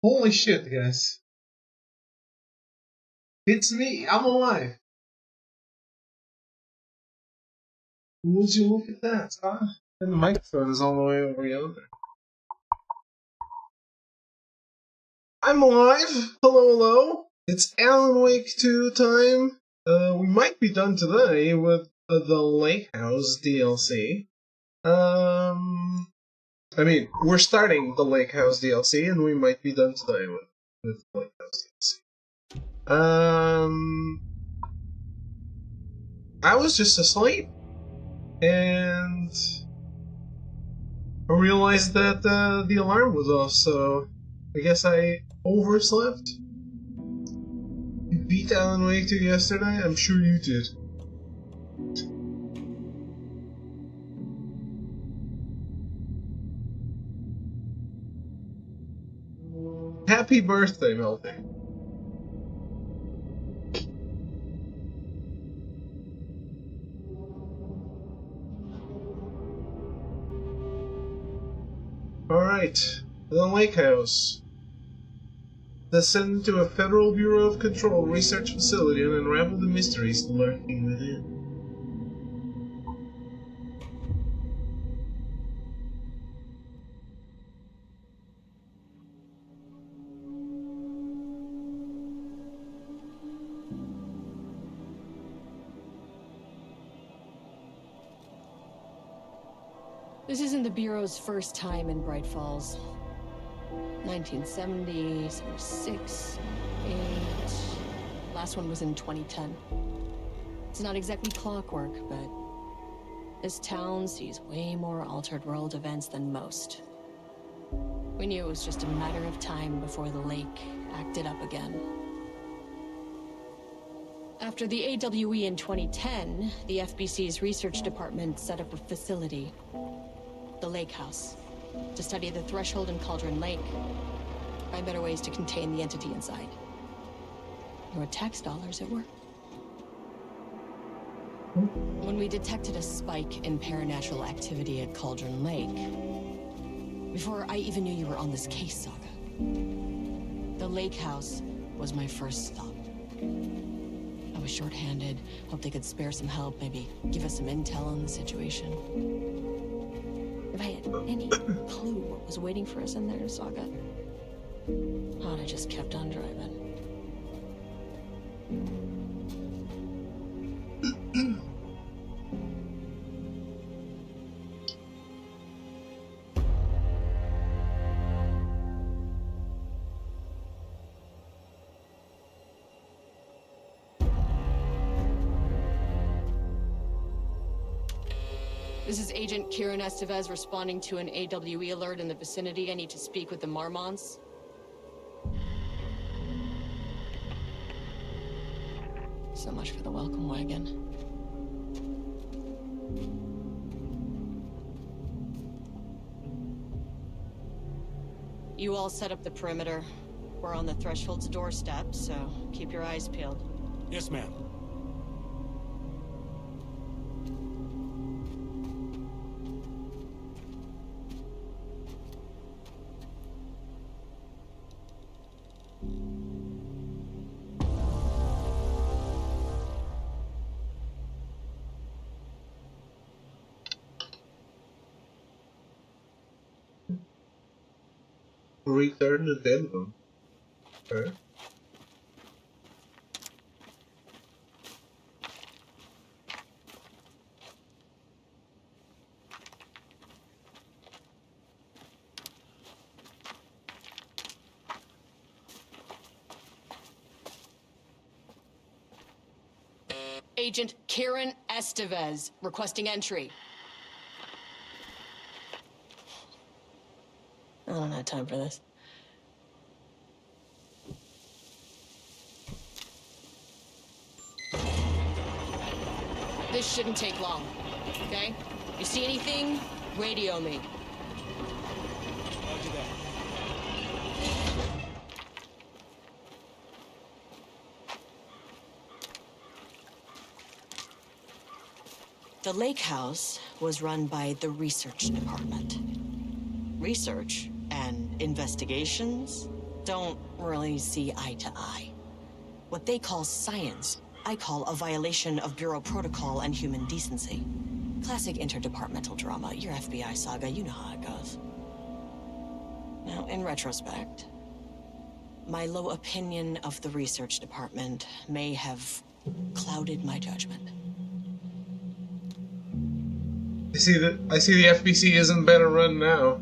Holy shit, guys. It's me. I'm alive. Would you look at that, huh? And the microphone is all the way over yonder. I'm alive. Hello, hello. It's Alan Wake 2 time. We might be done today with the Lake House DLC. We're starting the Lake House DLC, and we might be done today with the Lake House DLC. I was just asleep, and I realized that the alarm was off, so I guess I overslept. You beat Alan Wake 2 yesterday? I'm sure you did. Happy birthday, Melty. Alright, the Lake House. Descend into a Federal Bureau of Control research facility and unravel the mysteries lurking within. This isn't the Bureau's first time in Bright Falls. 1970, 76, 8... Last one was in 2010. It's not exactly clockwork, but this town sees way more altered world events than most. We knew it was just a matter of time before the lake acted up again. After the AWE in 2010, the FBC's research department set up a facility, the Lake House, to study the Threshold and Cauldron Lake, find better ways to contain the entity inside. Your tax dollars at work. When we detected a spike in paranatural activity at Cauldron Lake, before I even knew you were on this case, Saga, the Lake House was my first stop. I was short-handed, hoped they could spare some help, maybe give us some intel on the situation. If I had any clue what was waiting for us in there, Saga, I'd have just kept on driving. This is Agent Kieran Estevez responding to an AWE alert in the vicinity. I need to speak with the Marmonts. So much for the welcome wagon. You all set up the perimeter. We're on the Threshold's doorstep, so keep your eyes peeled. Yes, ma'am. Return to Denver. Okay. Agent Kieran Estevez requesting entry. I don't have time for this. This shouldn't take long, okay? You see anything, radio me. Roger that. The Lake House was run by the research department. Research and investigations don't really see eye to eye. What they call science, I call a violation of Bureau protocol and human decency. Classic interdepartmental drama. Your FBI saga, you know how it goes. Now, in retrospect, my low opinion of the research department may have clouded my judgment. I see the FBC isn't better run now.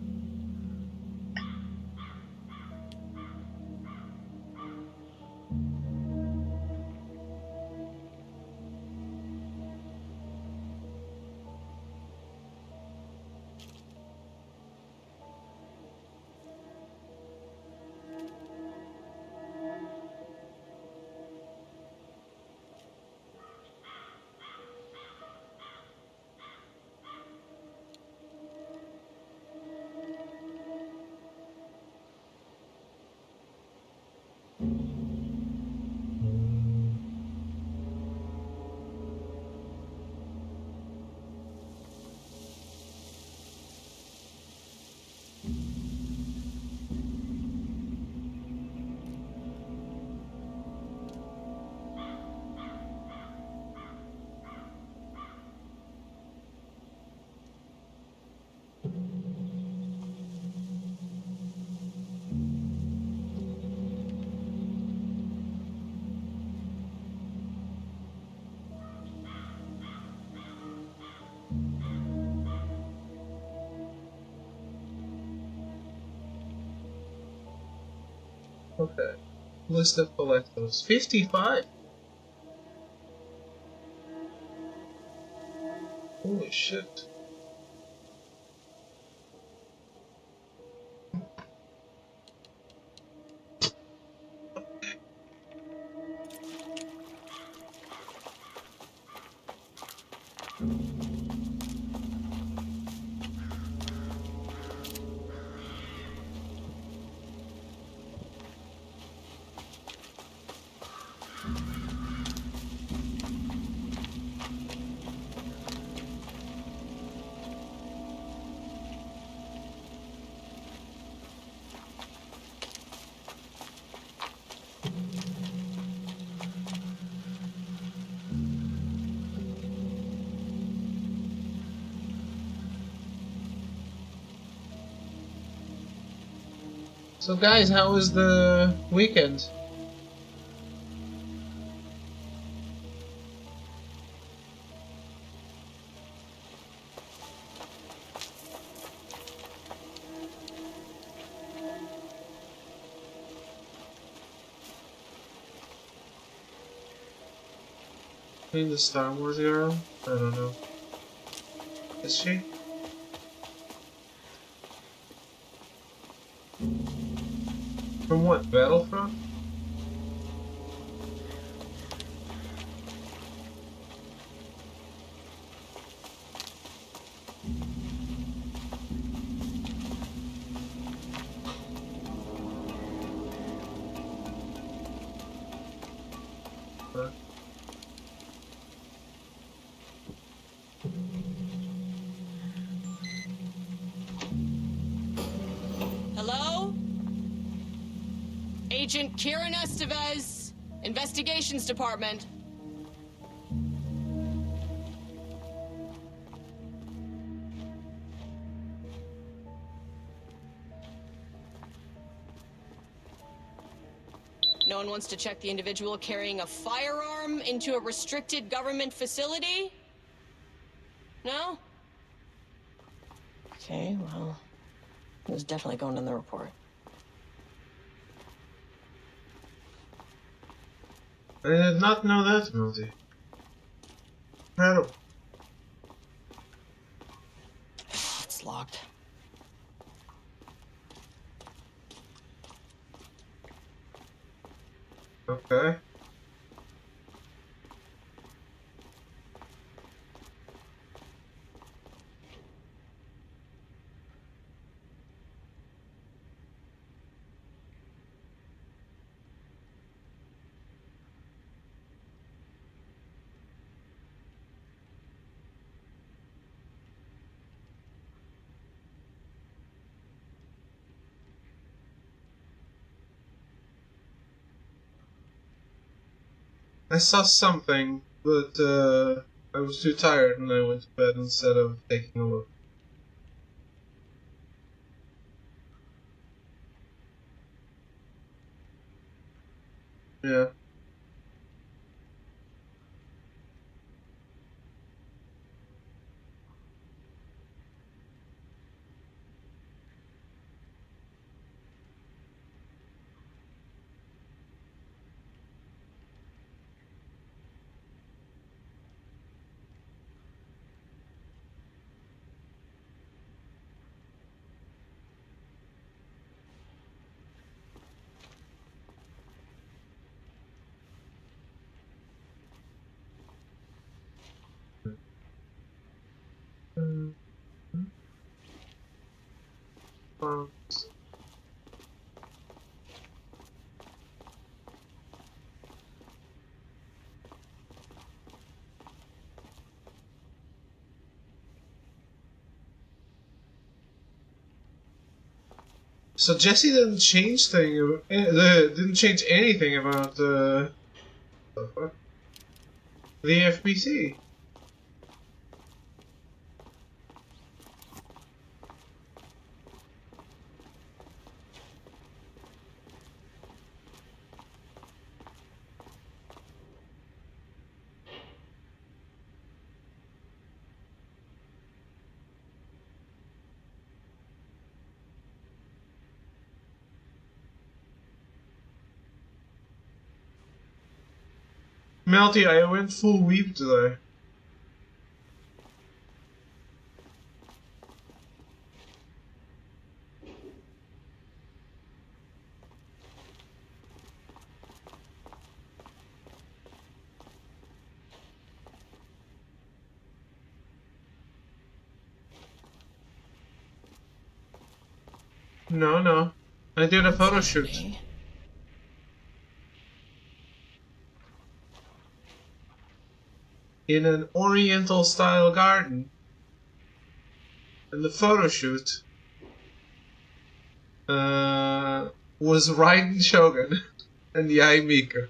Okay. List of collectibles. 55! Holy shit. So guys, how was the weekend? Maybe the Star Wars girl? I don't know. Is she? From what, Battlefront? Hello? Agent Kieran Estevez, Investigations Department. No one wants to check the individual carrying a firearm into a restricted government facility? No? Okay, well, it was definitely going in the report. I did not know that, Milty. Incredible. It's locked. Okay. I saw something, but I was too tired and I went to bed instead of taking a look. Yeah. Mm, um, So Jesse didn't change anything about the FBC. Melty, I went full weep today. No, no. I did a photo shoot. Me. In an oriental style garden. And the photo shoot was Raiden Shogun and Yai Mika.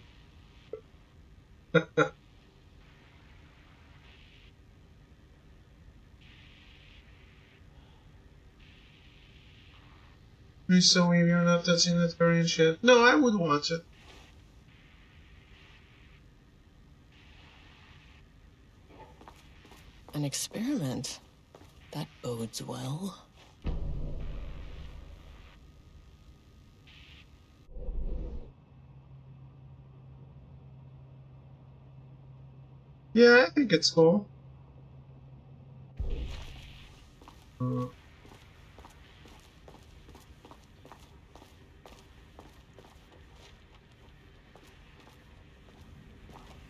So maybe you're not touching that Korean shit. No, I would watch it. An experiment. That bodes well. Yeah, I think it's cool.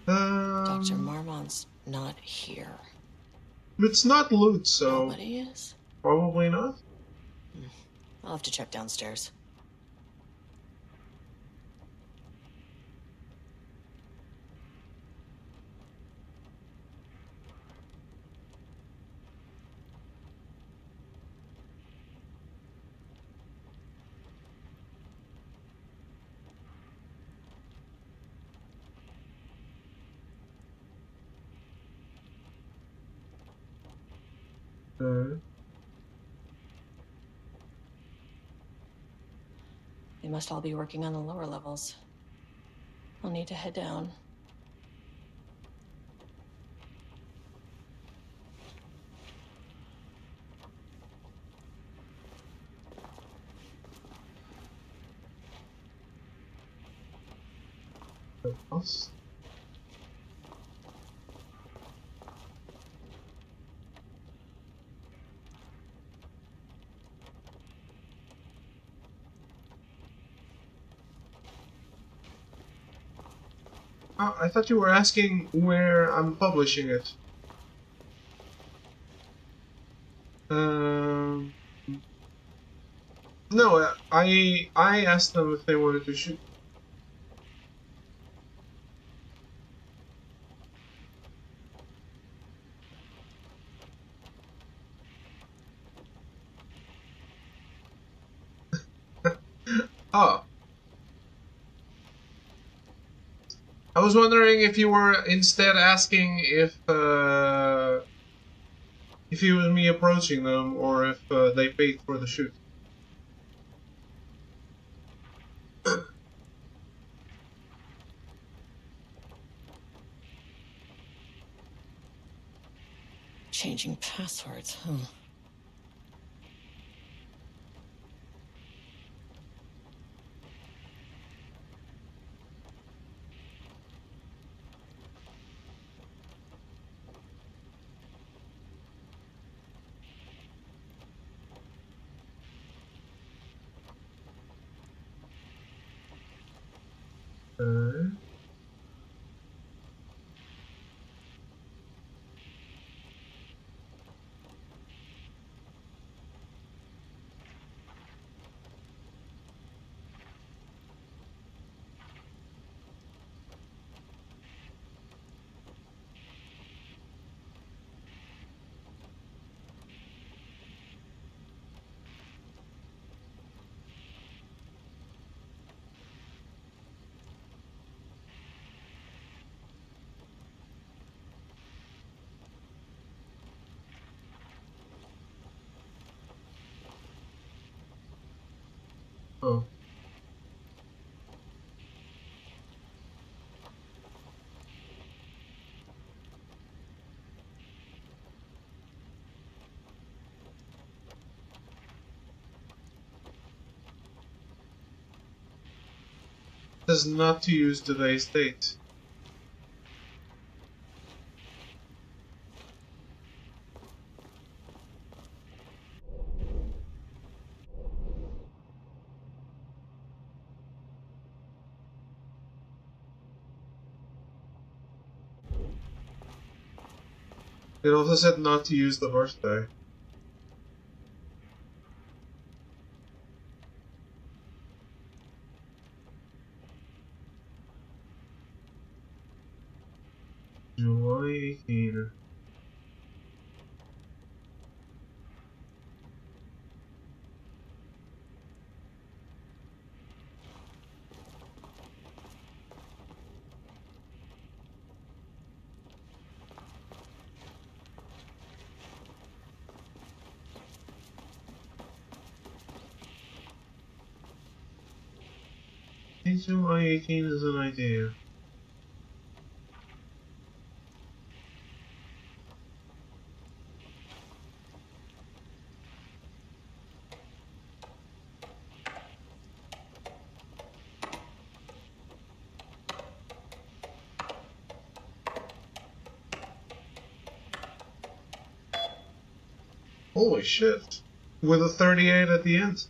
Uh, Dr. um, Marmont's not here. it's not loot, so Nobody is? probably not. I'll have to check downstairs. Uh, They must all be working on the lower levels. I'll need to head down. else? Oh, I thought you were asking where I'm publishing it. Um, no, I asked them if they wanted to shoot. Oh, I was wondering if you were instead asking if it was me approaching them or if they paid for the shoot. Changing passwords, huh? Oh. Says not to use today's date. It also said not to use the birthday. July 18. I think July 18 is an idea. Holy shit. With a 38 at the end.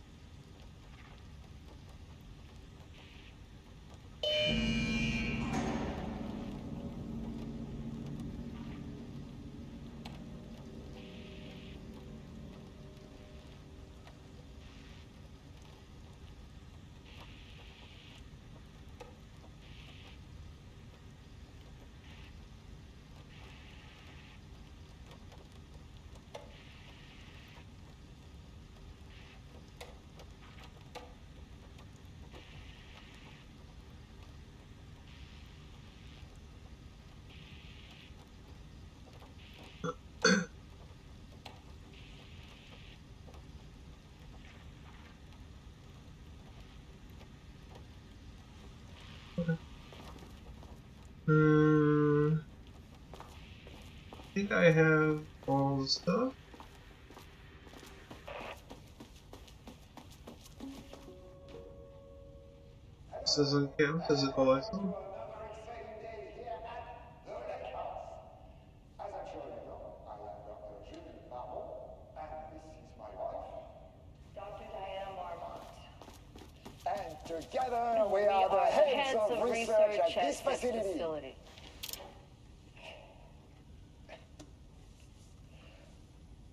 I think I have all the stuff. This doesn't count as a collection. Together, we are the heads of research at this facility.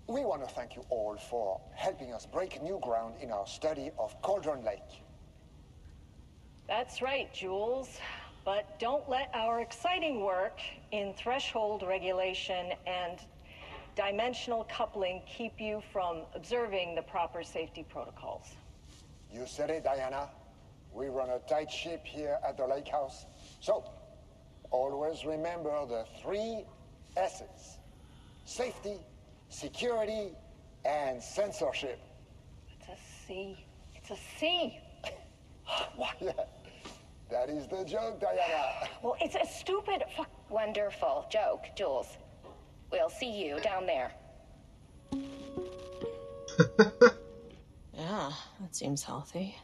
We want to thank you all for helping us break new ground in our study of Cauldron Lake. That's right, Jules. But don't let our exciting work in threshold regulation and dimensional coupling keep you from observing the proper safety protocols. You said it, Diana. We run a tight ship here at the lake house. So, Always remember the 3 S's. Safety, security, and censorship. It's a C. It's a C. Why, that is the joke, Diana. Well, it's a stupid fuck. Wonderful joke, Jules. We'll see you down there. Yeah, that seems healthy.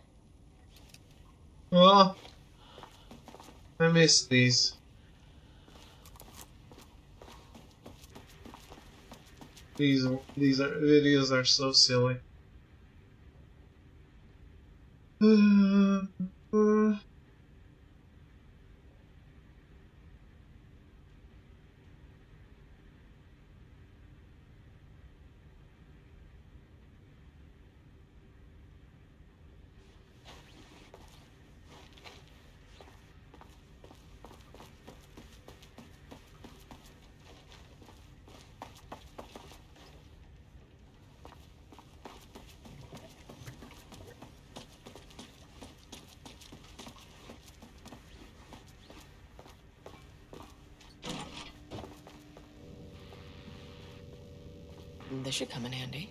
Well, I miss these. These videos are so silly. This should come in handy.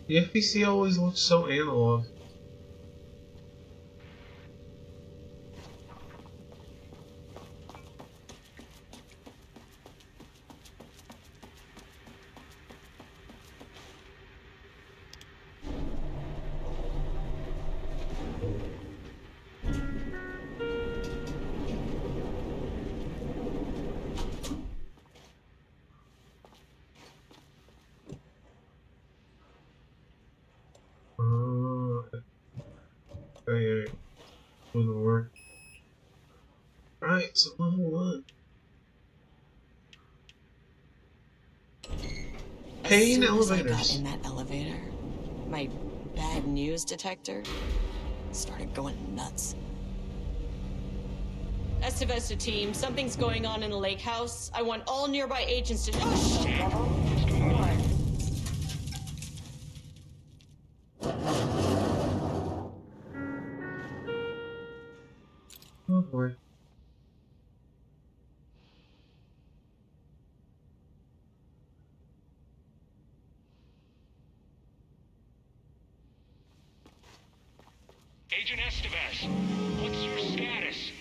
The FPC always looks so analog. Okay, wouldn't work. Right, so level 1. Pain As soon as I got elevators. in that elevator, my bad news detector started going nuts. Estevesta team, something's going on in the lake house. I want all nearby agents to. Oh shit! Level 1. Oh boy. Agent Estevez, what's your status?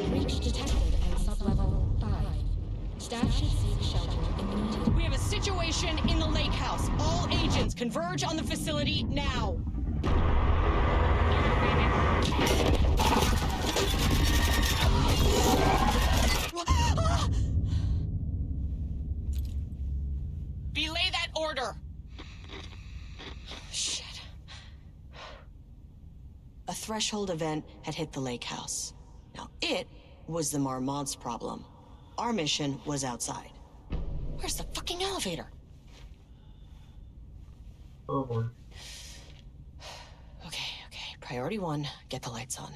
Breach detected at sublevel 5. Staff should seek shelter immediately. We have a situation in the lake house. All agents converge on the facility now. Belay that order. Shit. A threshold event had hit the lake house. Now, it was the Marmont's problem. Our mission was outside. Where's the fucking elevator? Oh boy. Okay. Priority 1, get the lights on.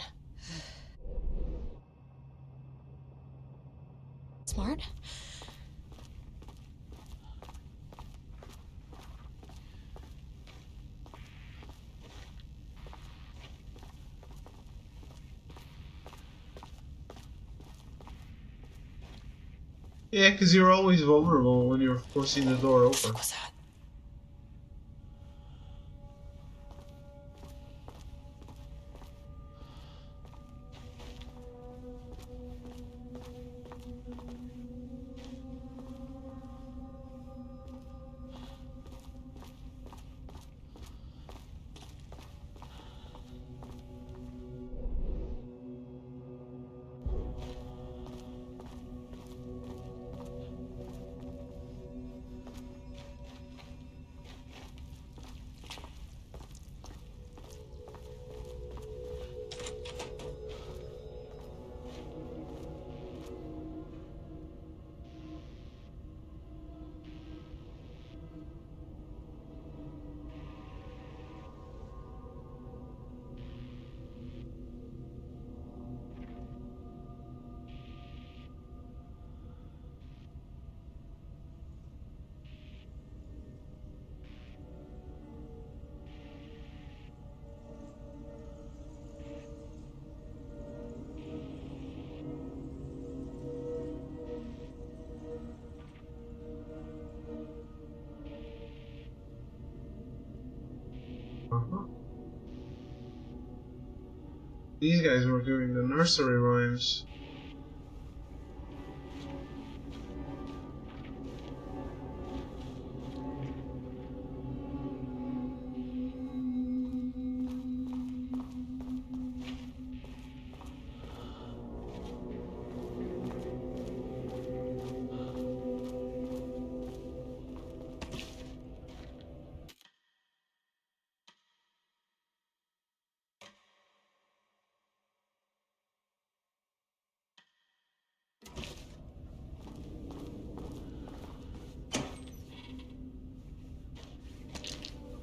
Smart? Yeah, because you're always vulnerable when you're forcing the door open. What was that? Uh-huh. These guys were doing the nursery rhymes.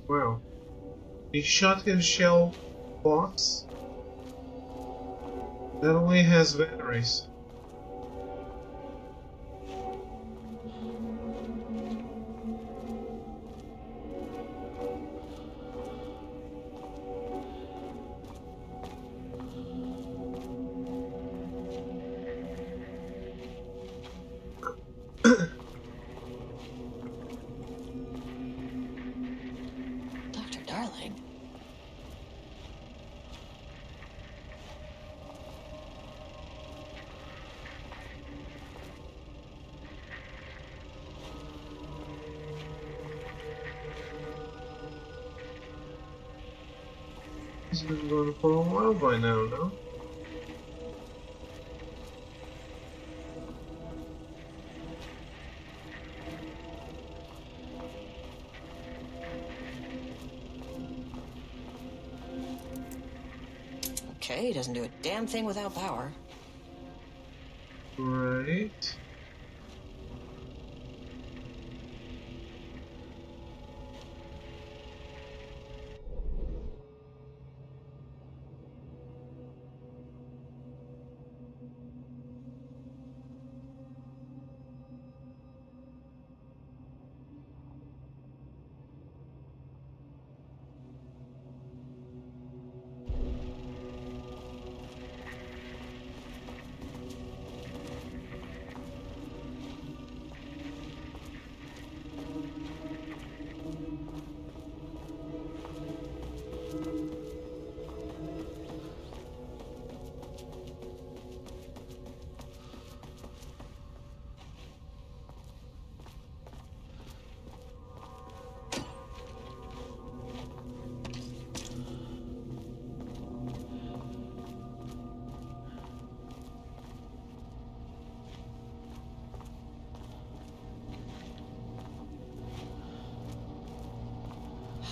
Wow. A shotgun shell box that only has batteries. Dr. Darling. He's been going for a while by now, no? Okay, he doesn't do a damn thing without power. Right.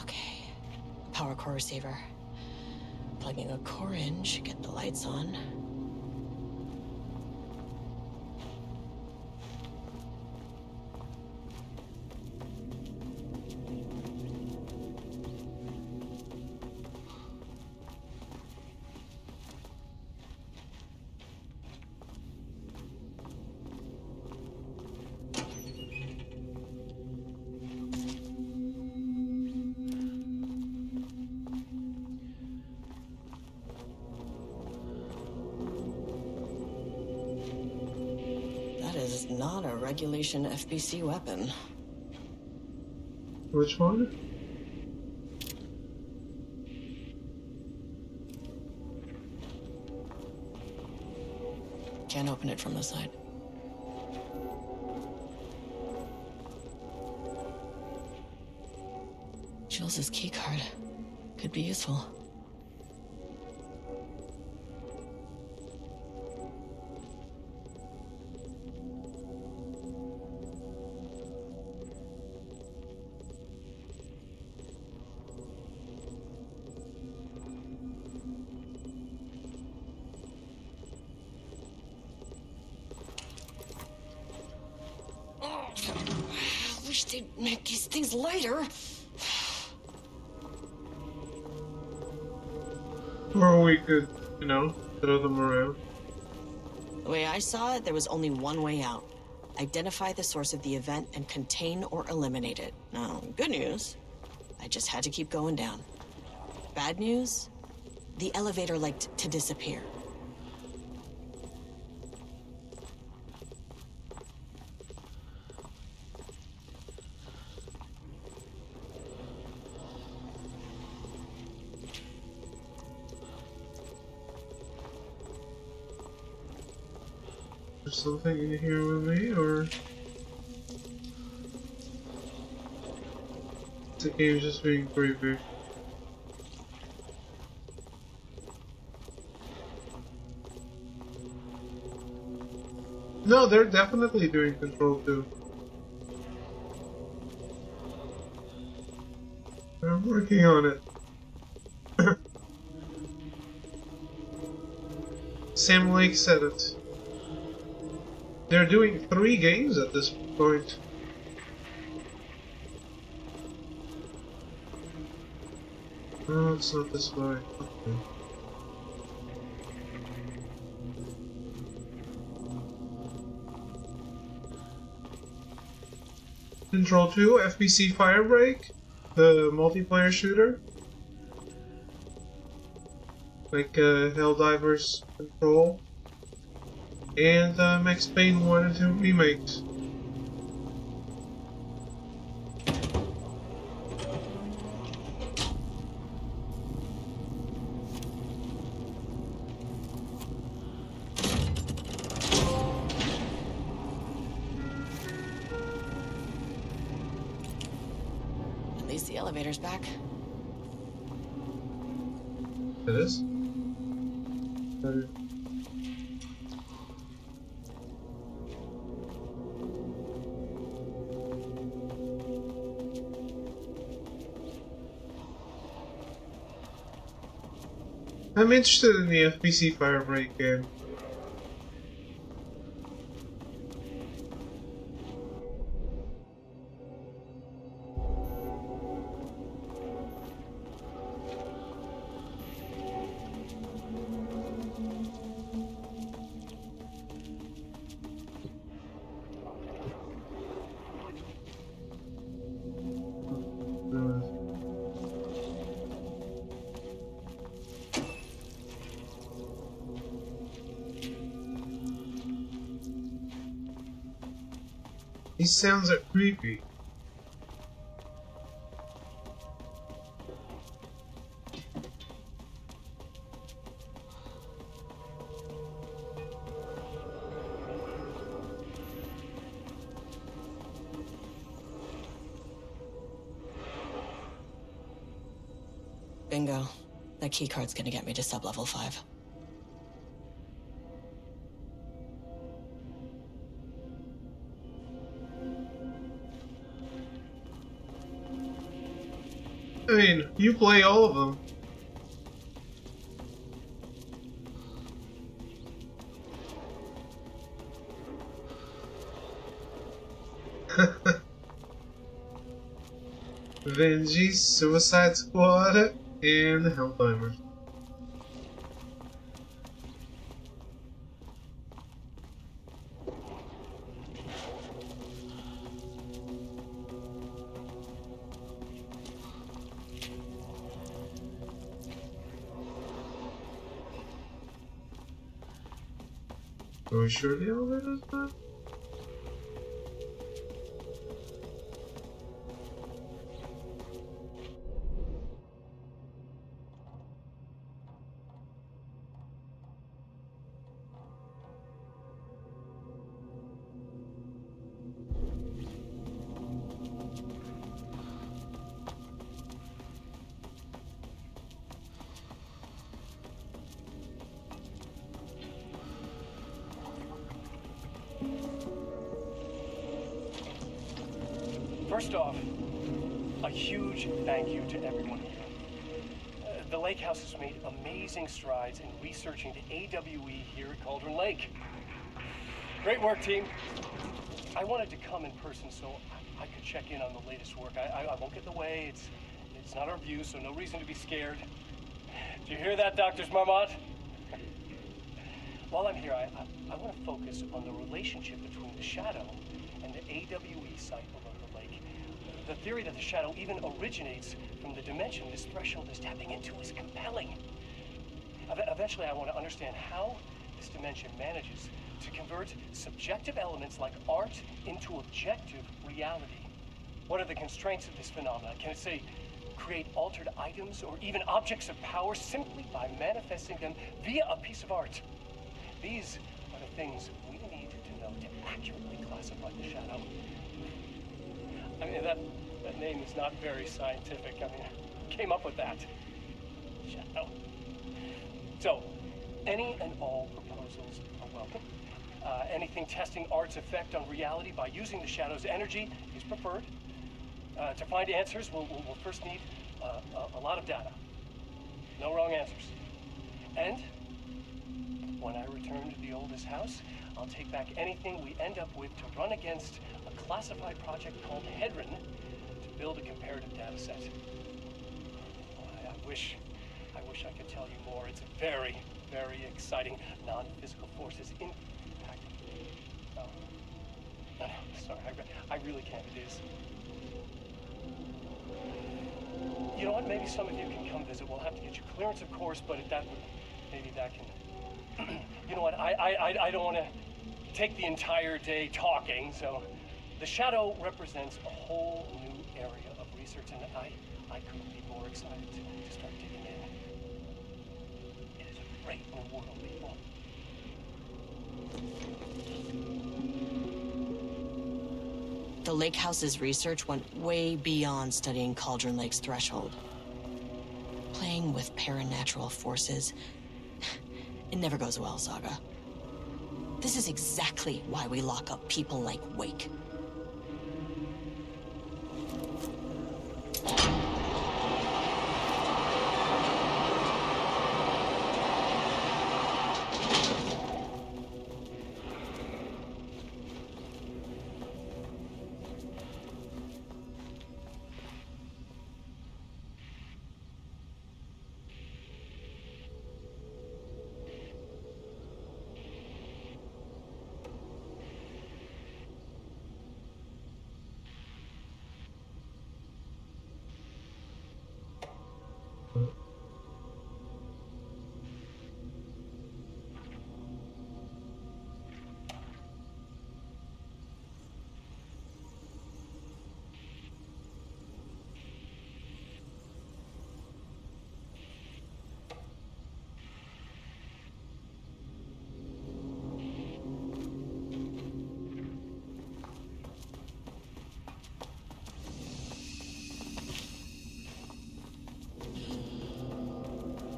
Okay. Power core receiver. Plugging a core in should get the lights on. That is not a regulation FBC weapon. Which one? Can't open it from the side. Jules's keycard could be useful. I wish they'd make these things lighter. Or we could, you know, throw them around. The way I saw it, there was only one way out. Identify the source of the event and contain or eliminate it. Now, good news, I just had to keep going down. Bad news, the elevator liked to disappear. There's something in here with me, or the game's just being creepy. No, they're definitely doing Control 2. They're working on it. Sam Lake said it. They're doing 3 games at this point. No, it's not this way. Okay. Control 2, FBC Firebreak, the multiplayer shooter. Like Helldivers Control. And Max Payne 1 and 2 remakes. At least the elevator's back. It is? I'm interested in the FBC Firebreak game. These sounds are creepy. Bingo. That keycard's gonna get me to sub-level 5. I mean, you play all of them. Vengeance, Suicide Squad, and Helldivers. Are we sure the elevator's back? First off, a huge thank you to everyone here. The Lake House has made amazing strides in researching the AWE here at Cauldron Lake. Great work, team. I wanted to come in person so I could check in on the latest work. I won't get in the way. It's not our view, so no reason to be scared. Do you hear that, Dr. Marmot? While I'm here, I want to focus on the relationship between the Shadow and the AWE site below the lake. The theory that the Shadow even originates from the dimension this threshold is tapping into is compelling. Eventually, I want to understand how this dimension manages to convert subjective elements like art into objective reality. What are the constraints of this phenomenon? Can it, say, create altered items or even objects of power simply by manifesting them via a piece of art? These are the things we need to to accurately classify the shadow. I mean, that name is not very scientific. I mean, who came up with that? Shadow. So, any and all proposals are welcome. Anything testing art's effect on reality by using the shadow's energy is preferred. To find answers, we'll first need a lot of data. No wrong answers. And when I return to the oldest house, I'll take back anything we end up with to run against a classified project called Hedron to build a comparative data set. I wish I could tell you more. It's a very, very exciting non-physical forces impact. Oh, no, sorry, I really can't. It is. You know what? Maybe some of you can come visit. We'll have to get you clearance, of course, but maybe that can. You know what? I don't want to take the entire day talking. So, the shadow represents a whole new area of research, and I couldn't be more excited to start digging in. It is a great new world, people. The Lake House's research went way beyond studying Cauldron Lake's threshold. Playing with paranatural forces, it never goes well, Saga. This is exactly why we lock up people like Wake.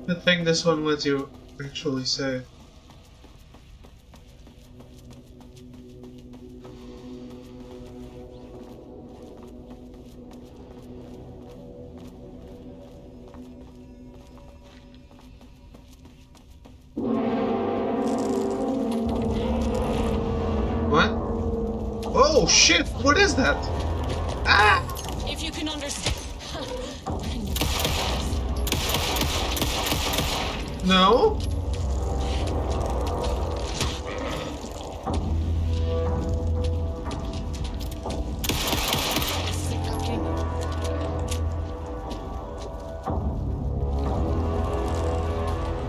Good thing this one lets you actually save. What? Oh shit! What is that? Ah! If you can understand. No?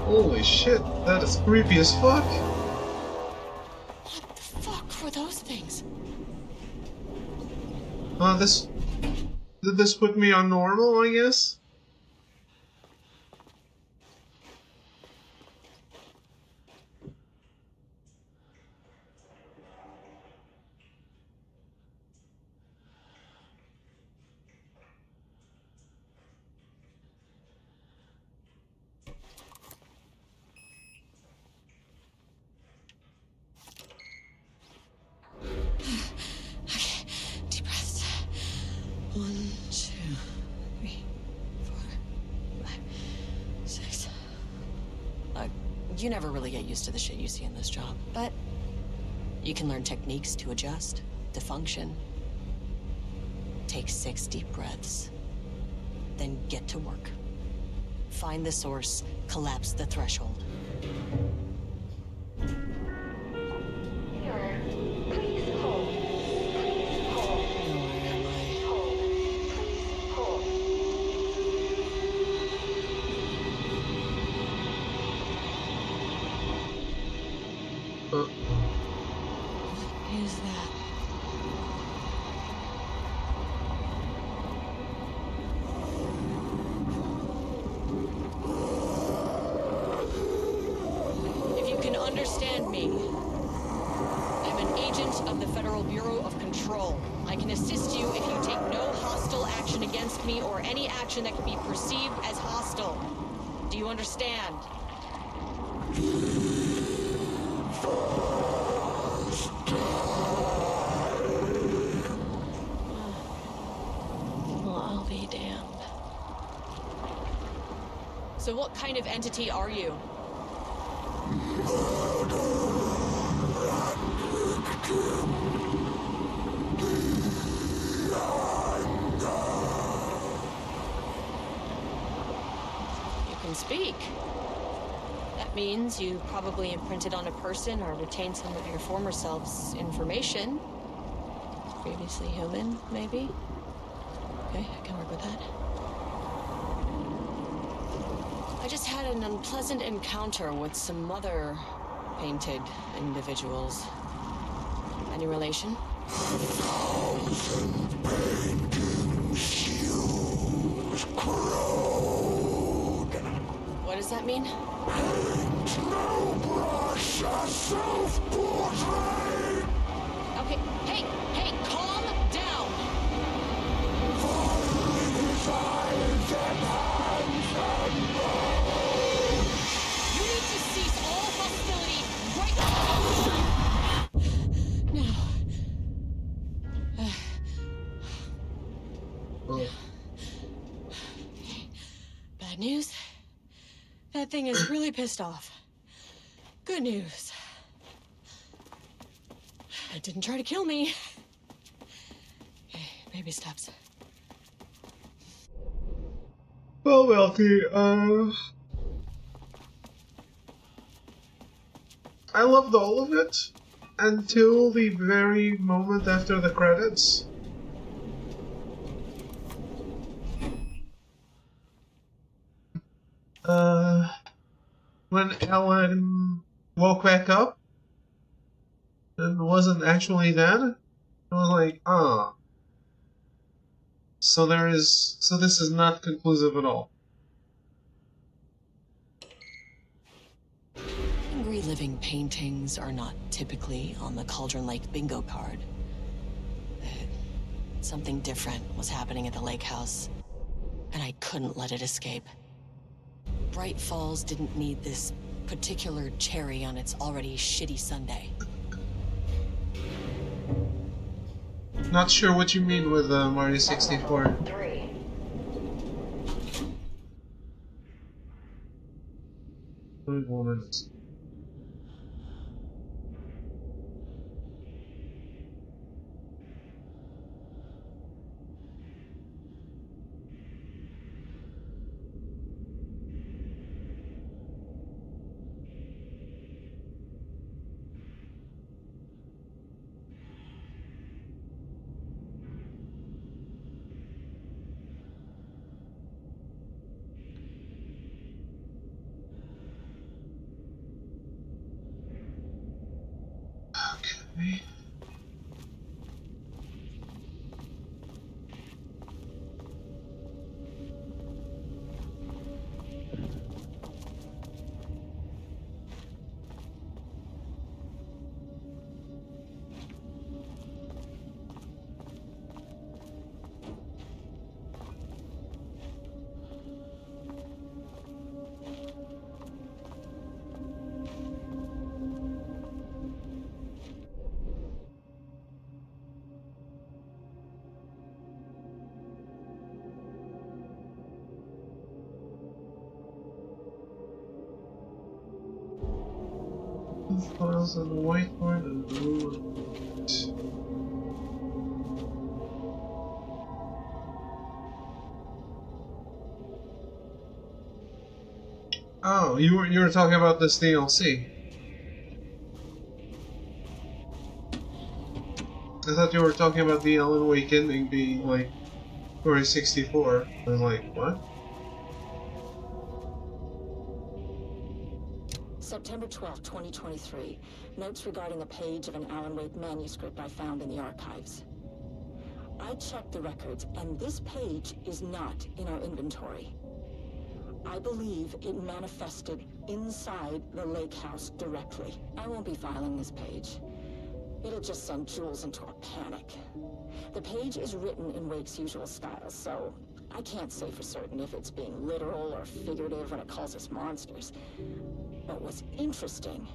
Holy shit, that is creepy as fuck. What the fuck were those things? Did this put me on normal, I guess? Okay, deep breaths. 1, 2, 3, 4, 5, 6. You never really get used to the shit you see in this job, but you can learn techniques to adjust, to function. Take 6 deep breaths, then get to work. Find the source, collapse the threshold. What is that? If you can understand me, I'm an agent of the Federal Bureau of Control. I can assist you if you take no hostile action against me or any action that can be perceived as hostile. Do you understand? Well, I'll be damned. So what kind of entity are you? You can speak. That means you probably imprinted on a person or retained some of your former self's information. Previously human, maybe? Okay, I can work with that. I just had an unpleasant encounter with some other painted individuals. Any relation? What does that mean? Okay, hey, calm down! You need to cease all hostility right now! Bad news? That thing is really pissed off. Good news. It didn't try to kill me. Okay, baby steps. Well, Melty, I loved all of it until the very moment after the credits. When Ellen woke back up and wasn't actually dead, I was like, ah. So this is not conclusive at all. Angry living paintings are not typically on the Cauldron Lake bingo card. Something different was happening at the lake house, and I couldn't let it escape. Bright Falls didn't need this particular cherry on its already shitty sundae. Not sure what you mean with Mario 64. 3. Moments. Okay. Files on the whiteboard and blue. Oh, you were talking about this DLC. I thought you were talking about the Alan Wake ending being like Mario 64. I was like, what? September 12, 2023. Notes regarding a page of an Alan Wake manuscript I found in the archives. I checked the records, and this page is not in our inventory. I believe it manifested inside the lake house directly. I won't be filing this page. It'll just send Jules into a panic. The page is written in Wake's usual style, so I can't say for certain if it's being literal or figurative when it calls us monsters. But what's interesting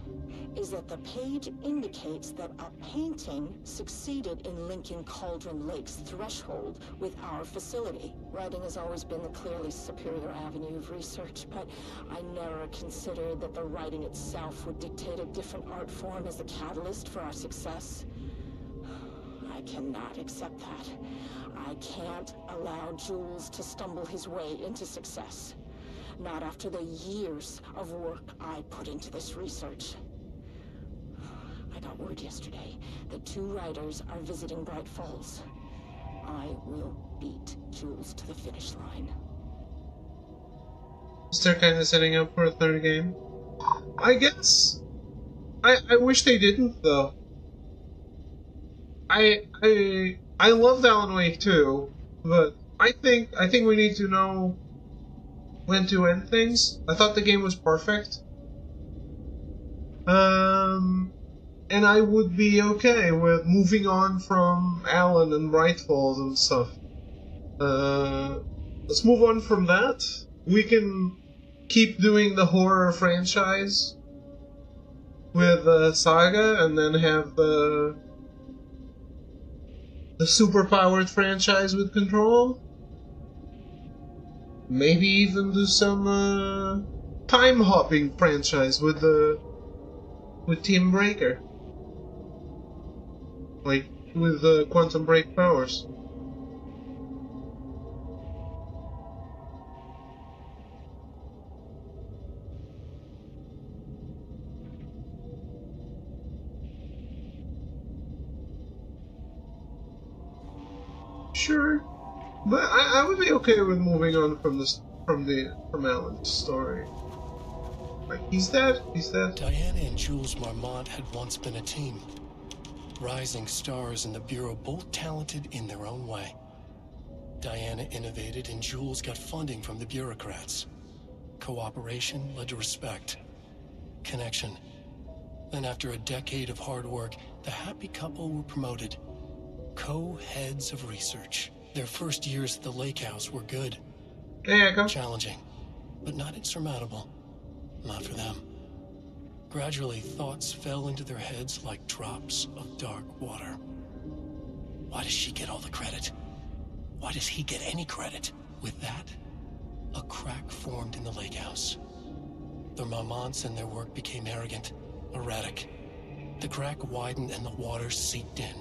is that the page indicates that a painting succeeded in linking Cauldron Lake's threshold with our facility. Writing has always been the clearly superior avenue of research, but I never considered that the writing itself would dictate a different art form as the catalyst for our success. I cannot accept that. I can't allow Jules to stumble his way into success. Not after the years of work I put into this research. I got word yesterday that 2 writers are visiting Bright Falls. I will beat Jules to the finish line. They're kind of setting up for a third game. I guess. I wish they didn't though. I loved Alan Wake 2, but I think we need to know when to end things. I thought the game was perfect. And I would be okay with moving on from Alan and Bright Falls and stuff. Let's move on from that. We can keep doing the horror franchise with Saga, and then have the superpowered franchise with Control. Maybe even do some time hopping franchise with Team Breaker, like with Quantum Break powers. Sure, but I would be okay with moving on from Alan's story. Like, he's dead. Diana and Jules Marmont had once been a team. Rising stars in the Bureau, both talented in their own way. Diana innovated and Jules got funding from the bureaucrats. Cooperation led to respect. Connection. Then after a decade of hard work, the happy couple were promoted. Co-heads of research. Their first years at the lake house were good. Challenging, but not insurmountable. Not for them. Gradually, thoughts fell into their heads like drops of dark water. Why does she get all the credit? Why does he get any credit? With that, a crack formed in the lake house. The Marmonts and their work became arrogant, erratic. The crack widened and the water seeped in.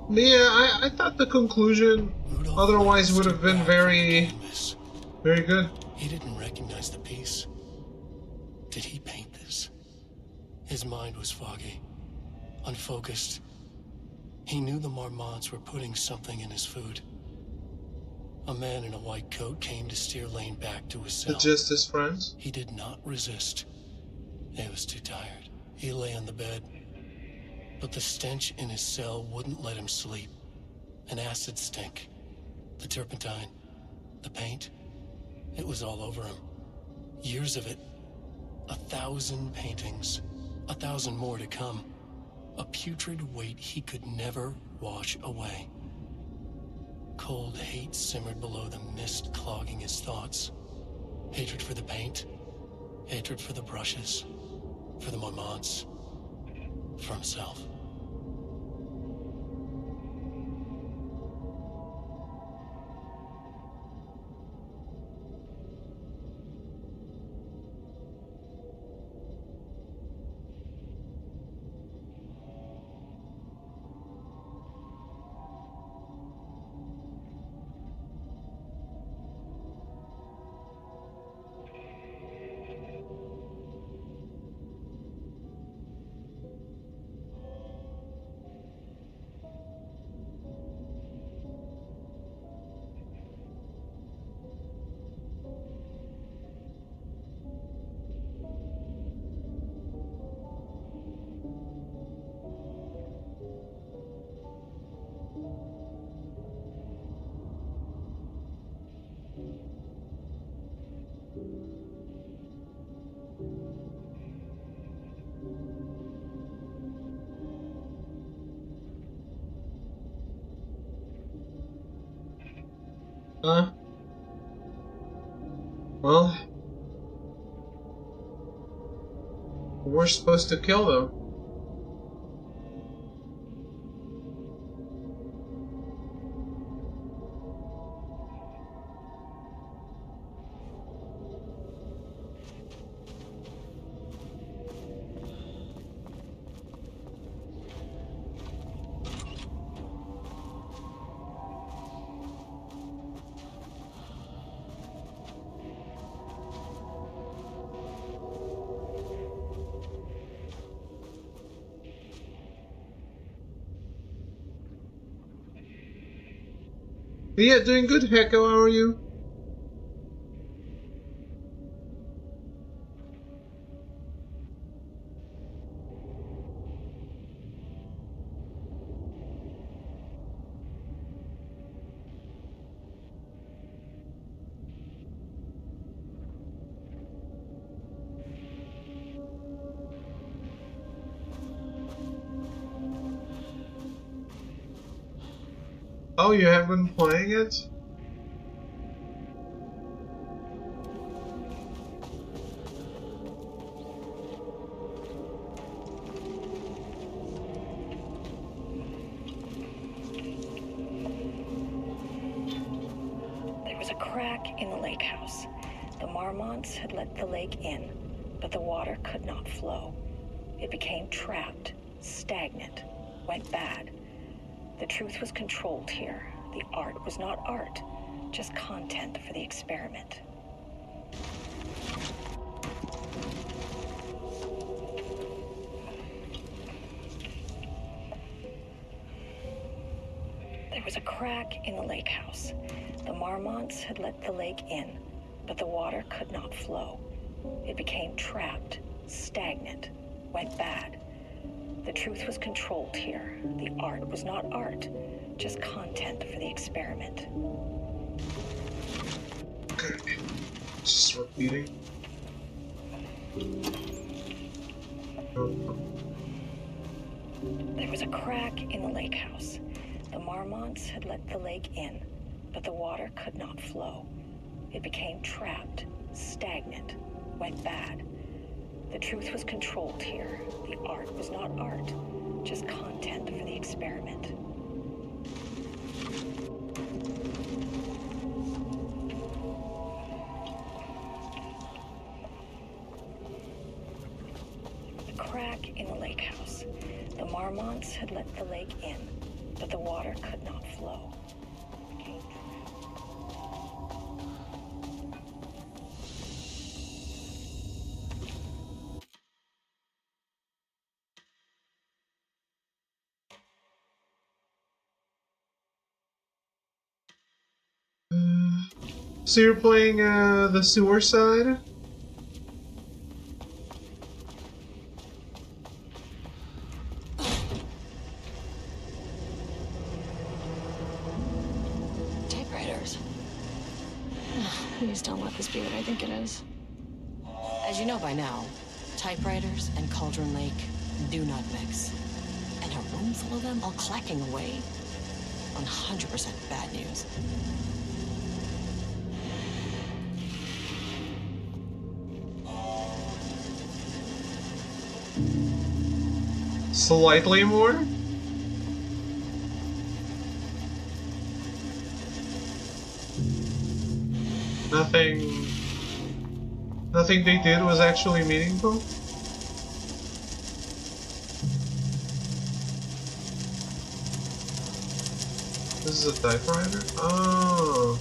Yeah, I thought the conclusion Rudolph otherwise would have been stood back from the very canvas. good. He didn't recognize the piece. Did he paint this? His mind was foggy, unfocused. He knew the Marmonts were putting something in his food. A man in a white coat came to steer Lane back to his cell. Just his friends. He did not resist. He was too tired. He lay on the bed. But the stench in his cell wouldn't let him sleep. An acid stink. The turpentine. The paint. It was all over him. Years of it. 1,000 paintings. 1,000 more to come. A putrid weight he could never wash away. Cold hate simmered below the mist clogging his thoughts. Hatred for the paint. Hatred for the brushes. For the Marmonts. For himself. Well, we're supposed to kill them. Yeah, doing good, Heko. How are you? Oh, you have been playing it? There was a crack in the lake house. The Marmonts had let the lake in, but the water could not flow. It became trapped, stagnant, went bad. The truth was controlled here. The art was not art, just content for the experiment. There was a crack in the lake house. The Marmonts had let the lake in, but the water could not flow. It became trapped, stagnant, went bad. The truth was controlled here. The art was not art, just content for the experiment. Okay. Just repeating. There was a crack in the lake house. The Marmonts had let the lake in, but the water could not flow. It became trapped, stagnant, went bad. The truth was controlled here. The art was not art, just content for the experiment. A crack in the lake house. The Marmonts had let the lake in, but the water could not flow. It became So you're playing the sewer side? Typewriters. Please don't let this be what I think it is. As you know by now, typewriters and Cauldron Lake do not mix. And a room full of them all clacking away? 100% bad news. Slightly more? Nothing they did was actually meaningful? This is a typewriter? Oh.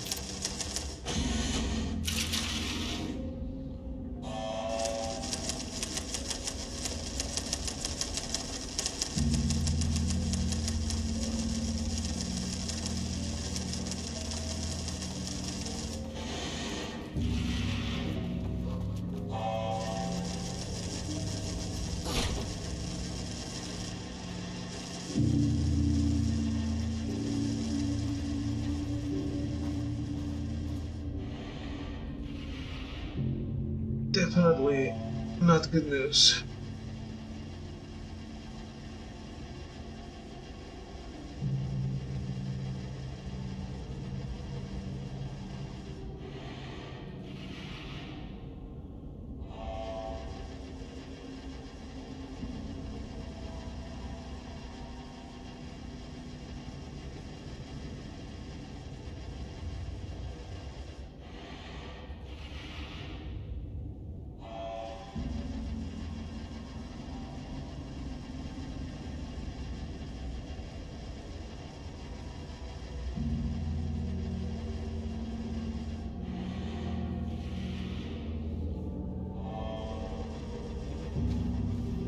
Definitely not good news.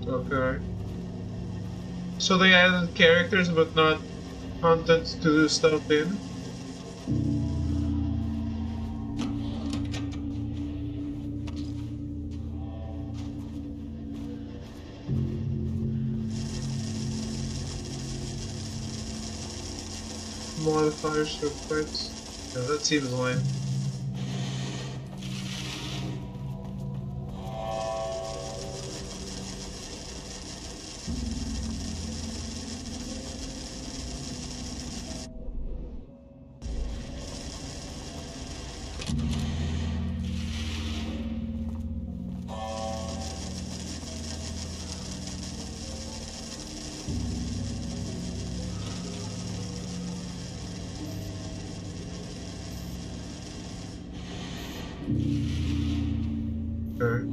Okay. So they added characters but not content to do stuff in? Modifiers for effects. Yeah, that seems lame. Okay.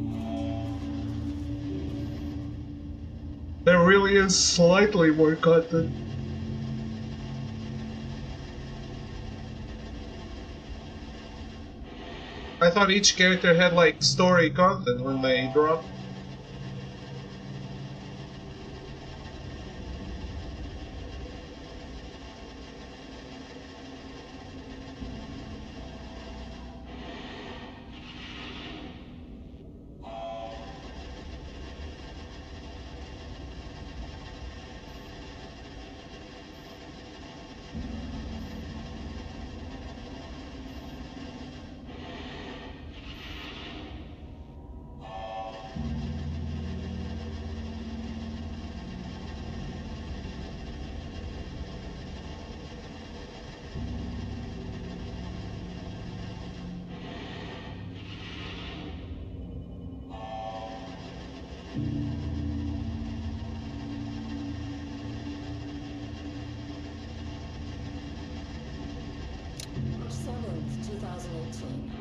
There really is slightly more content. I thought each character had like story content when they dropped. March 7th, 2018.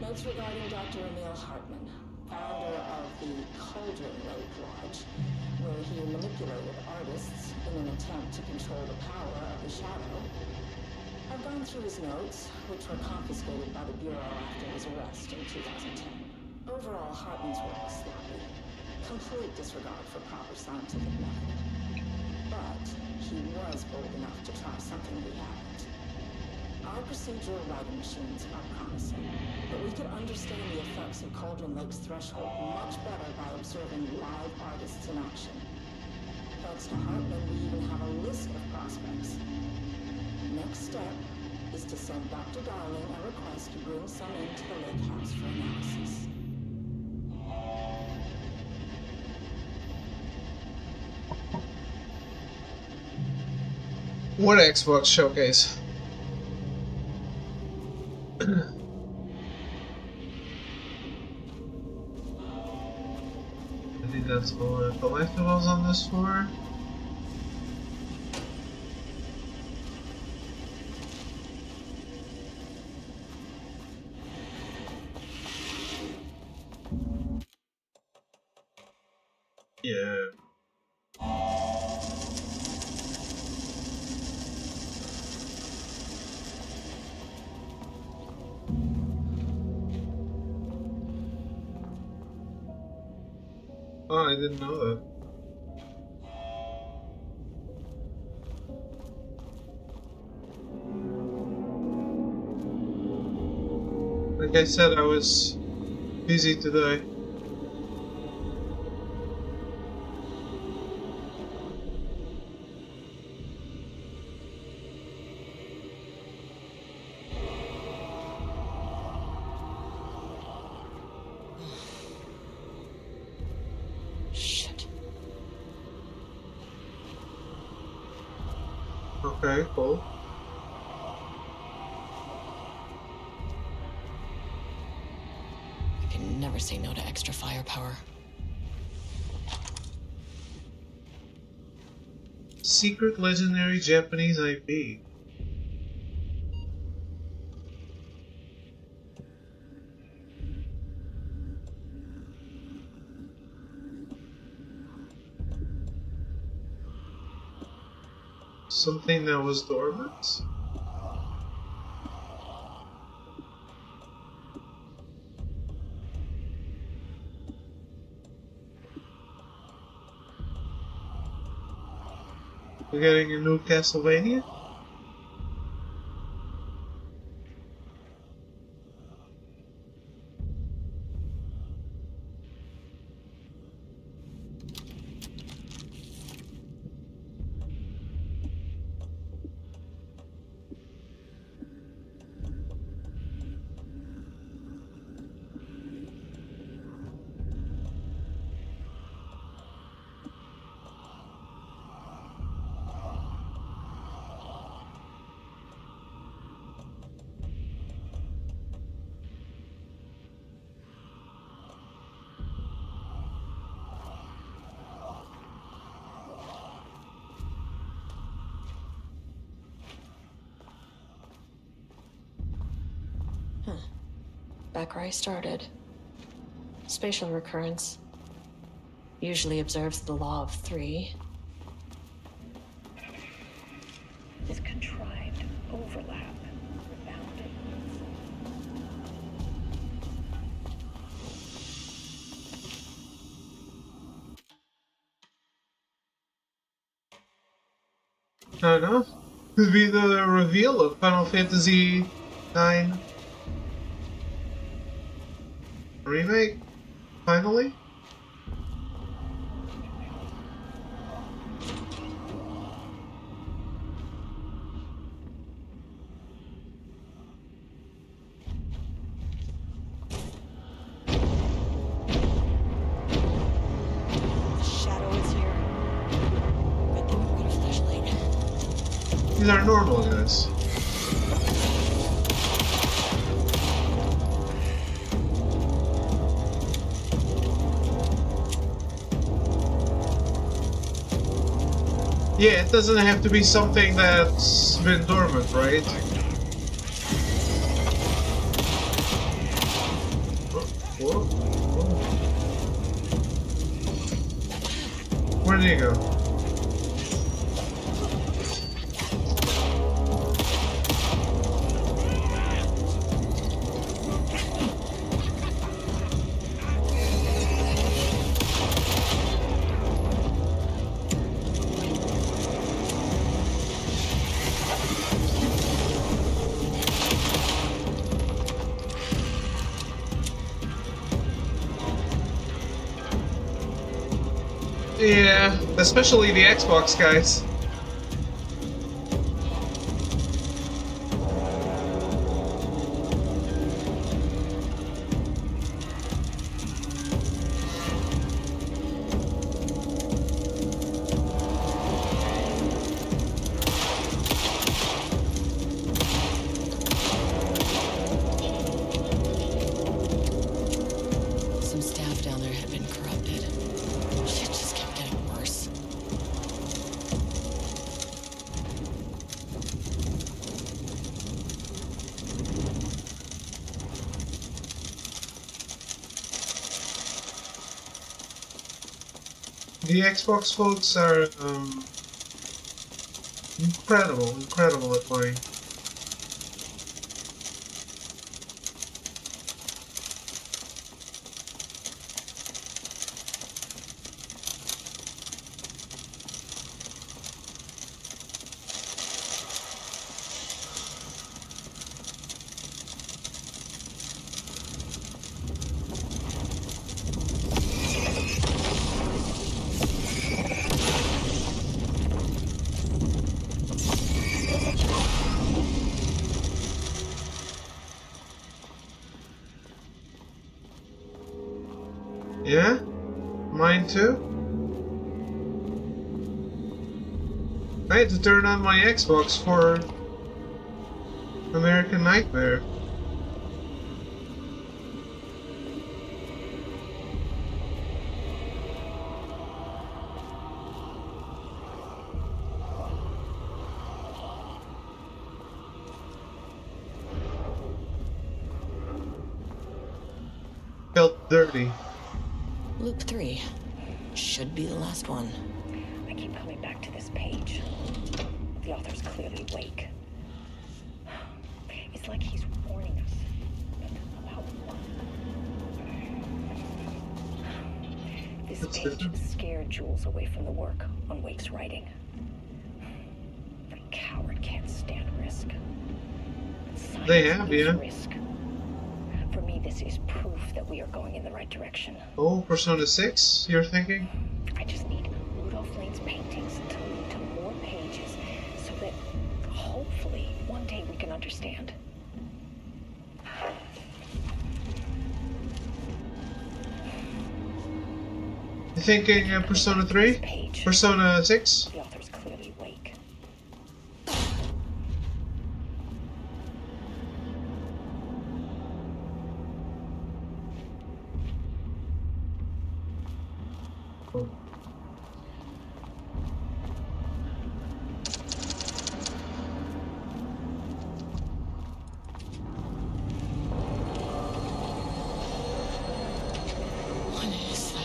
Notes regarding Dr. Emil Hartman, founder of the Cauldron Lake Lodge, where he manipulated artists in an attempt to control the power of the Shadow. I've gone through his notes, which were confiscated by the Bureau after his arrest in 2010. Overall, Hartman's work was sloppy. Complete disregard for proper scientific method. But he was bold enough to try something we haven't. Our procedural writing machines are promising, but we could understand the effects of Cauldron Lake's threshold much better by observing live artists in action. Thanks to Hartman, we even have a list of prospects. Next step is to send Dr. Darling a request to bring some into the lake house for analysis. What Xbox showcase? I think that's all the collectibles on this floor. Yeah. Oh, I didn't know that. Like I said, I was busy today. Shit. Okay, cool. I can never say no to extra firepower. Secret legendary Japanese IP. Something that was dormant? We're getting a new Castlevania? Back where I started. Spatial recurrence. Usually observes the law of 3. This contrived overlap. Rebounding. I don't know. Could be the reveal of Final Fantasy IX remake, finally? The shadow is here. Good thing we've got a flashlight. These are normal guys. Yeah, it doesn't have to be something that's been dormant, right? Whoa. Where did he go? Yeah, especially the Xbox guys. Some staff down there had been corrupted. Shit just kept getting worse. The Xbox folks are incredible at playing. Yeah? Mine too? I had to turn on my Xbox for American Nightmare. Felt dirty. Loop 3. Should be the last one. I keep coming back to this page. The author's clearly awake. It's like he's warning us. But about what? This page scared Jules away from the work on Wake's writing. They have, yeah. Risk. For me, this is proof that we are going in the right direction. Oh, Persona 6, you're thinking? I just need Rudolph Lane's paintings to lead to more pages so that hopefully one day we can understand. You thinking Persona 3? Page. Persona 6? The author's clearly awake. What is that?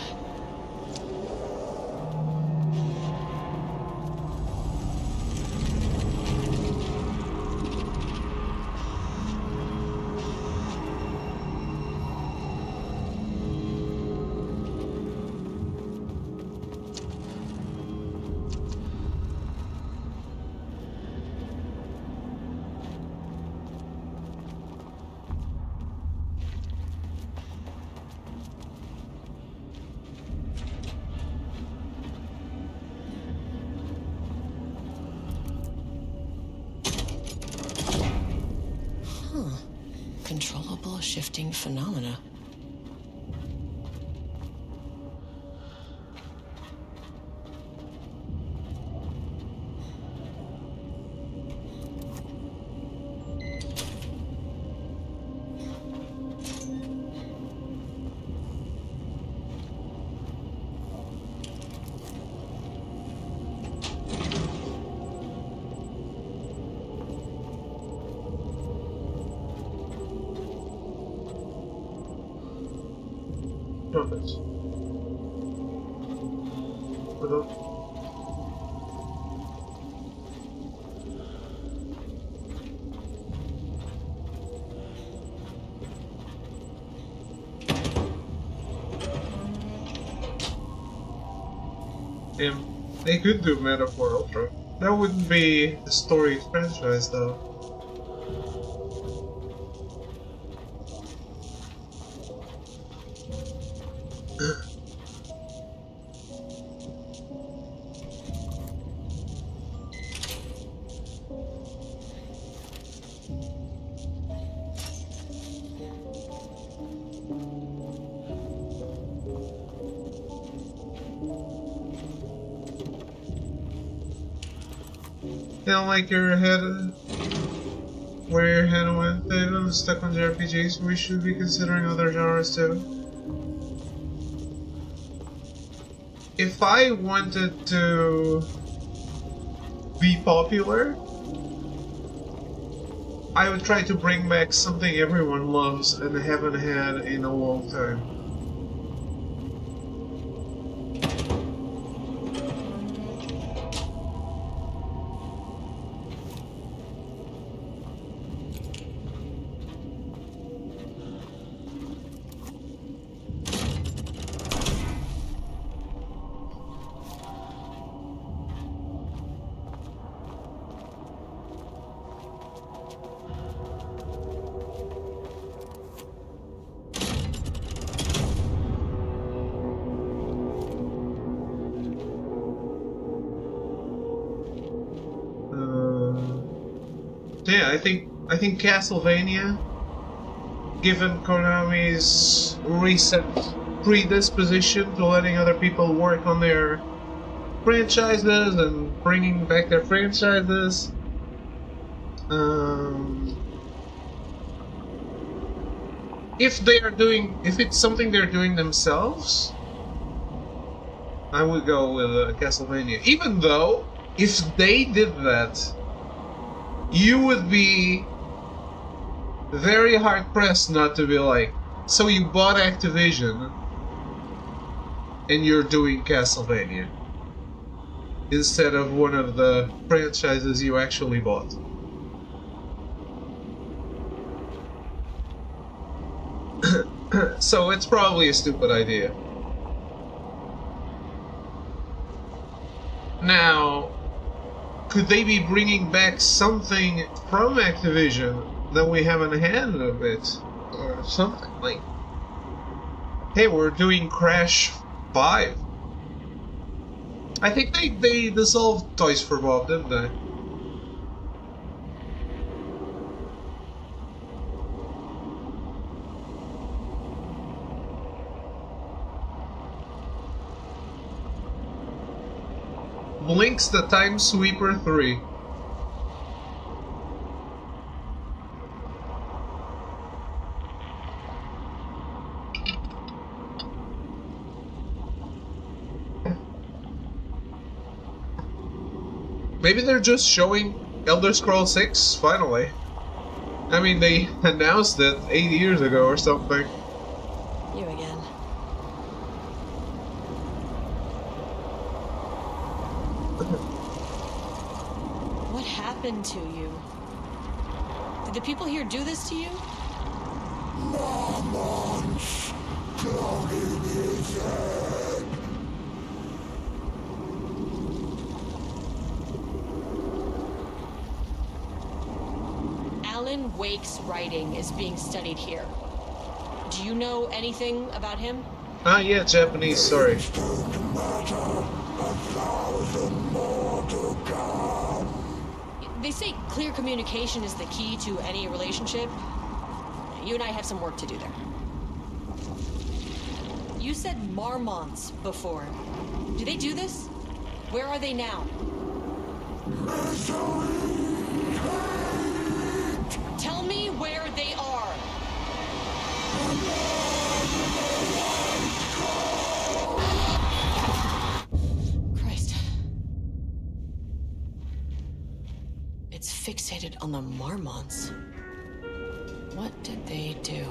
Controllable shifting phenomena. Perfect. Hello? They could do Metaphor Ultra. That wouldn't be a storied franchise though. You don't like your head, where your head went, David? Stuck on the RPGs? We should be considering other genres too. If I wanted to be popular, I would try to bring back something everyone loves and haven't had in a long time. Yeah, I think Castlevania, given Konami's recent predisposition to letting other people work on their franchises and bringing back their franchises, if it's something they're doing themselves, I would go with Castlevania. Even though, if they did that, you would be very hard pressed not to be like, so you bought Activision and you're doing Castlevania instead of one of the franchises you actually bought. So it's probably a stupid idea. Now, could they be bringing back something from Activision that we haven't had of it. Or something like... Hey, we're doing Crash 5. I think they dissolved Toys for Bob, didn't they? Blinks the Time Sweeper 3. Maybe they're just showing Elder Scrolls 6, finally. I mean, they announced it 8 years ago or something. You again. What happened to you? Did the people here do this to you? Alan Wake's writing is being studied here. Do you know anything about him? Ah, yeah, Japanese, sorry. They say clear communication is the key to any relationship. You and I have some work to do there. You said Marmonts before. Do they do this? Where are they now? Tell me where they are. Christ. It's fixated on the Marmonts. What did they do?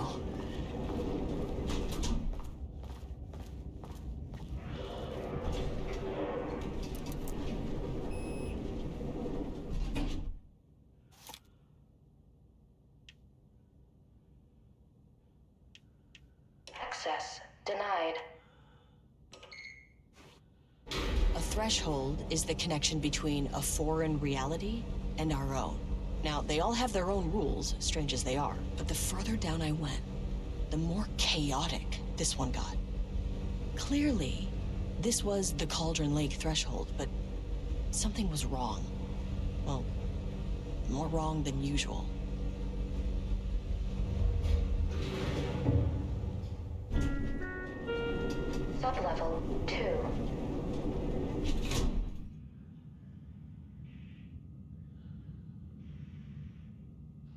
Access denied. A threshold is the connection between a foreign reality and our own. Now, they all have their own rules, strange as they are, but the further down I went, the more chaotic this one got. Clearly, this was the Cauldron Lake threshold, but something was wrong. Well, more wrong than usual. Sublevel 2.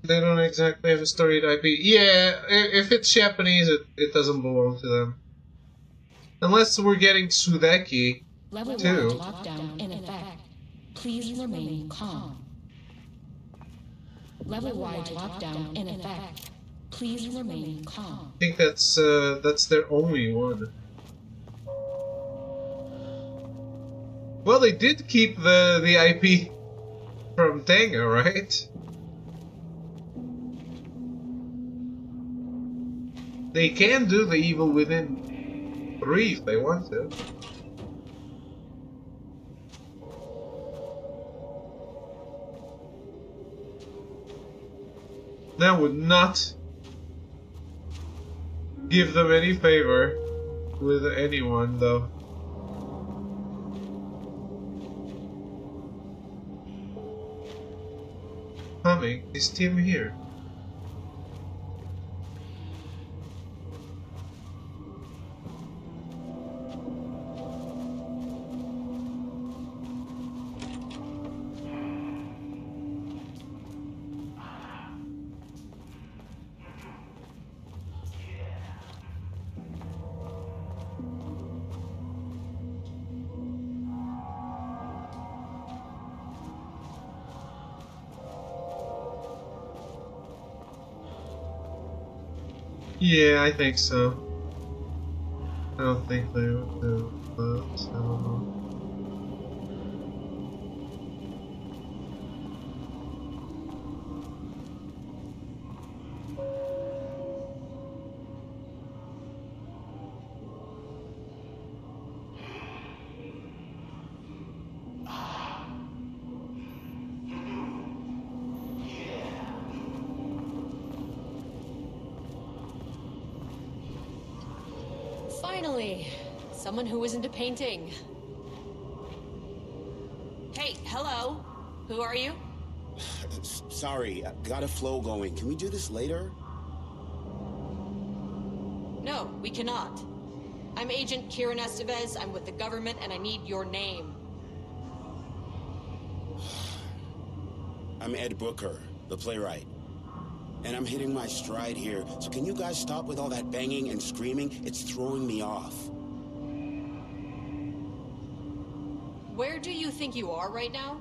They don't exactly have a storied IP. Yeah, if it's Japanese, it doesn't belong to them. Unless we're getting Sudeki, Level too. 1 lockdown in effect. Please remain calm. Level-wide lockdown in effect. Please remain calm. I think that's their only one. Well, they did keep the IP from Tenga, right? They can do the Evil Within 3 if they want to. That would not give them any favor with anyone, though. Coming, is Tim here? Yeah, I think so. I don't think they would do that, so... Finally, someone who isn't a painting. Hey, hello. Who are you? Sorry, got a flow going. Can we do this later? No, we cannot. I'm Agent Kieran Estevez. I'm with the government, and I need your name. I'm Ed Booker, the playwright. And I'm hitting my stride here, so can you guys stop with all that banging and screaming? It's throwing me off. Where do you think you are right now?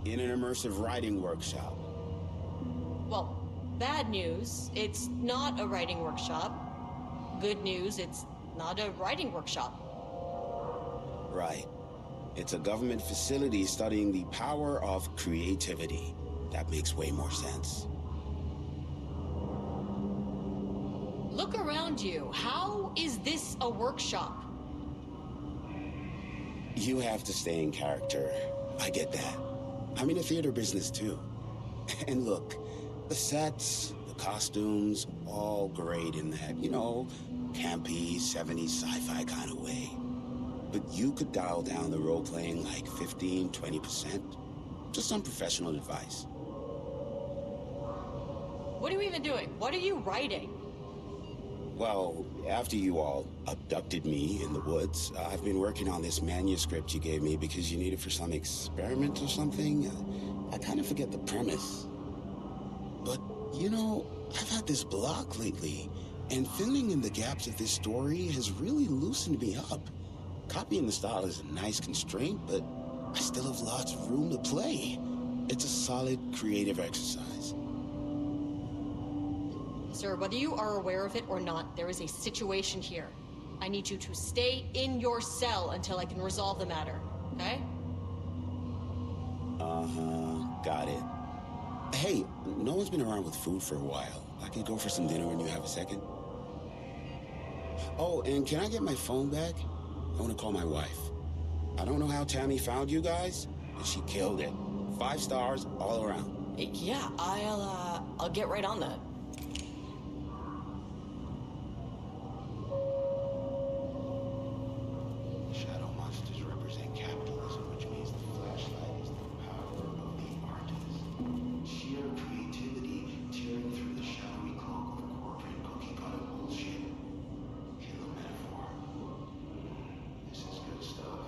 In an immersive writing workshop. Well, bad news, it's not a writing workshop. Good news, it's not a writing workshop. Right. It's a government facility studying the power of creativity. That makes way more sense. Look around you. How is this a workshop? You have to stay in character. I get that. I'm in the theater business too. And look, the sets, the costumes, all great in that, campy, 70s sci-fi kind of way. But you could dial down the role-playing like 15, 20%. Just some professional advice. What are you even doing? What are you writing? Well, after you all abducted me in the woods, I've been working on this manuscript you gave me because you need it for some experiment or something. I kind of forget the premise. But, I've had this block lately, and filling in the gaps of this story has really loosened me up. Copying the style is a nice constraint, but I still have lots of room to play. It's a solid creative exercise. Sir, whether you are aware of it or not, there is a situation here. I need you to stay in your cell until I can resolve the matter, okay? Uh-huh, got it. Hey, no one's been around with food for a while. I could go for some dinner when you have a second. Oh, and can I get my phone back? I want to call my wife. I don't know how Tammy found you guys, but she killed it. 5 stars all around. Yeah, I'll get right on that. Shadow monsters represent capitalism, which means the flashlight is the power of the artist. Sheer creativity tearing through the shadowy cloak of corporate cookie-cutter bullshit. Killer metaphor. This is good stuff.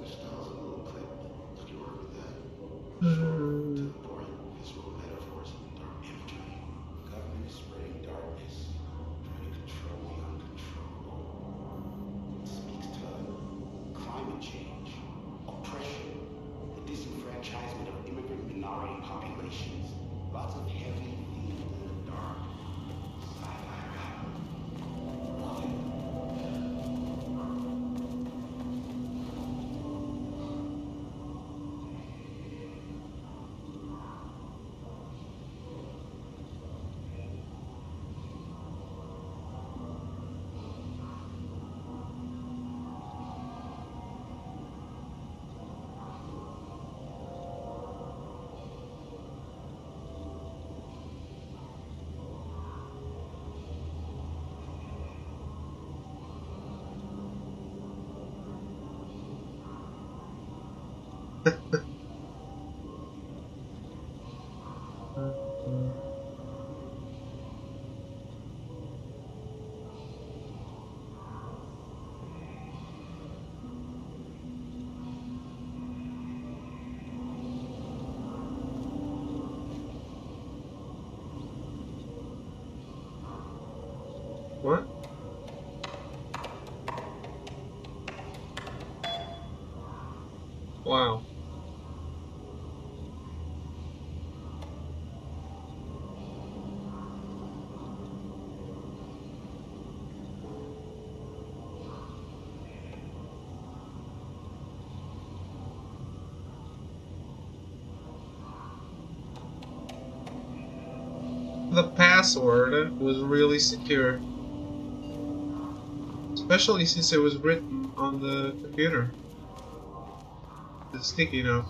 The style's a little clip. Did you work with that? Short, to the point, visual metaphors, dark imagery. Government is spreading darkness, trying to control the uncontrollable. It speaks to climate change, oppression, the disenfranchisement of immigrant minority populations. Lots of heavy themes in the dark. Sci-fi rap. Love it. What? Wow. The password was really secure. Especially since it was written on the computer. It's sticky note.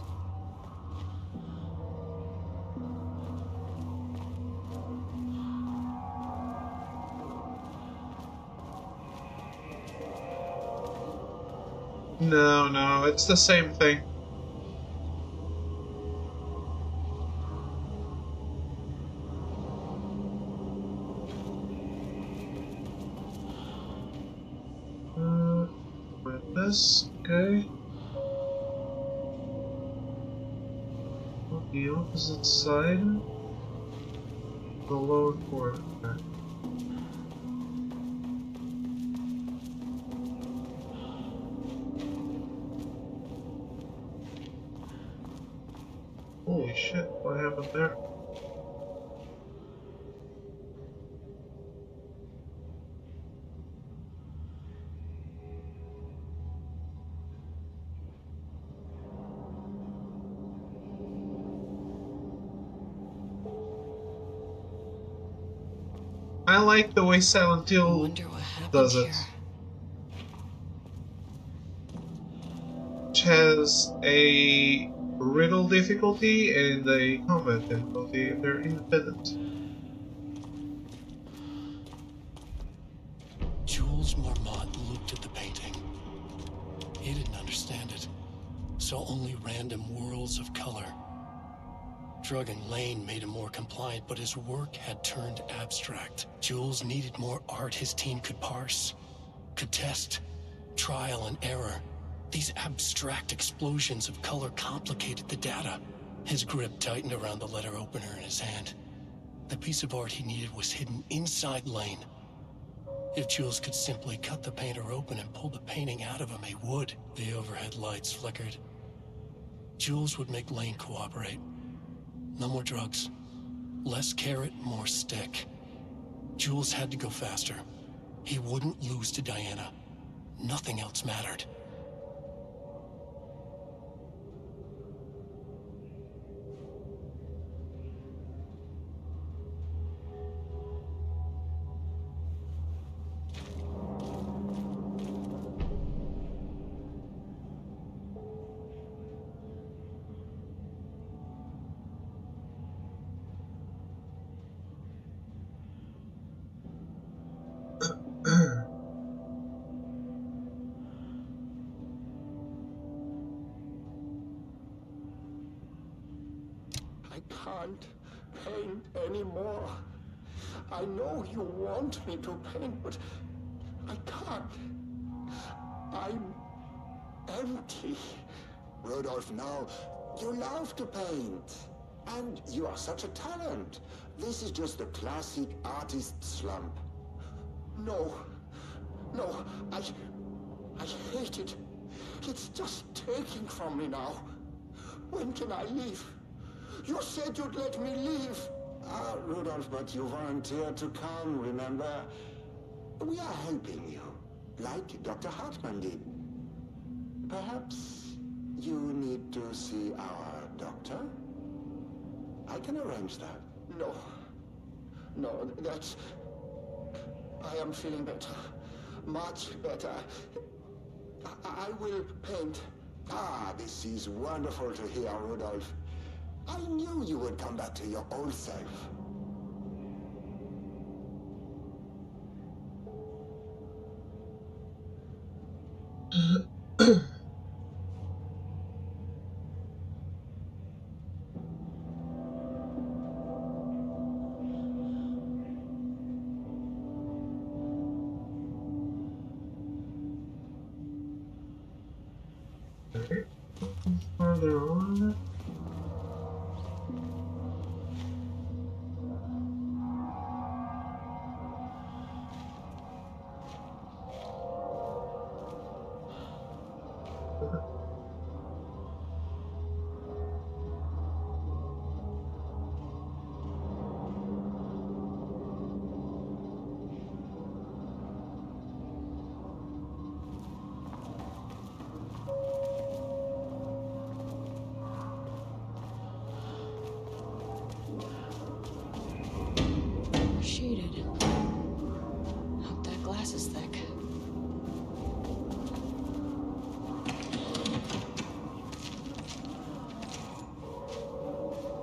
No, no, it's the same thing. With this, okay. On the opposite side, the lower corner. Okay. Holy shit, what happened there? I like the way Silent Hill does it. Which has a riddle difficulty and a combat difficulty. They're independent. Jules Marmont looked at the painting. He didn't understand it. Saw only random whirls of color. Drug and Lane made him more compliant, but his work had turned abstract. Jules needed more art his team could parse, could test, trial and error. These abstract explosions of color complicated the data. His grip tightened around the letter opener in his hand. The piece of art he needed was hidden inside Lane. If Jules could simply cut the painter open and pull the painting out of him, he would. The overhead lights flickered. Jules would make Lane cooperate. No more drugs. Less carrot, more stick. Jules had to go faster. He wouldn't lose to Diana. Nothing else mattered. I can't paint anymore. I know you want me to paint, but I can't. I'm empty. Rudolph, now, you love to paint. And you are such a talent. This is just the classic artist slump. No. No, I hate it. It's just taking from me now. When can I leave? You said you'd let me leave. Ah, Rudolph, but you volunteered to come, remember? We are helping you, like Dr. Hartman did. Perhaps you need to see our doctor? I can arrange that. No. No, that's... I am feeling better. Much better. I will paint. Ah, this is wonderful to hear, Rudolph. I knew you would come back to your old self. Okay. Further on. Shaded. Hope that glass is thick.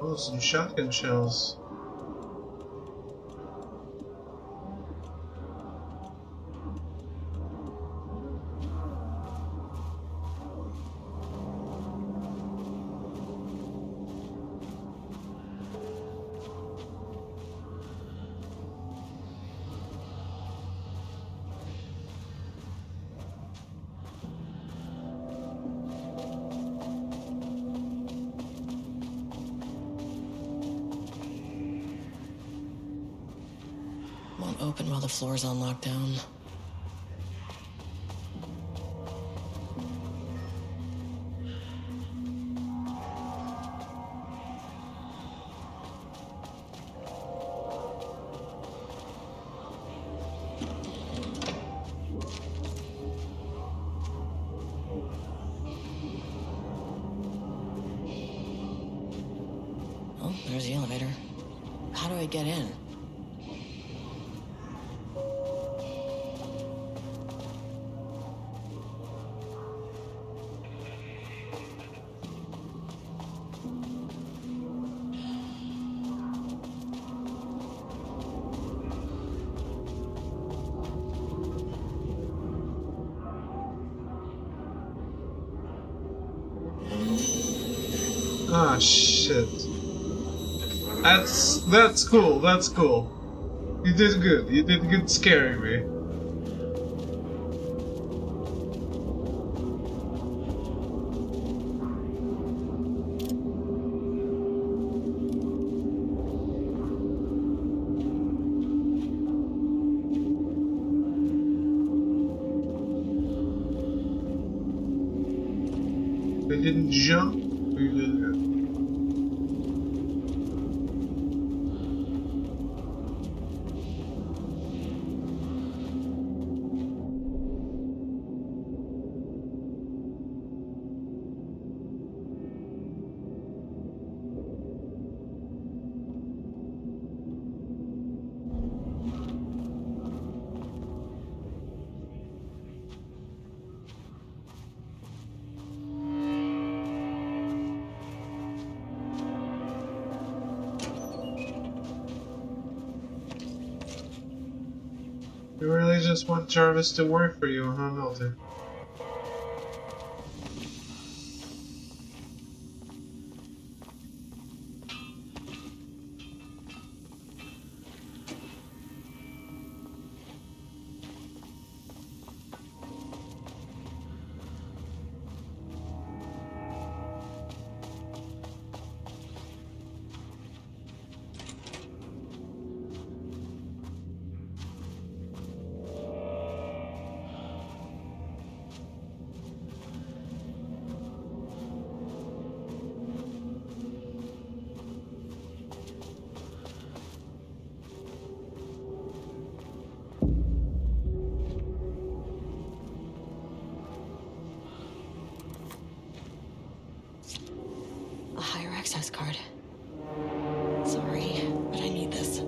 Oh, some shotgun shells. Won't open while the floor's on lockdown. Oh, there's the elevator. How do I get in? Ah, shit. That's cool, that's cool. You did good. You did good scaring me. They didn't jump. We did good. You really just want Jarvis to work for you, huh, Milton? A higher access card. Sorry, but I need this.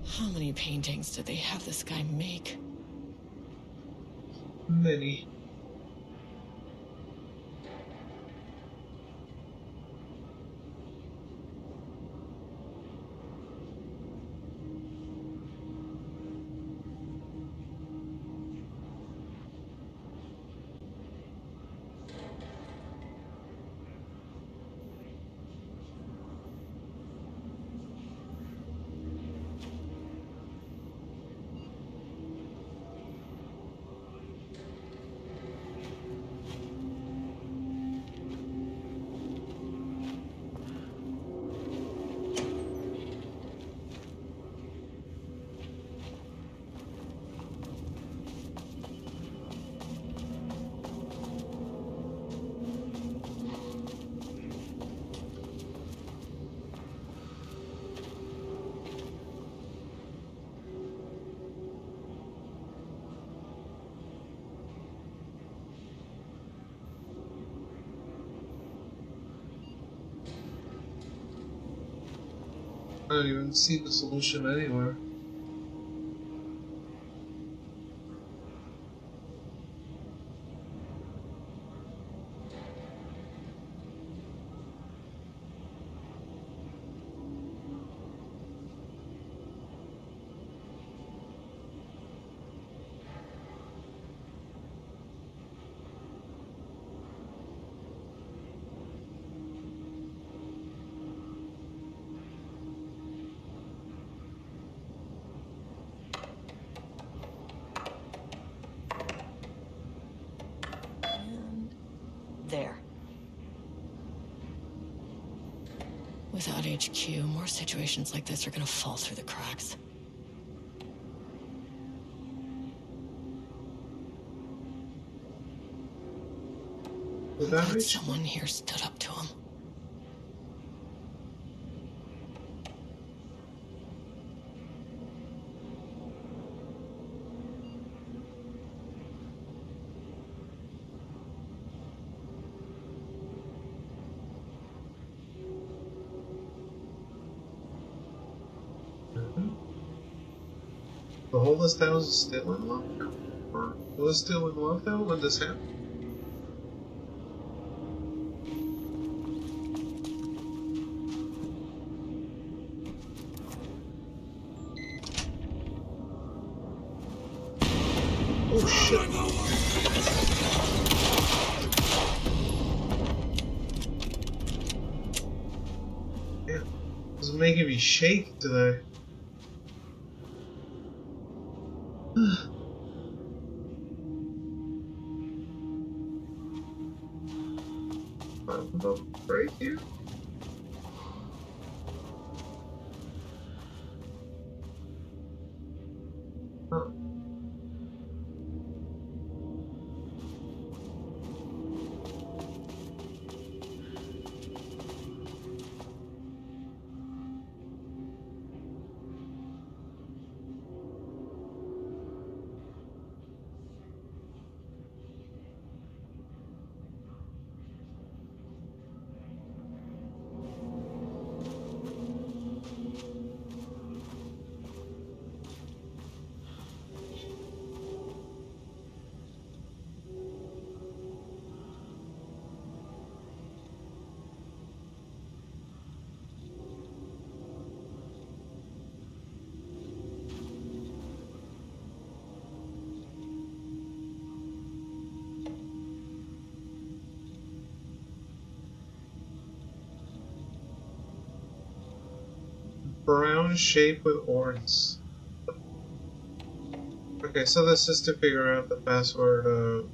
How many paintings did they have this guy make? Many. I don't even see the solution anywhere. there. Without HQ, more situations like this are gonna fall through the cracks. Glad someone here stood up to him. The Hollis House is still in lockdown? Or was still in lockdown when this happened? Oh shit! Yeah, this is making me shake today. Right here. Huh. Brown shape with horns. Okay, so this is to figure out the password of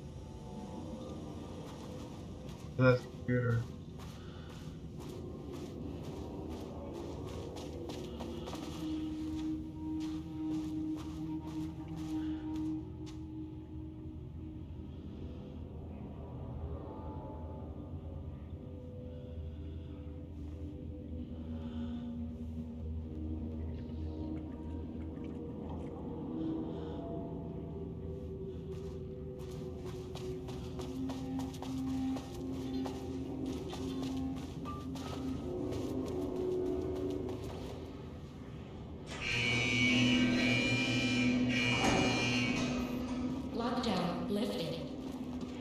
that computer. Lockdown lifted.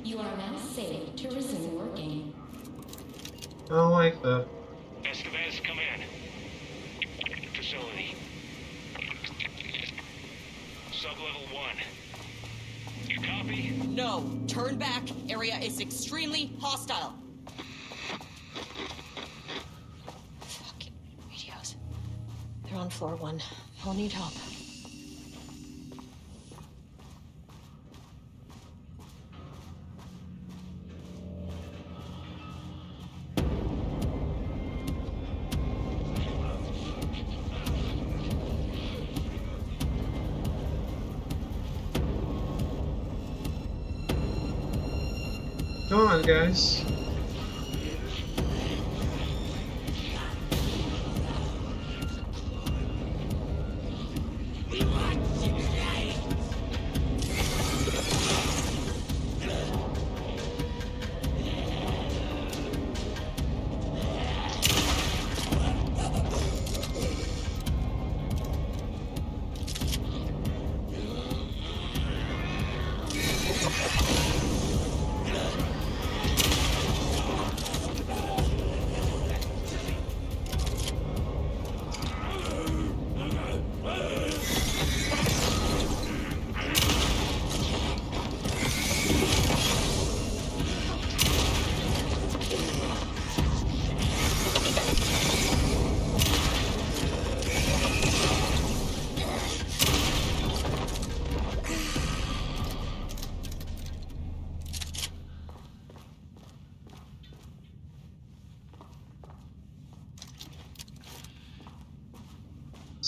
You are now safe to resume working. I don't like that. Escavez, come in. Facility. Sublevel 1. You copy? No, turn back. Area is extremely hostile. Fucking radios. They're on floor 1. I'll need help. Come on, guys.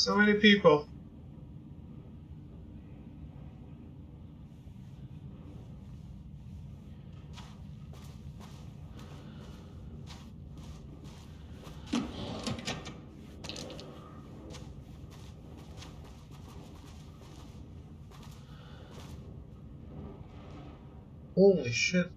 So many people. Holy shit.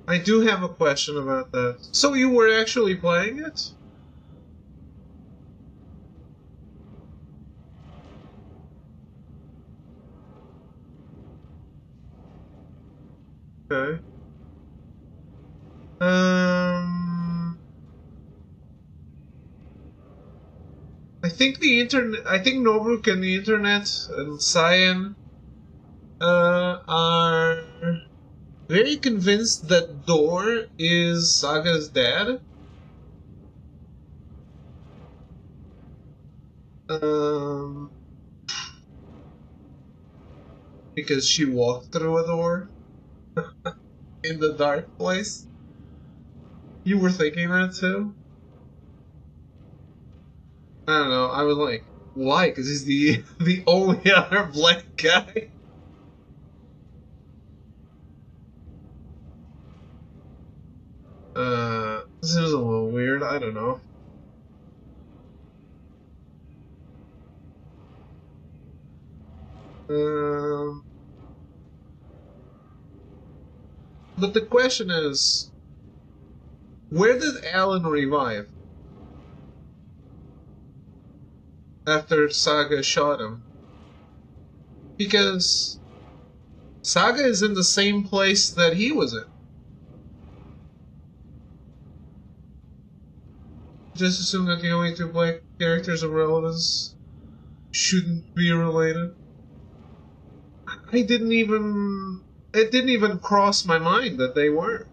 I do have a question about that. So you were actually playing it? Okay. I think the internet. I think Nobruk and the internet and Cyan are very convinced that Dor is Saga's dad. Because she walked through a door in the dark place. You were thinking that too? I don't know. I was like, why? Because he's the only other black guy. This is a little weird. I don't know. But the question is, where did Alan revive? After Saga shot him? Because Saga is in the same place that he was in. Just assume that the only two black characters of relevance shouldn't be related. It didn't even cross my mind that they were.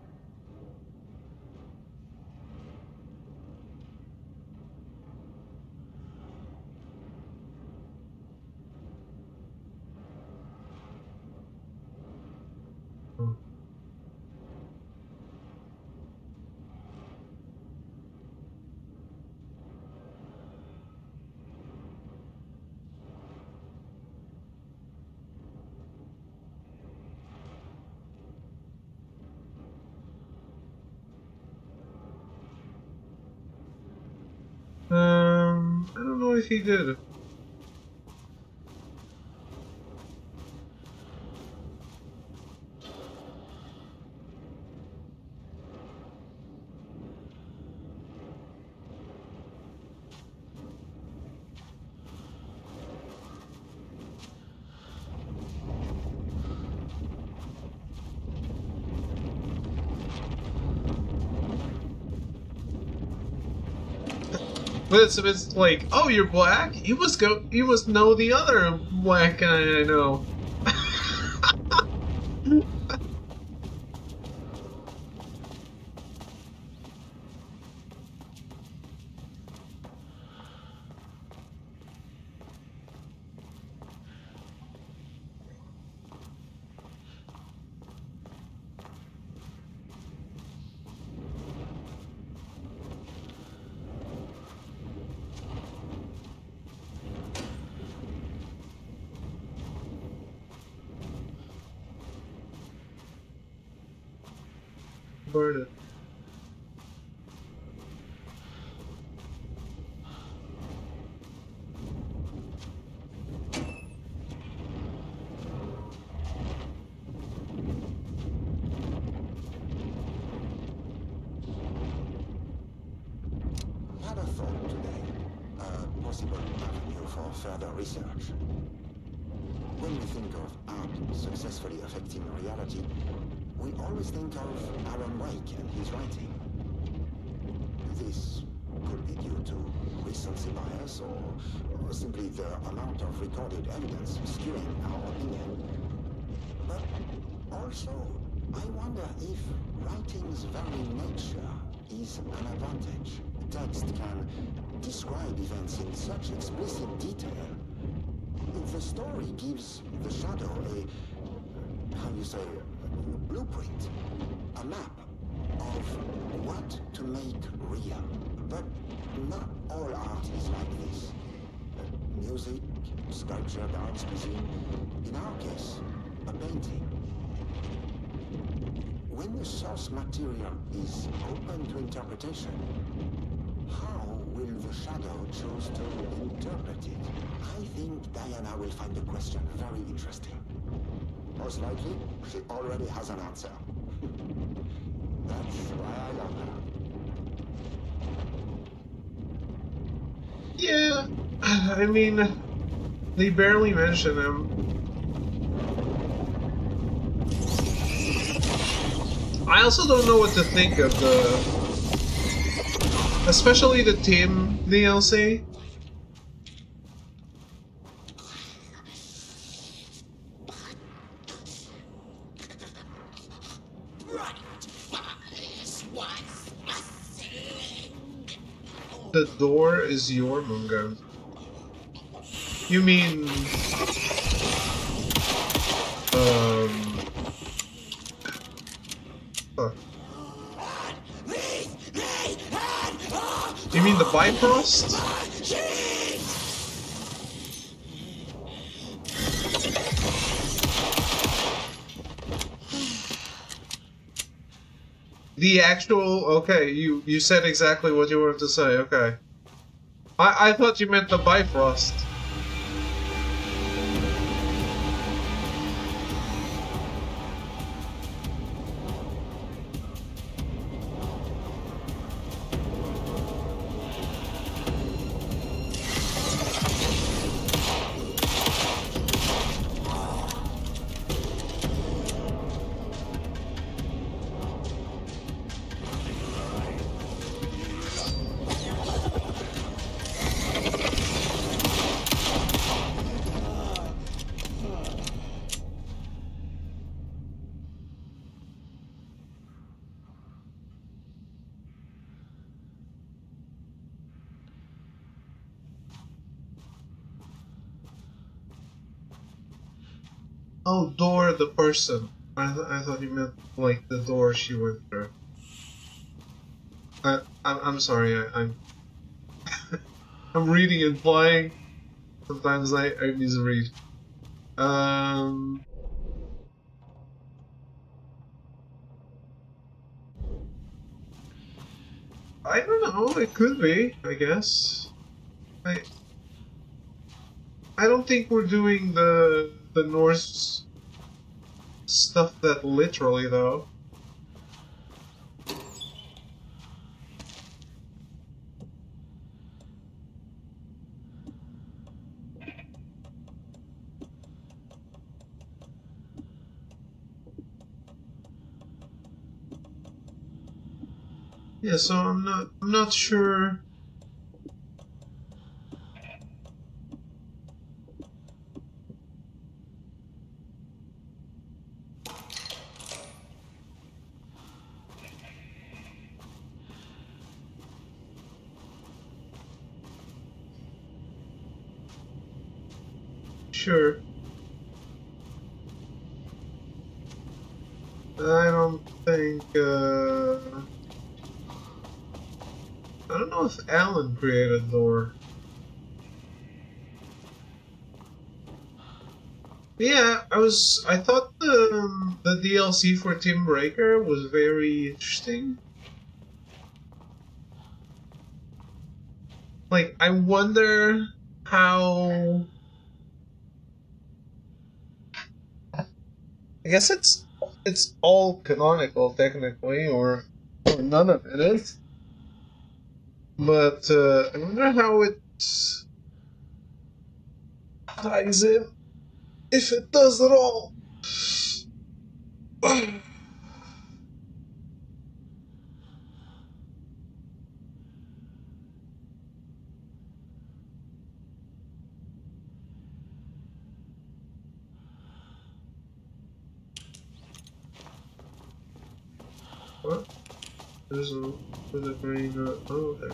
I don't know if he did. But it's like, oh, you're black? You must know the other black guy I know. Burn it. Had a thought today. A possible avenue for further research. When we think of art successfully affecting reality, we always think of Alan Wake and his writing. This could be due to recency bias or simply the amount of recorded evidence skewing our opinion. But also, I wonder if writing's very nature is an advantage. Text can describe events in such explicit detail. The story gives the shadow a, how you say, blueprint, a map of what to make real. But not all art is like this. Music, sculpture, dance, cuisine. In our case, a painting. When the source material is open to interpretation, how will the shadow choose to interpret it? I think Diana will find the question very interesting. Most likely, she already has an answer. That's why I love her. Yeah, I mean, they barely mention him. I also don't know what to think of especially the team DLC. The door is your Munga. You mean... Fuck. You mean the Bifrost? The actual... Okay, you said exactly what you wanted to say, okay. I thought you meant the Bifrost. Oh, door the person. I thought you meant like the door she went through. I'm sorry. I'm I'm reading and flying. Sometimes I misread. I don't know. It could be. I guess. I don't think we're doing the Norse stuff that literally, though. Yeah, so I'm not sure. Sure. I don't think, I don't know if Alan created Door. Yeah, I thought the DLC for Team Breaker was very interesting. Like, I wonder how... I guess it's all canonical technically, or none of it is. But I wonder how it ties in If it does at all. What? There's a with a green. Oh, there.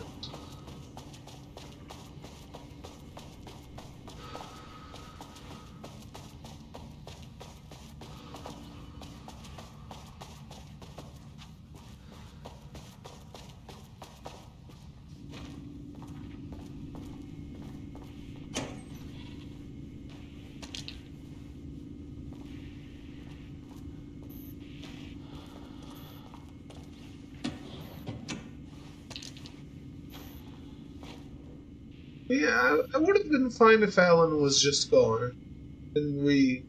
Yeah, I would have been fine if Alan was just gone. And we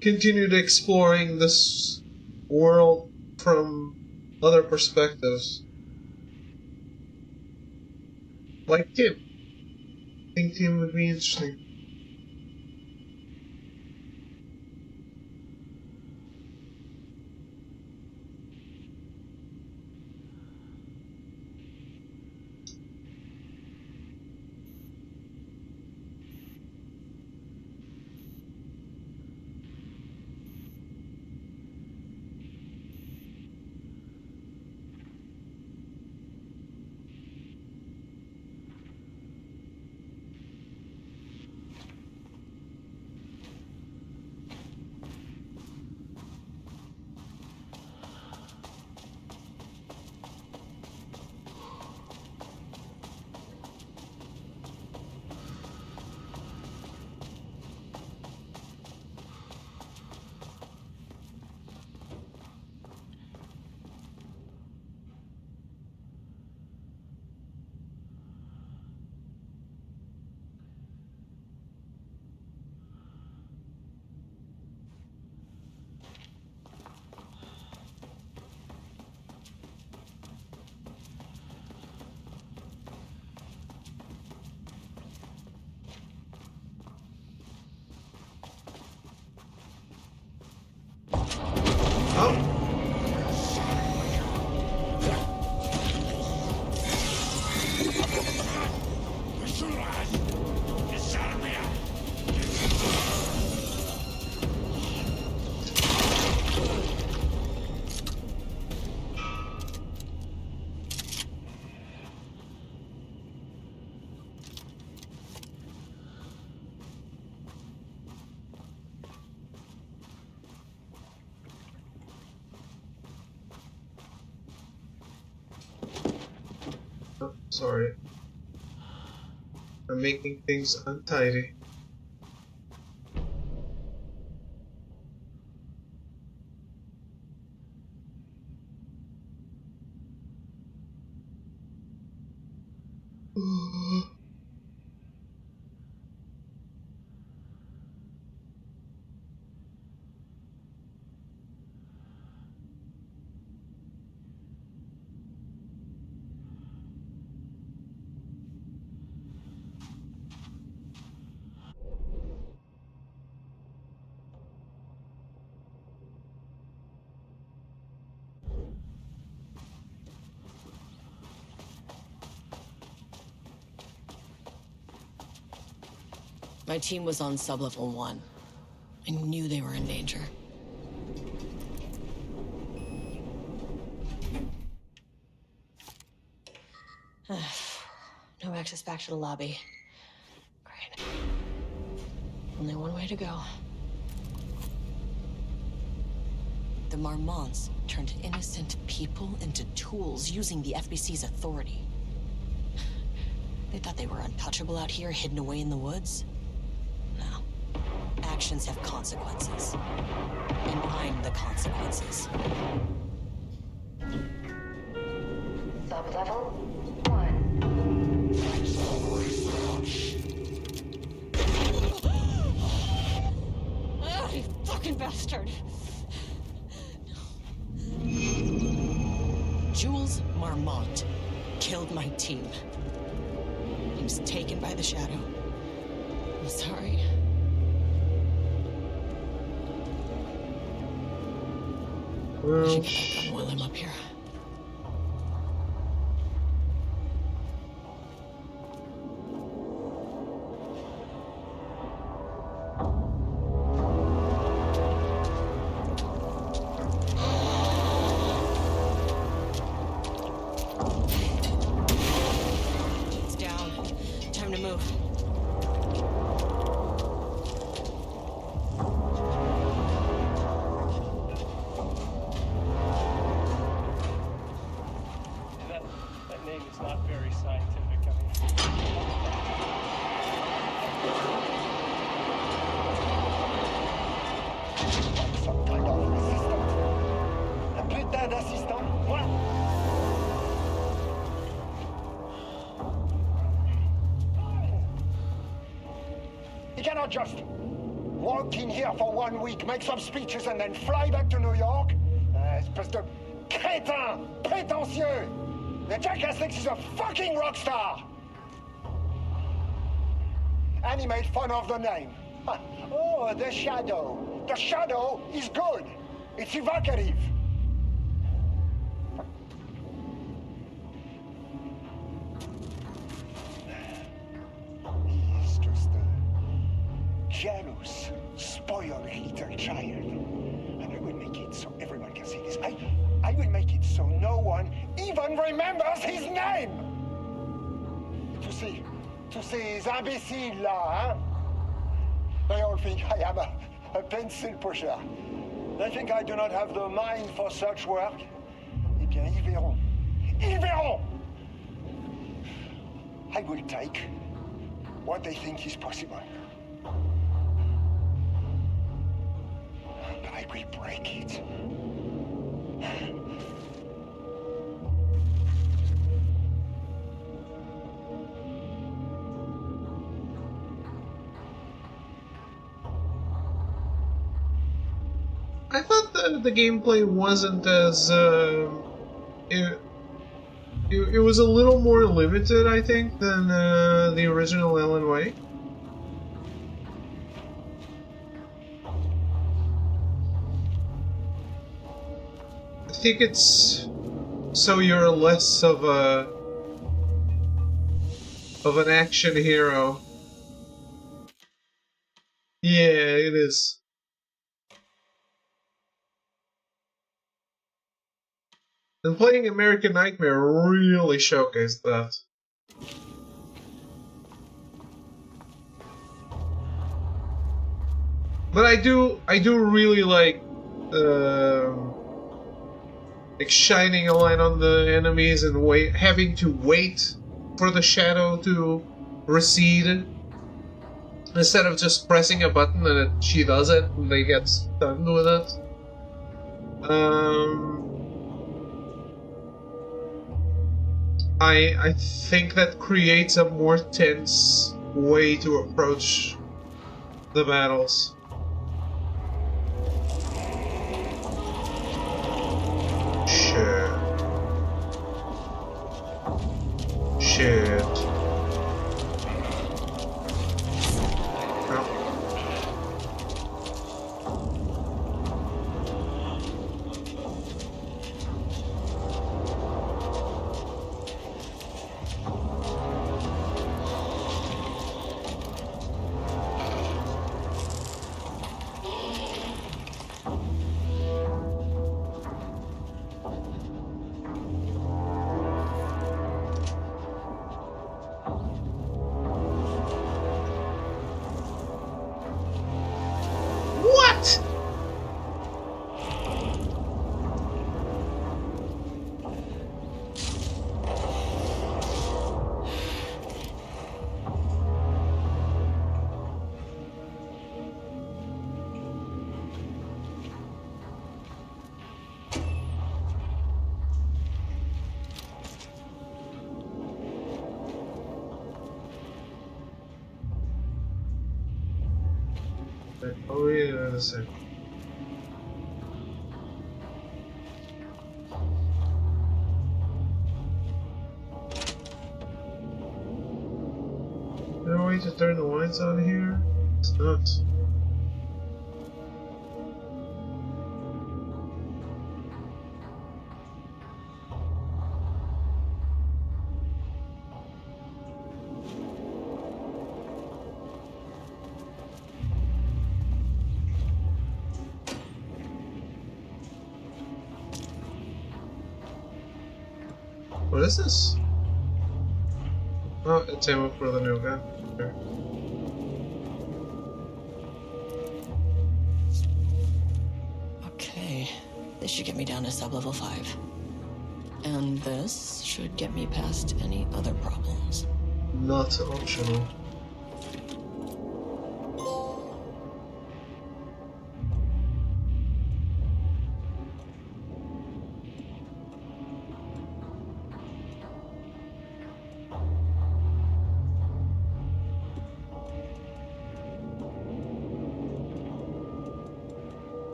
continued exploring this world from other perspectives. Like Tim. I think Tim would be interesting. Oh, sorry. I'm making things untidy. My team was on sublevel 1. I knew they were in danger. No access back to the lobby. Great. Only one way to go. The Marmonts turned innocent people into tools using the FBC's authority. They thought they were untouchable out here, hidden away in the woods. No. Actions have consequences. And I'm the consequences. Sublevel 1. Ah, you fucking bastard! Jules Marmont killed my team. He was taken by the Shadow. I'm sorry. Well, should get that done while I'm up here. It's down. Time to move. That name is not very scientific. I mean, Some kind of assistant. Un putain d'assistant, moi. You cannot just walk in here for 1 week, make some speeches, and then fly back to New York? Espèce de crétin, prétentieux. The jackass thinks he's a fucking rock star. And he made fun of the name. Huh. Oh, the Shadow. The Shadow is good. It's evocative. He's just a jealous, spoiled little child. And I will make it so everyone can see this. I will make it so no one even remembers his name. To ces imbéciles là, hein? They all think I am a pencil pusher. They think I do not have the mind for such work. Eh bien, ils verront. Ils verront! I will take what they think is possible. But I will break it. I thought that the gameplay wasn't as it was a little more limited, I think, than the original Alan Wake. I think it's so you're less of an action hero. Yeah, it is. And playing American Nightmare really showcased that. But I do really like shining a light on the enemies and having to wait for the shadow to recede instead of just pressing a button and she does it and they get stunned with it. I think that creates a more tense way to approach the battles. Shit. Oh yeah, that's it. Is there a way to turn the lights on here? It's not. What is this? Oh, it's ammo for the new gun. Sure. Okay, this should get me down to sub-level 5. And this should get me past any other problems. Not optional.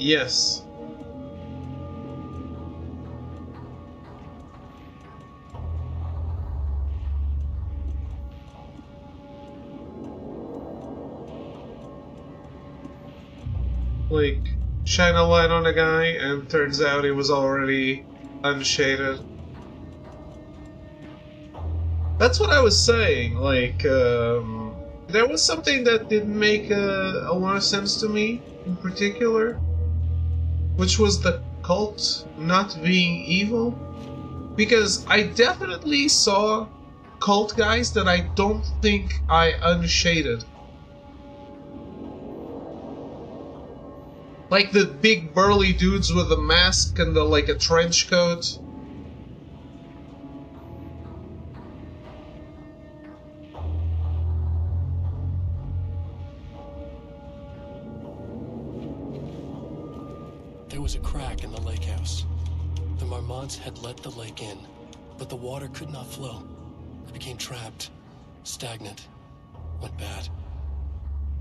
Yes. Like, shine a light on a guy, and turns out he was already unshaded. That's what I was saying, like, there was something that didn't make a lot of sense to me, in particular, which was the cult not being evil. Because I definitely saw cult guys that I don't think I unshaded. Like the big burly dudes with a mask and like a trench coat. There was a crack in the lake house. The Marmonts had let the lake in, but the water could not flow. It became trapped, stagnant, went bad.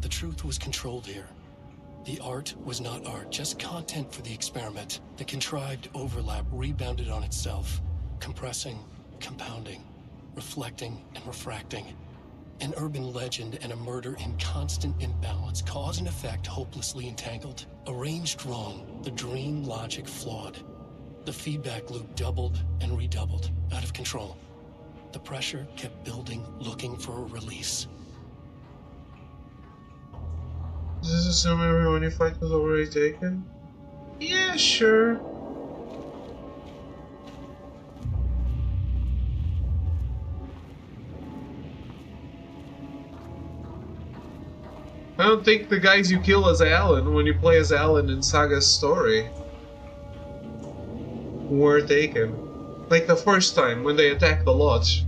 The truth was controlled here. The art was not art, just content for the experiment. The contrived overlap rebounded on itself, compressing, compounding, reflecting, and refracting. An urban legend and a murder in constant imbalance, cause and effect hopelessly entangled. Arranged wrong, the dream logic flawed. The feedback loop doubled and redoubled, out of control. The pressure kept building, looking for a release. Does this assume everyone you fight was already taken? Yeah, sure. I don't think the guys you kill as Alan, when you play as Alan in Saga's story, were taken. Like the first time, when they attacked the lodge.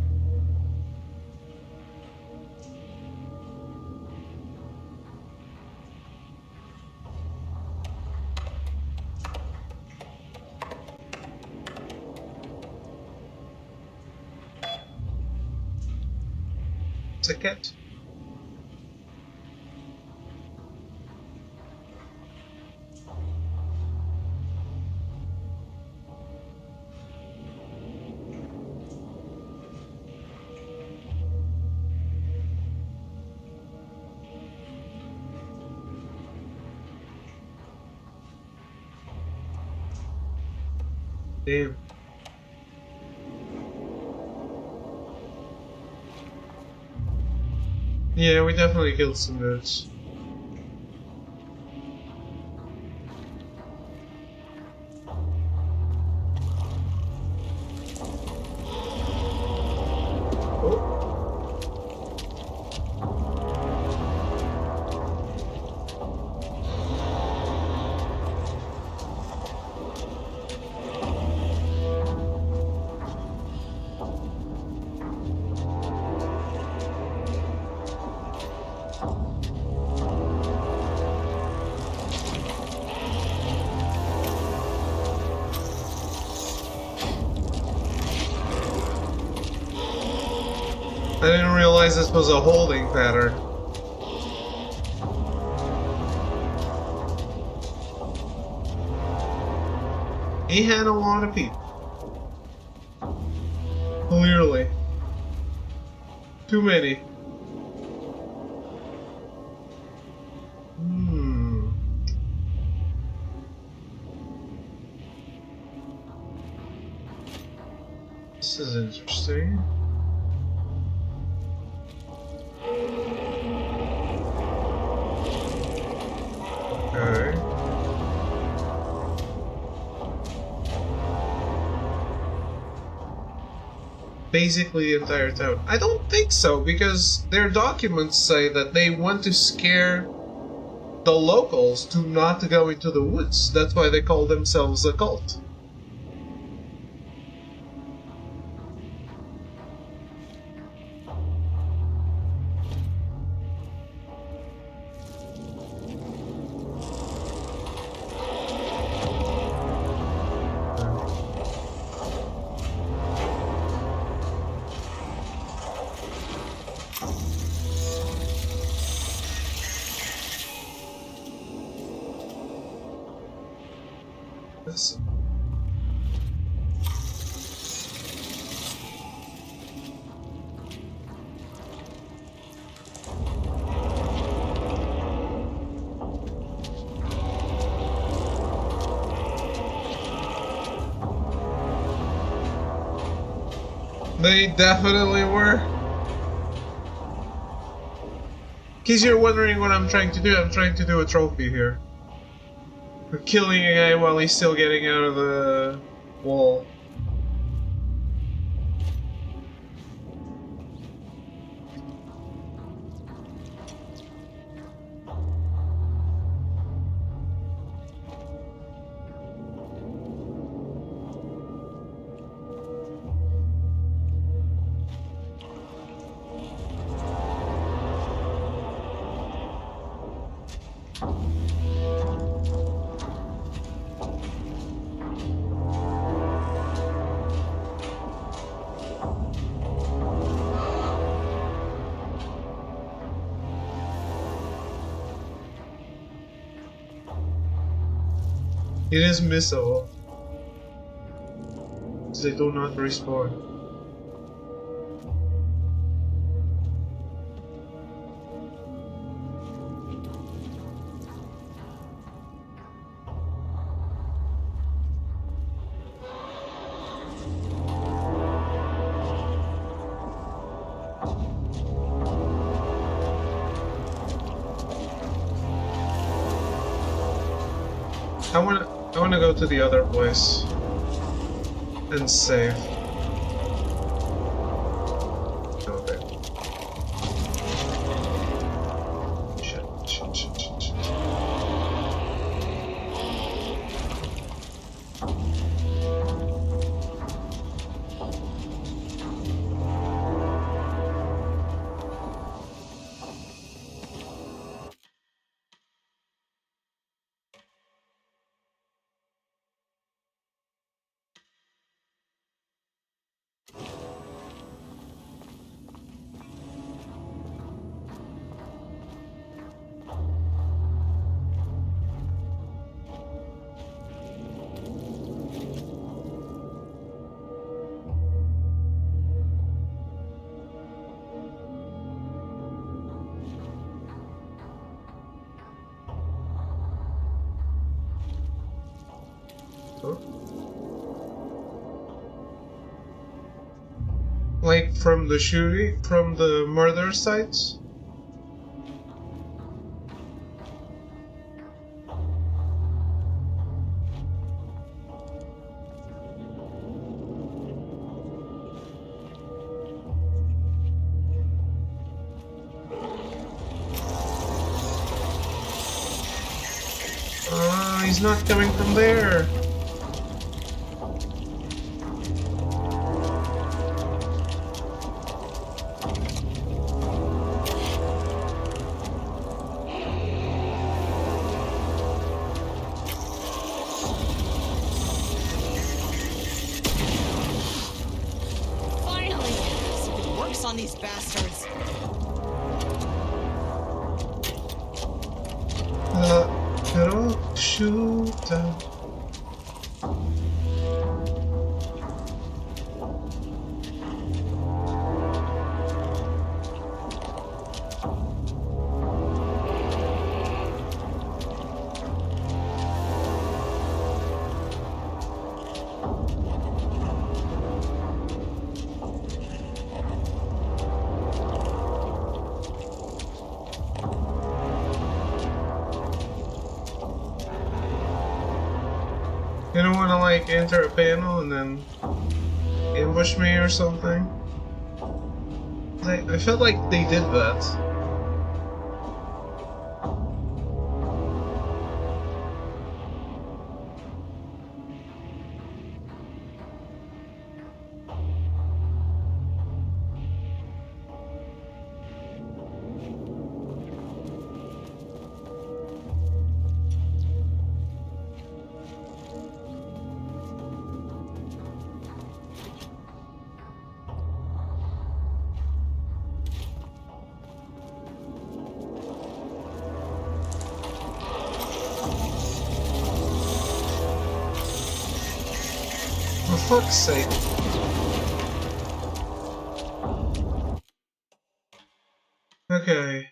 It's a cat. Damn. Yeah, we definitely killed some dudes. I didn't realize this was a holding pattern. He had a lot of people. Clearly. Too many. This is interesting. Okay. basically the entire town. I don't think so, because their documents say that they want to scare the locals to not go into the woods. That's why they call themselves a cult. This. They definitely were. In case you're wondering what I'm trying to do, I'm trying to do a trophy here. We're killing a guy while he's still getting out of the wall. It is missable. They do not respawn. I wanna go to the other place and save. Okay. Shit. Like from the shooting, from the murder sites? He's not coming from there. On these bastards. Pero shoota. You don't want to like enter a panel and then ambush me or something? I felt like they did that. For fuck's sake. Okay.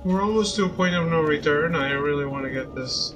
We're almost to a point of no return. I really want to get this.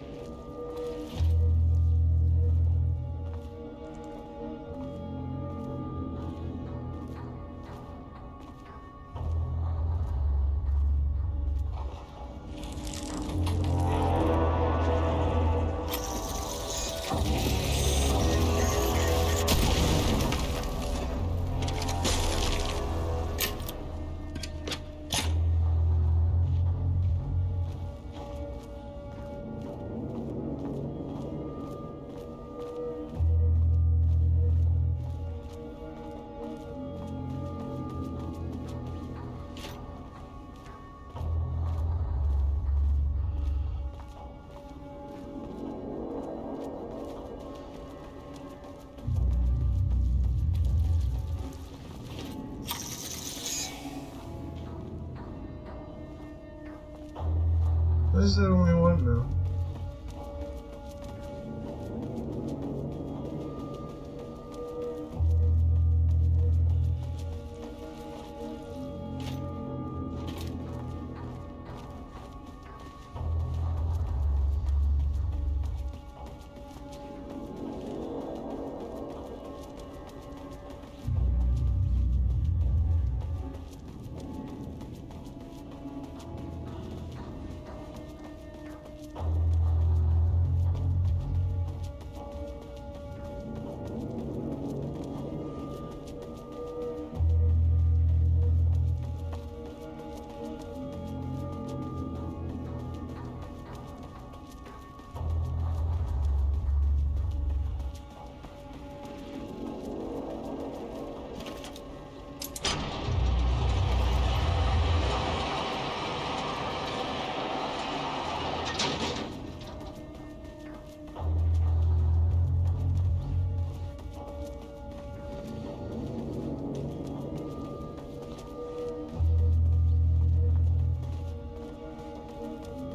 This is the only one now.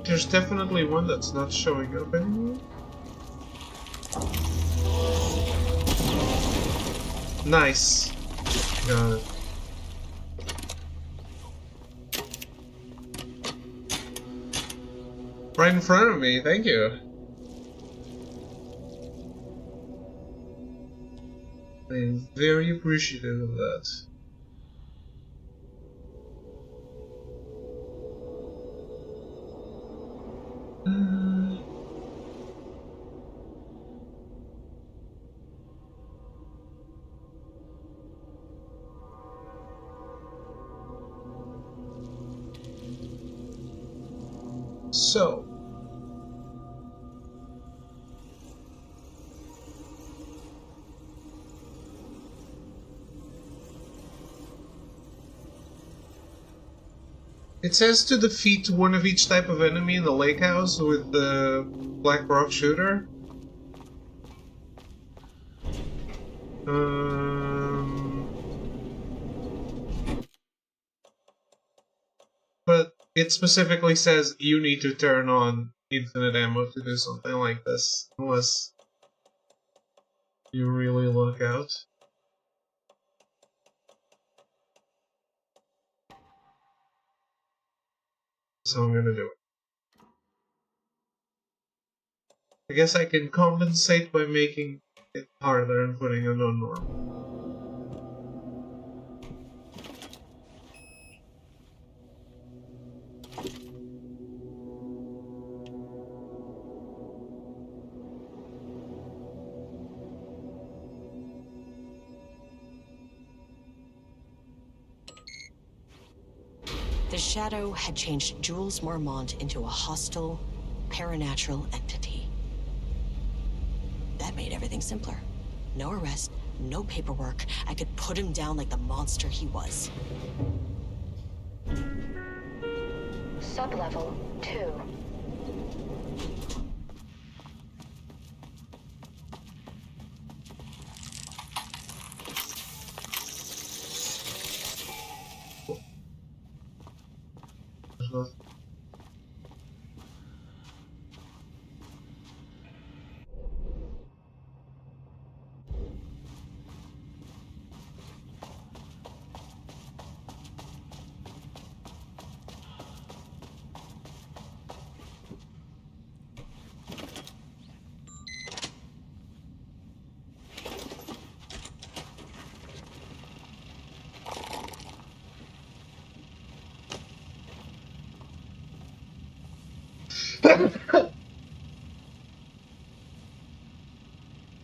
There's definitely one that's not showing up anymore. Nice. Got it. Right in front of me, thank you. I'm very appreciative of that. So, it says to defeat one of each type of enemy in the lake house with the Black Rock shooter. But it specifically says you need to turn on infinite ammo to do something like this, unless you really luck out. So I'm gonna do it. I guess I can compensate by making it harder and putting it on normal. The Shadow had changed Jules Marmont into a hostile, paranatural entity. That made everything simpler. No arrest, no paperwork. I could put him down like the monster he was. Sublevel 2.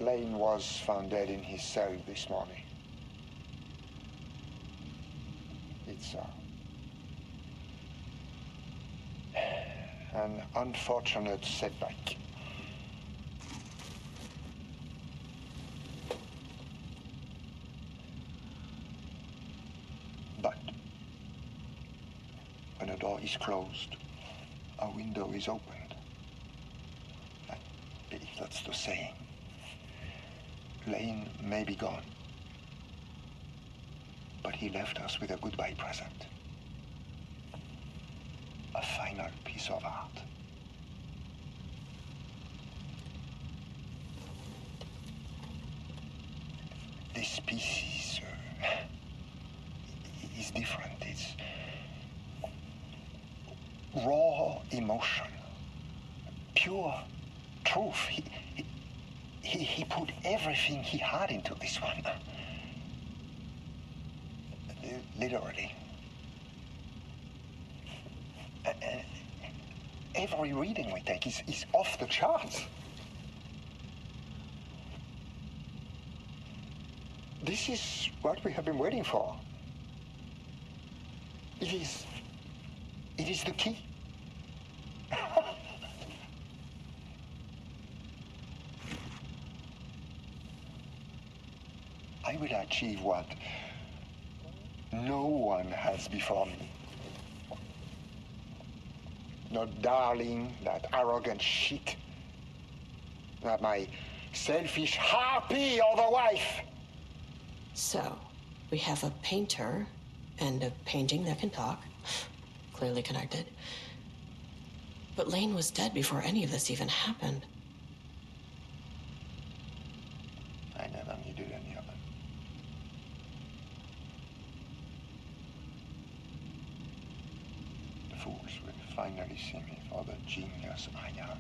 Lane was found dead in his cell this morning. It's an unfortunate setback. But when a door is closed, a window is opened. I believe that's the saying. Lane may be gone, but he left us with a goodbye present. A final piece of art. This piece is different. It's raw emotion, pure truth. He put everything he had into this one. Literally. Every reading we take is off the charts. This is what we have been waiting for. It is the key. I will achieve what no one has before me. Not Darling, that arrogant shit. Not my selfish harpy or the wife. So, we have a painter and a painting that can talk. Clearly connected. But Lane was dead before any of this even happened. I never needed any of it. The fools will finally see me for the genius I am.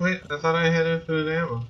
Wait, I thought I had infinite ammo.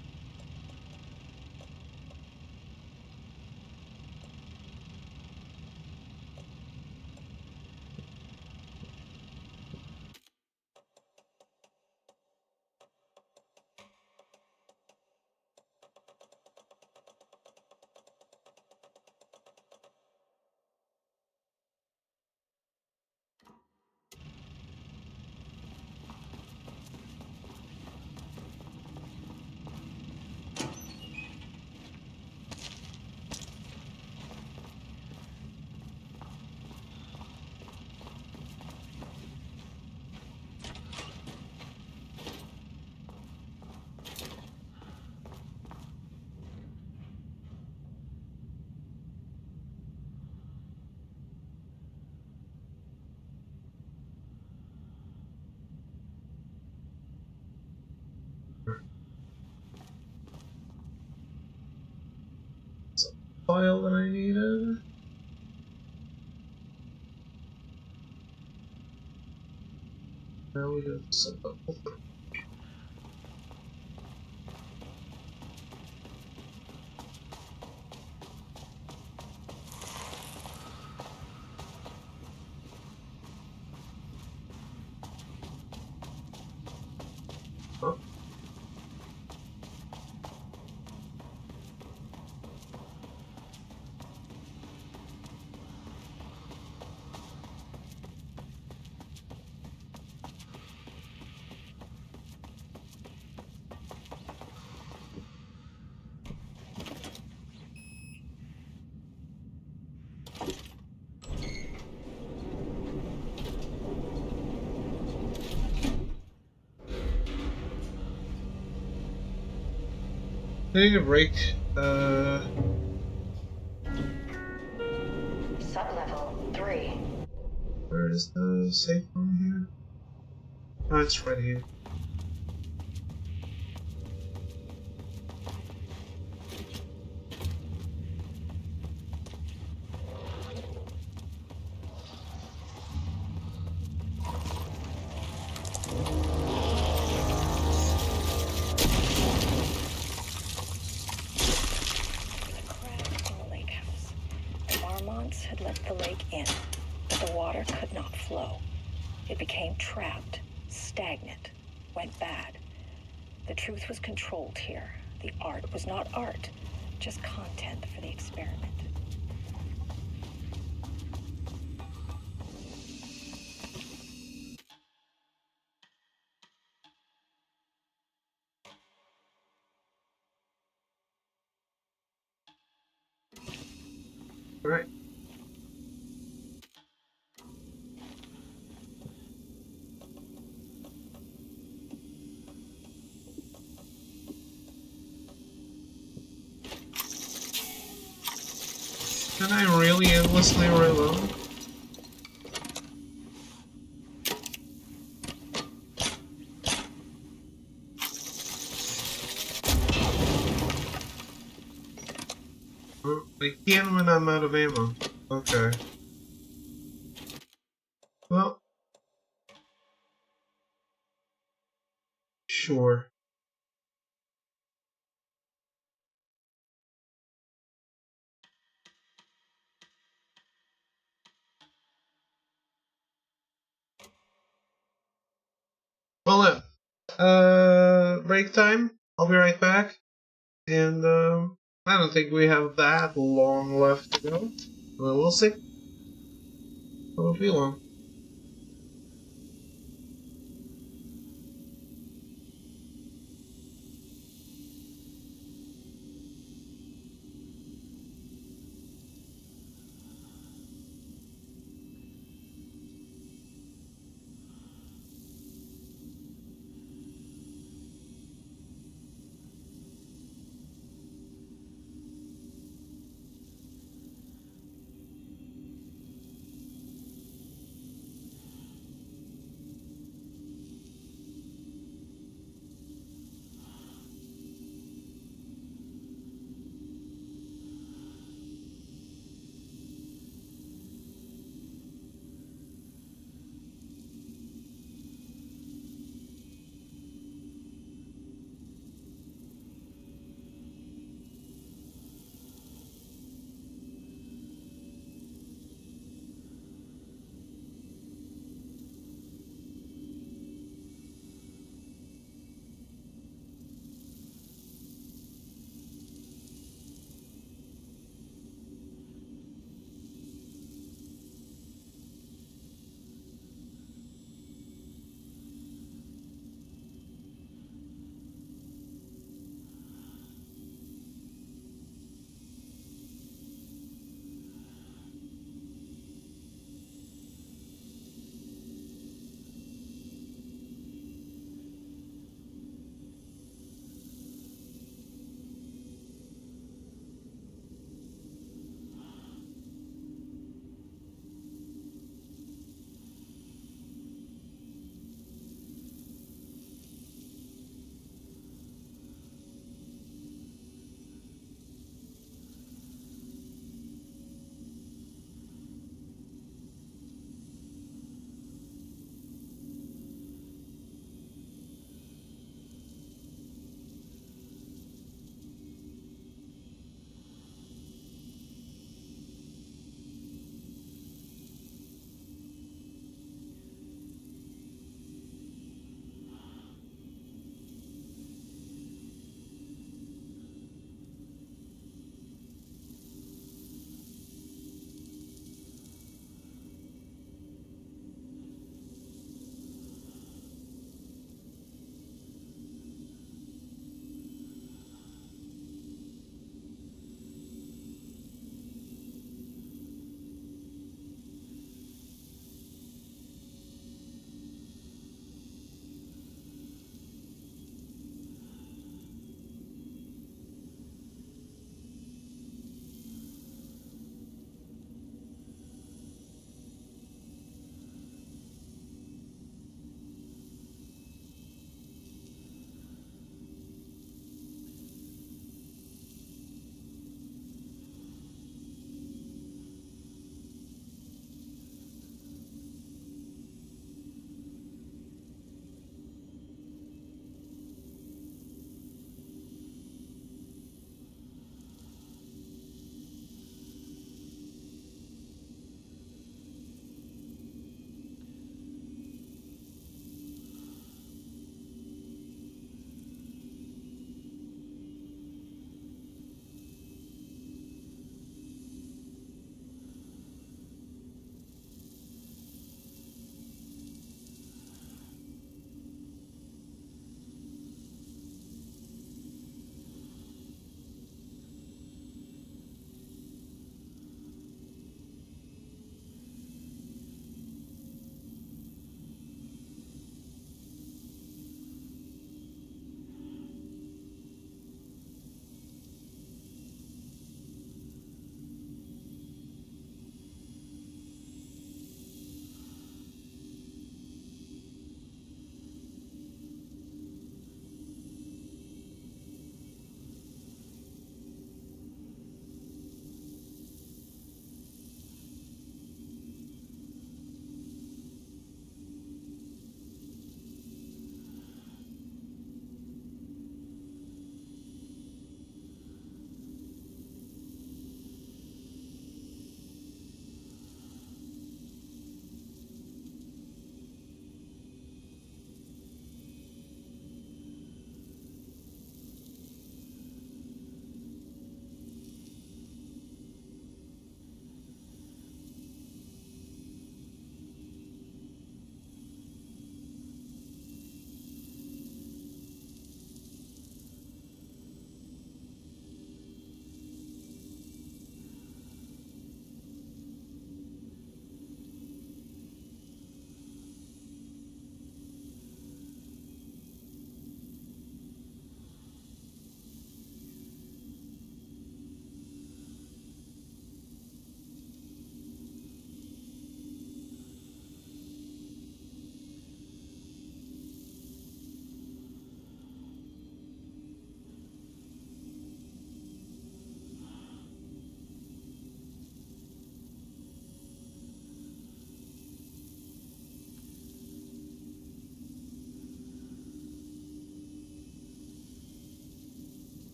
file that I needed. Now we go to sublevel 3. Huh? Taking a break. Sublevel 3. Where is the safe room here? Oh, it's right here. Had let the lake in, but the water could not flow. It became trapped, stagnant, went bad. The truth was controlled here. The art was not art, just content for the experiment. Right. Can I really endlessly reload? I can when I'm out of ammo. Okay. Well. Sure. Well, break time. I'll be right back. And, I don't think we have that long left to go. Well, we'll see. It won't be long.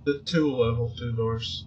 The two level 2 doors.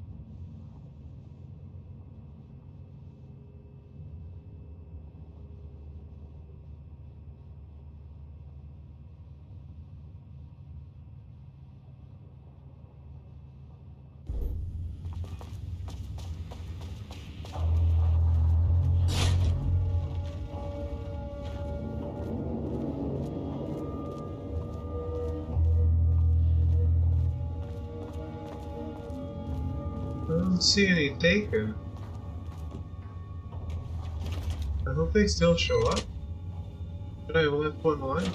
I don't see any taken. I hope they still show up. Should I have left one line?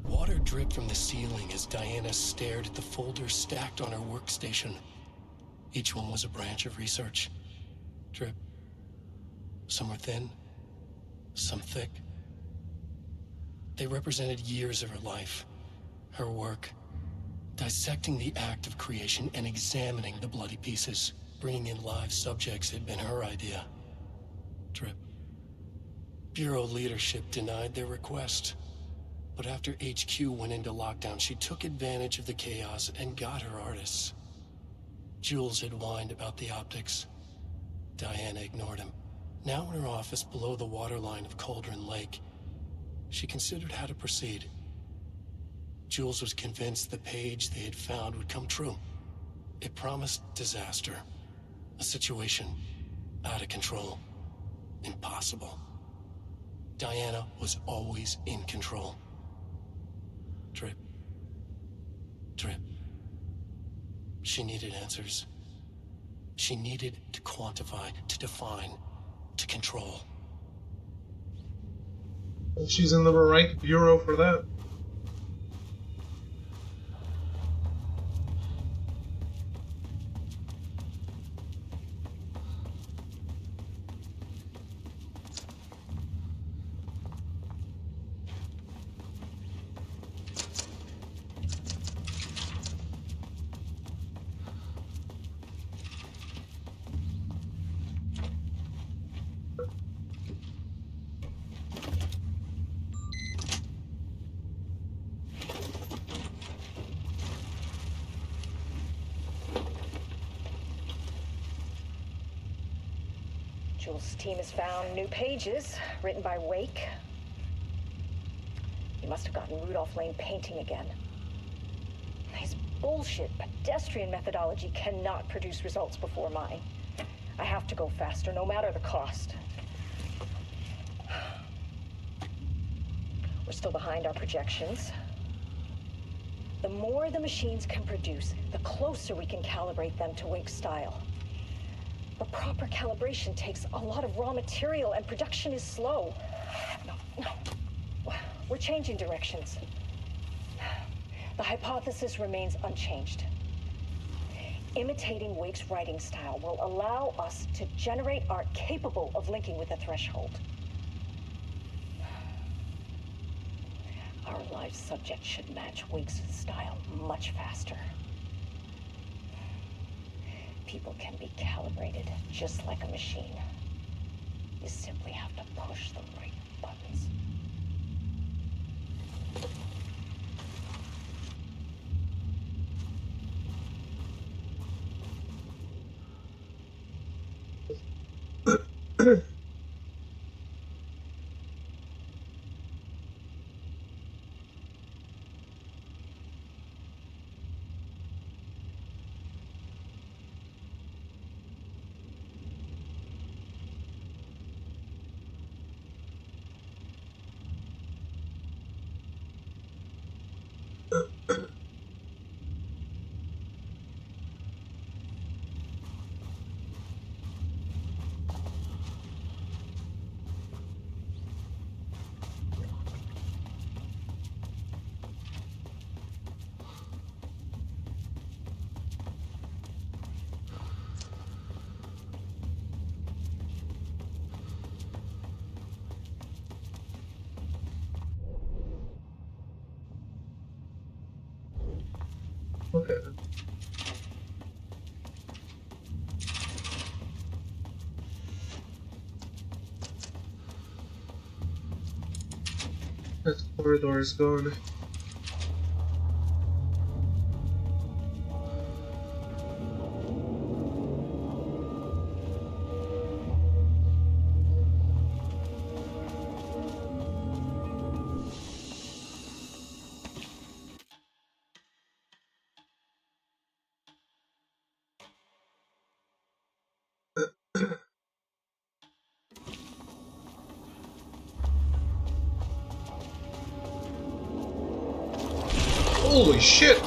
Water dripped from the ceiling as Diana stared at the folders stacked on her workstation. Each one was a branch of research. Drip. Some were thin, some thick. They represented years of her life, her work, dissecting the act of creation and examining the bloody pieces. Bringing in live subjects had been her idea. Drip. Bureau leadership denied their request. But after HQ went into lockdown, she took advantage of the chaos and got her artists. Jules had whined about the optics. Diana ignored him. Now in her office below the waterline of Cauldron Lake, she considered how to proceed. Jules was convinced the page they had found would come true. It promised disaster. A situation out of control. Impossible. Diana was always in control. Drip. Drip. She needed answers. She needed to quantify, to define, to control. Well, she's in the right bureau for that. Jules' team has found new pages written by Wake. He must have gotten Rudolph Lane painting again. His bullshit pedestrian methodology cannot produce results before mine. I have to go faster, no matter the cost. We're still behind our projections. The more the machines can produce, the closer we can calibrate them to Wake's style. But proper calibration takes a lot of raw material, and production is slow. No. We're changing directions. The hypothesis remains unchanged. Imitating Wake's writing style will allow us to generate art capable of linking with the threshold. Our live subject should match Wake's style much faster. People can be calibrated just like a machine. You simply have to push the right buttons. Okay. That corridor is gone. Holy shit!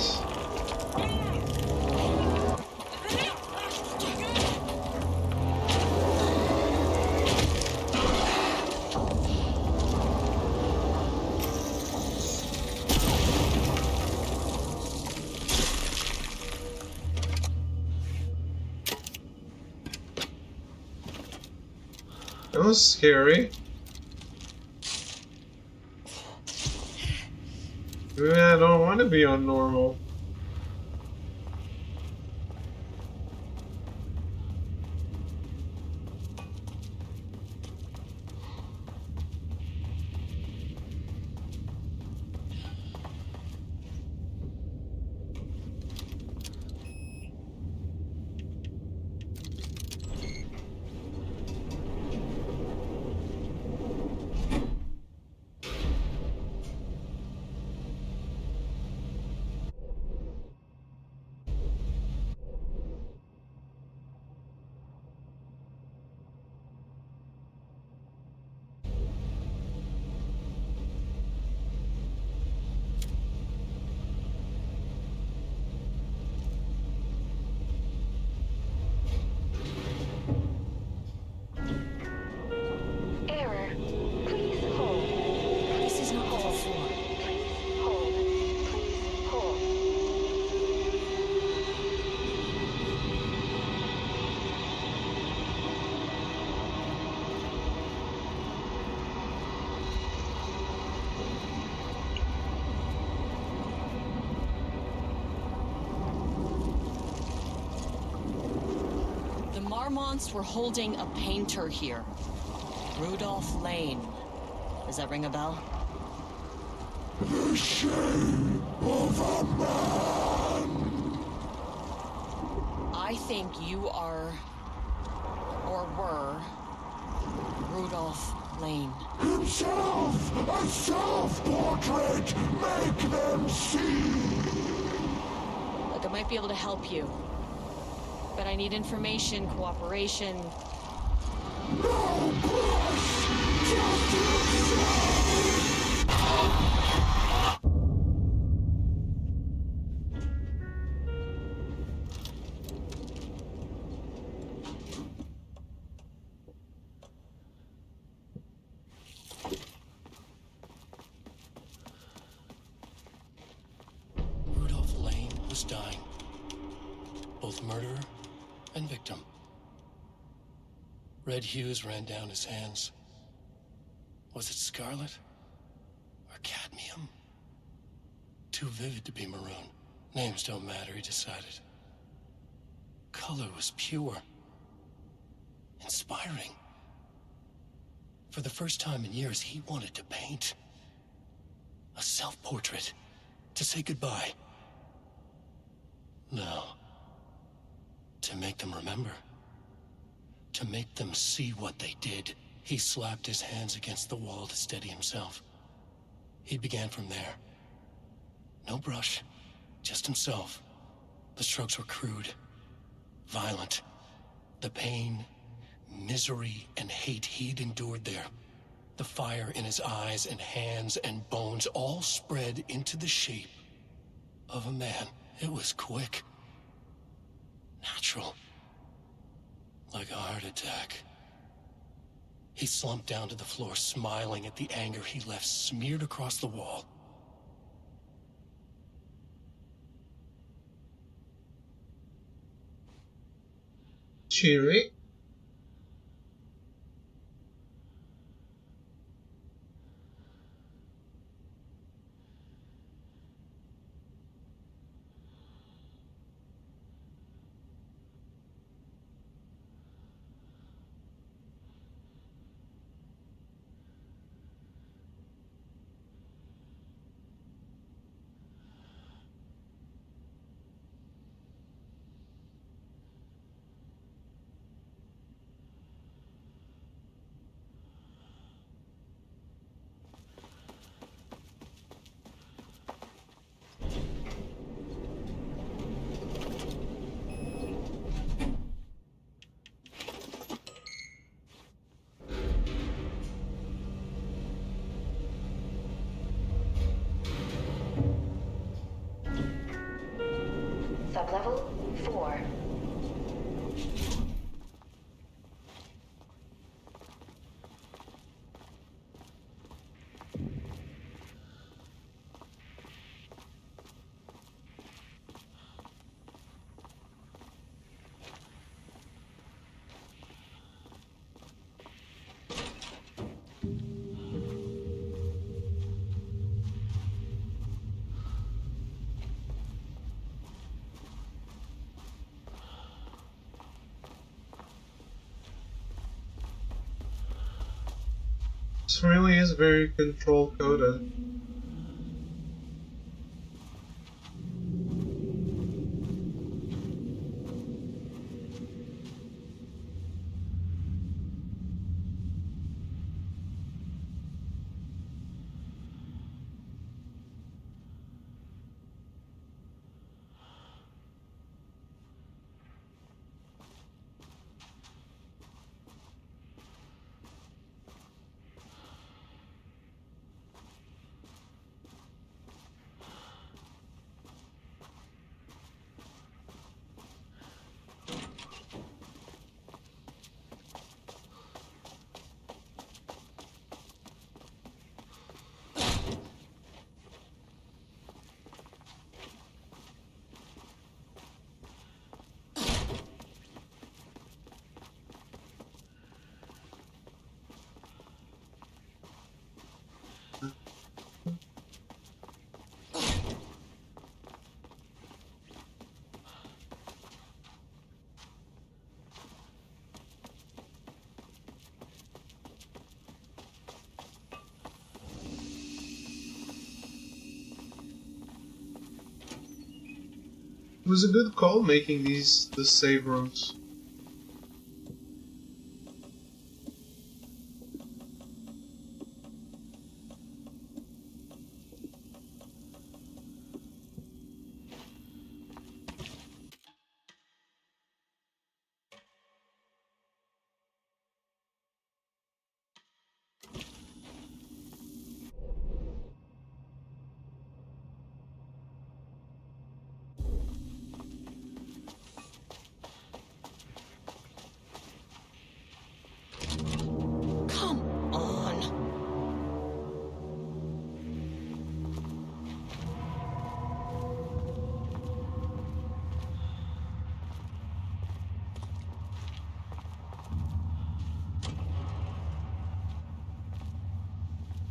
That was scary. Maybe I don't want to be on normal. Error. Please hold. This is not level 4. Please hold. Please hold. The Marmonts were holding a painter here. Rudolph Lane. Does that ring a bell? The shame of a man. I think you are, or were, Rudolph Lane. Himself, a self-portrait. Make them see. Look, I might be able to help you. But I need information, cooperation. No push. Just yourself. Rudolph Lane was dying. Both murderer and victim. Red hues ran down his hands. Was it scarlet? Or cadmium? Too vivid to be maroon. Names don't matter, he decided. Color was pure. Inspiring. For the first time in years, he wanted to paint. A self-portrait. To say goodbye. No. To make them remember. To make them see what they did. He slapped his hands against the wall to steady himself. He began from there. No brush, just himself. The strokes were crude, violent. The pain, misery, and hate he'd endured there. The fire in his eyes and hands and bones all spread into the shape of a man. It was quick. Natural. Like a heart attack. He slumped down to the floor, smiling at the anger he left smeared across the wall. Cheery. Sublevel 4. This really is very control coded. It was a good call making the save rooms.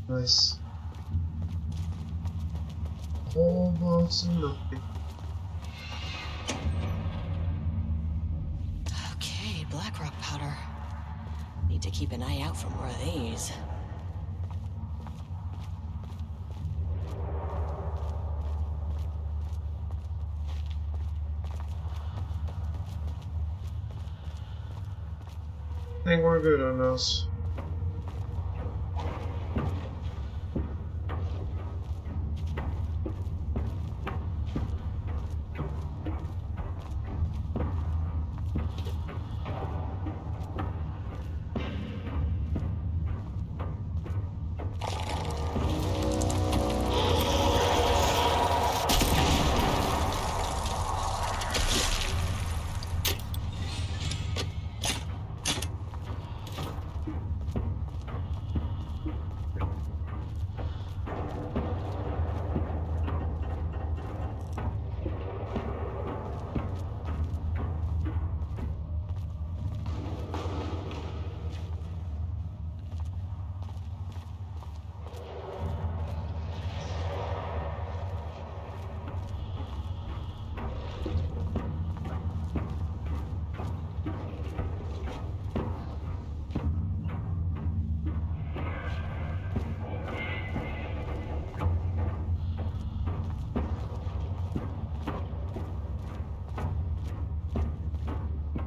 Nice. Almost nothing. Okay, Blackrock powder. Need to keep an eye out for more of these. I think we're good on those.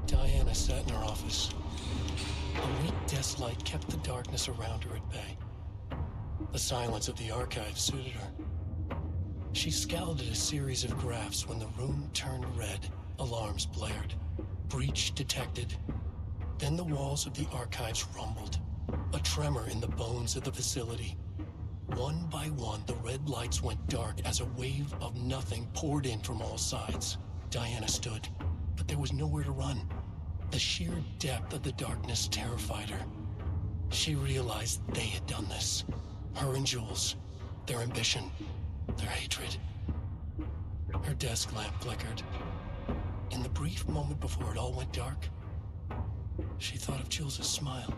Diana sat in her office. A weak desk light kept the darkness around her at bay. The silence of the archive suited her. She scowled at a series of graphs when the room turned red. Alarms blared. Breach detected. Then the walls of the archives rumbled. A tremor in the bones of the facility. One by one, the red lights went dark as a wave of nothing poured in from all sides. Diana stood, but there was nowhere to run. The sheer depth of the darkness terrified her. She realized they had done this. Her and Jules. Their ambition. Their hatred. Her desk lamp flickered. In the brief moment before it all went dark, she thought of Jules' smile.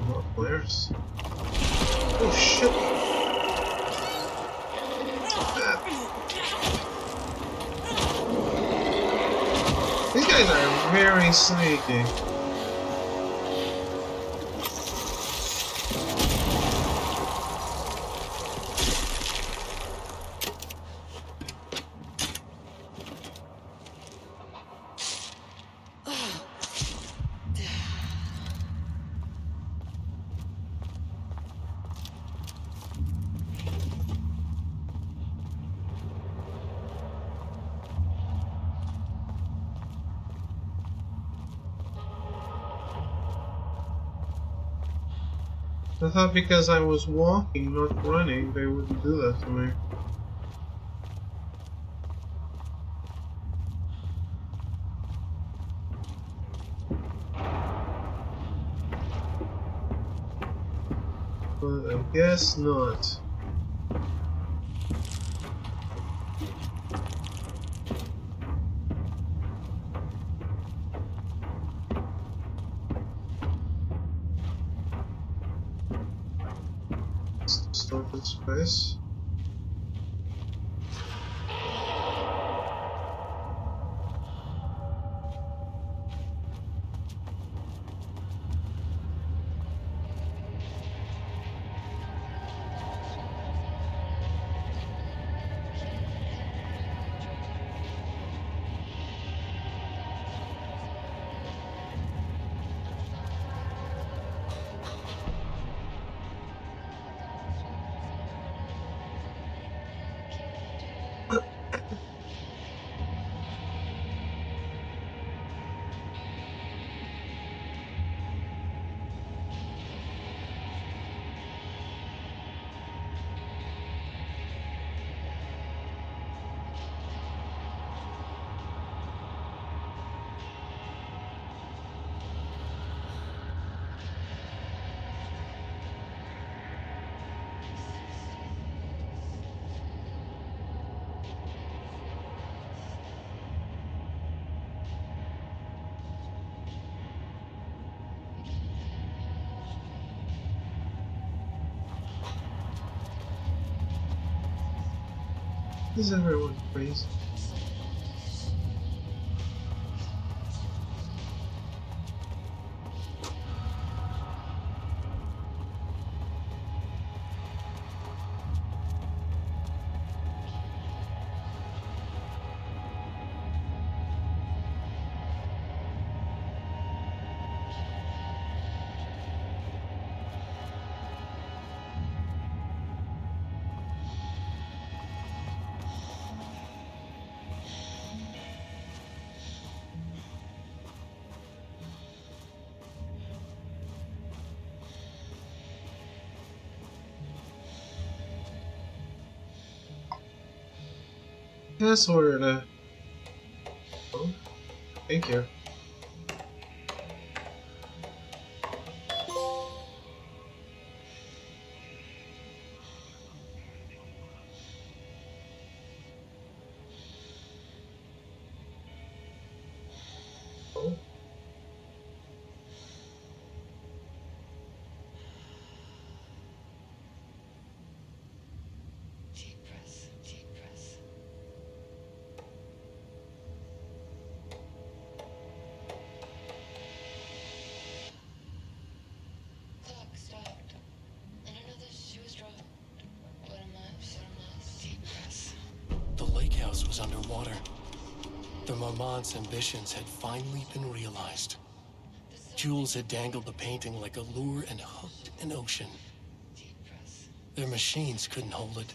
More flares. Oh shit! These guys are very sneaky. I thought because I was walking, not running, they wouldn't do that to me. But I guess not. Started space. Is everyone crazy? Password. Oh, thank you. Oh. Deep breath, deep breath. Clock stopped, and another shoe was dropped. What am I? So am I. Deep breath. The lake house was underwater. The Marmont's ambitions had finally been realized. Jules had dangled the painting like a lure and hooked an ocean. Their machines couldn't hold it.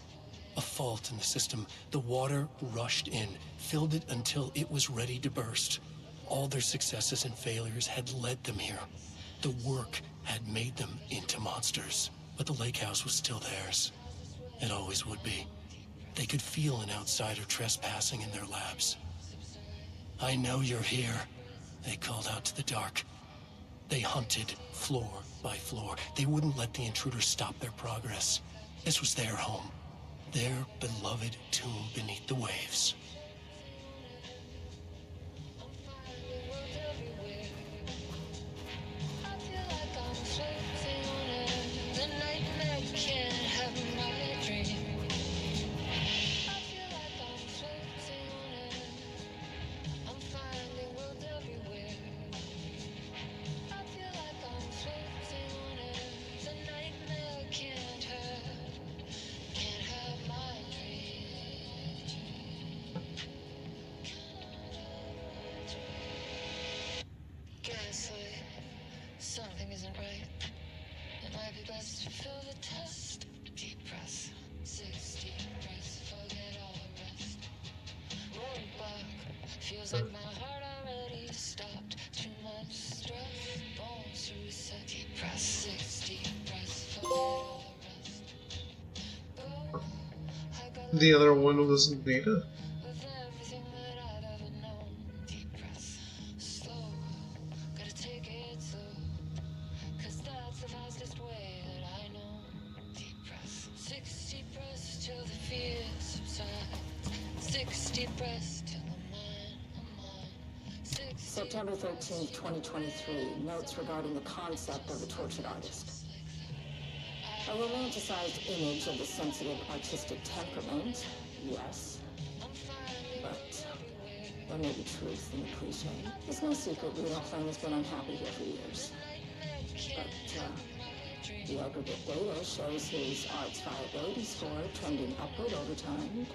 A fault in the system. The water rushed in, filled it until it was ready to burst. All their successes and failures had led them here. The work had made them into monsters. But the lake house was still theirs. It always would be. They could feel an outsider trespassing in their labs. I know you're here, they called out to the dark. They hunted floor by floor. They wouldn't let the intruders stop their progress. This was their home, their beloved tomb beneath the waves. I feel like I'm floating. it best to fill the test. Deep press, 6 deep breaths, forget all the rest. Roll back, feels like my heart already stopped. Too much stress, bones to reset. Deep press, 6 deep breaths, forget all the rest. Go, I got The other one was Data. with everything that I've ever known. Deep breaths, slow, gotta take it slow. Cause that's the fastest way that I know. Deep breaths, 6 deep breaths till the fear subsides. 6 deep breaths till I'm mine. September 13th, 2023. Notes regarding the concept of the tortured artist. A romanticized image of the sensitive artistic temperament, yes. But there may be truth in the cliche. It's no secret Rudolph Lane has been unhappy here for years. But the aggregate data shows his art's viability score trending upward over time.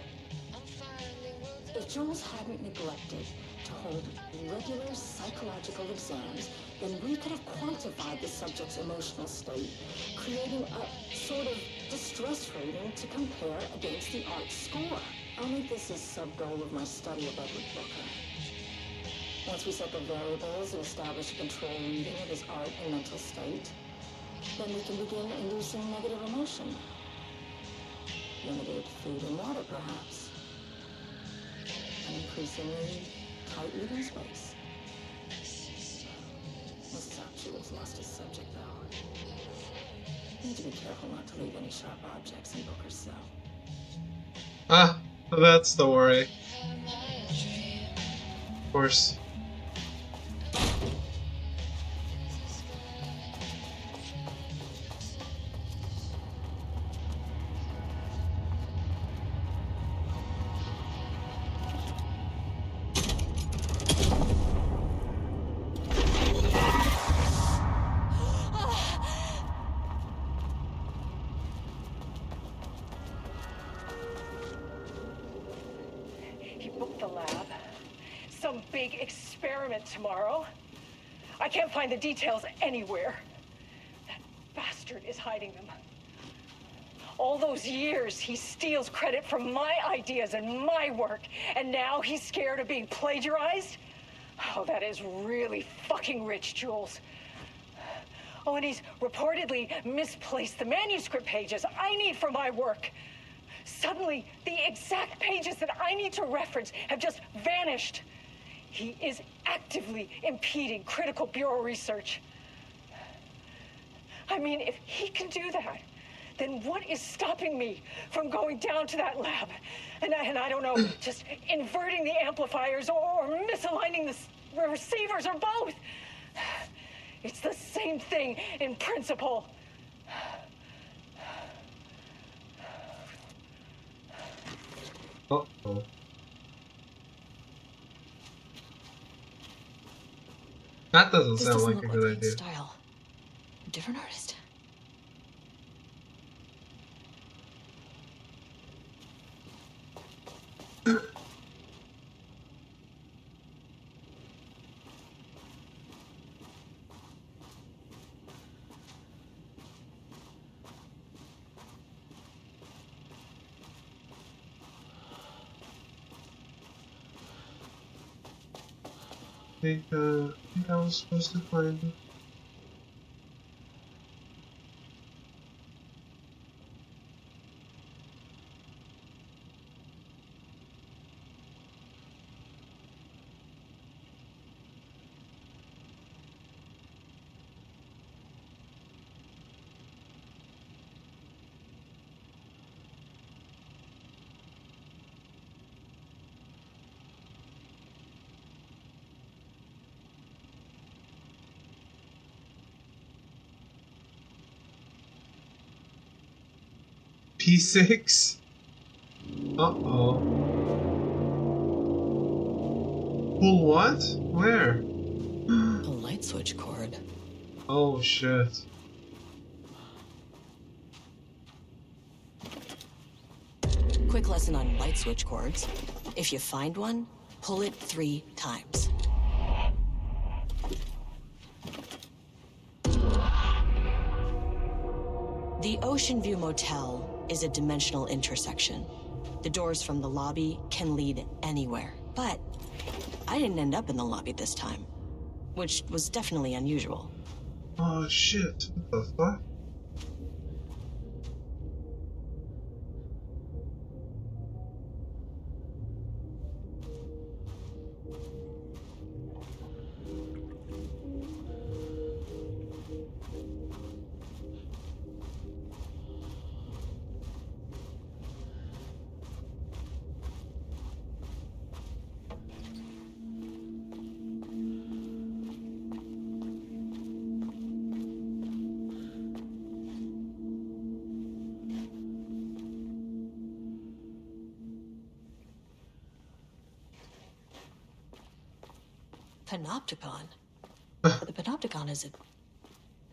If Jules hadn't neglected to hold regular psychological exams, then we could have quantified the subject's emotional state, creating a sort of distress rating to compare against the art score. I'll make this a sub-goal of my study of Edward Booker. Once we set the variables and establish a control reading of his art and mental state, then we can begin inducing negative emotion. Limited food and water, perhaps. An increasingly tight eating space. This is how Jules lost his subject, though. Need to be careful not to leave any sharp objects in Booker's cell. Ah, that's the worry. Of course. Some big experiment tomorrow. I can't find the details anywhere. That bastard is hiding them. All those years, he steals credit from my ideas and my work, and now he's scared of being plagiarized? Oh, that is really fucking rich, Jules. Oh, and he's reportedly misplaced the manuscript pages I need for my work. Suddenly, the exact pages that I need to reference have just vanished. He is actively impeding critical bureau research. I mean, if he can do that, then what is stopping me from going down to that lab? And I don't know, just inverting the amplifiers or misaligning the receivers or both. It's the same thing in principle. Uh-oh. That doesn't sound like a good idea. Style. Different artist. I think I was supposed to find it. P6? Uh-oh. Pull what? Where? A light switch cord. Oh shit. Quick lesson on light switch cords. If you find one, pull it 3 times. The Ocean View Motel is a dimensional intersection. The doors from the lobby can lead anywhere. But I didn't end up in the lobby this time, which was definitely unusual. Oh shit, what the fuck? Panopticon? But the Panopticon is at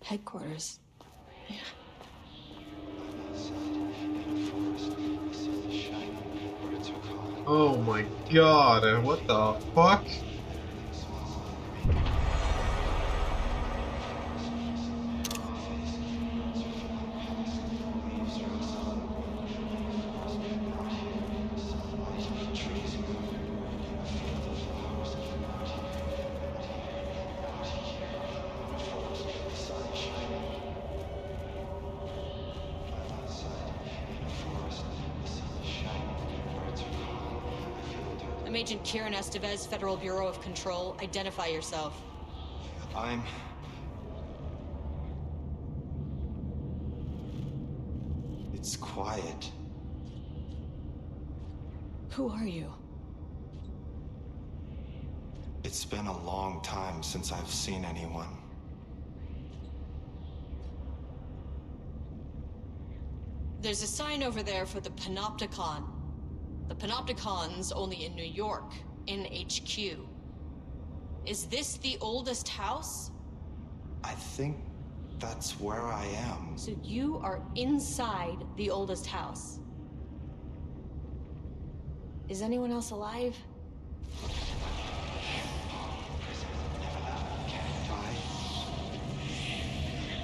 headquarters. Yeah. Oh my god, what the fuck? I'm Agent Kieran Estevez, Federal Bureau of Control. Identify yourself. It's quiet. Who are you? It's been a long time since I've seen anyone. There's a sign over there for the Panopticon. The Panopticon's only in New York, in HQ. Is this the oldest house? I think that's where I am. So you are inside the oldest house. Is anyone else alive? I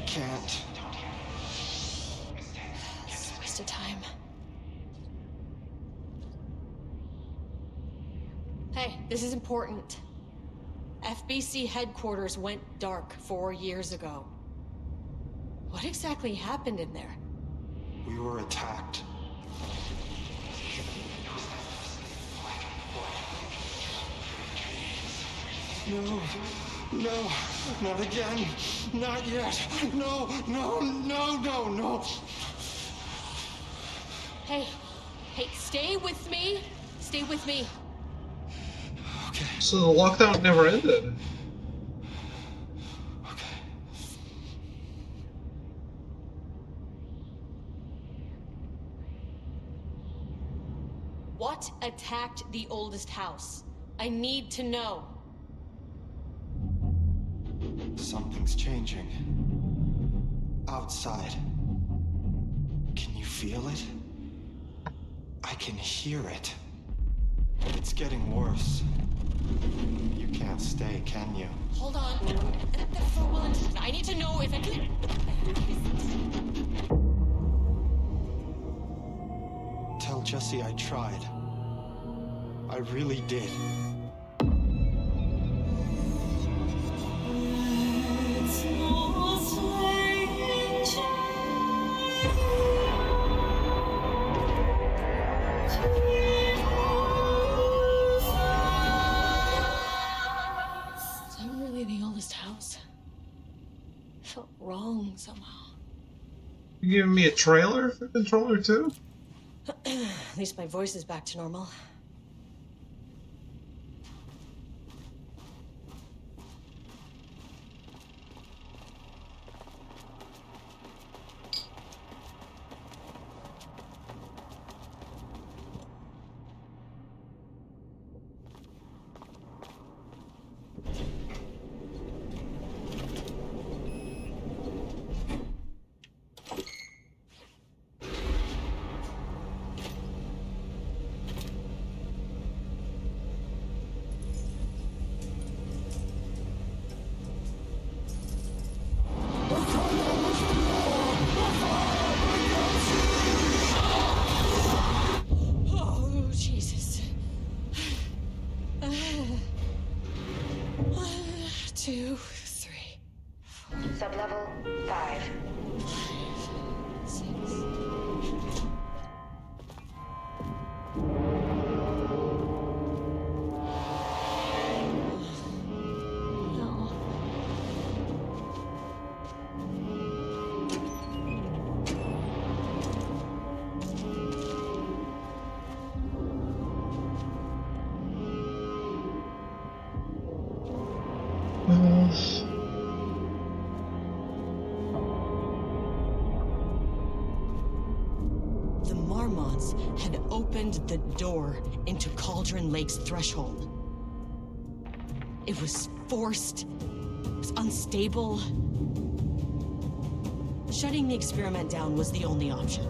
can't. It's a waste of time. Hey, this is important. FBC headquarters went dark 4 years ago. What exactly happened in there? We were attacked. No, no, not again. Not yet. No, no, no, no, no. Hey, stay with me. Stay with me. Okay. So the lockdown never ended. Okay. What attacked the oldest house? I need to know. Something's changing. Outside. Can you feel it? I can hear it. It's getting worse. You can't stay, can you? Hold on. For Wellington, I need to know if I can... Tell Jesse I tried. I really did. Felt wrong somehow. You giving me a trailer for Controller 2? At least my voice is back to normal. The Marmonts had opened the door into Cauldron Lake's threshold. It was forced. It was unstable. Shutting the experiment down was the only option.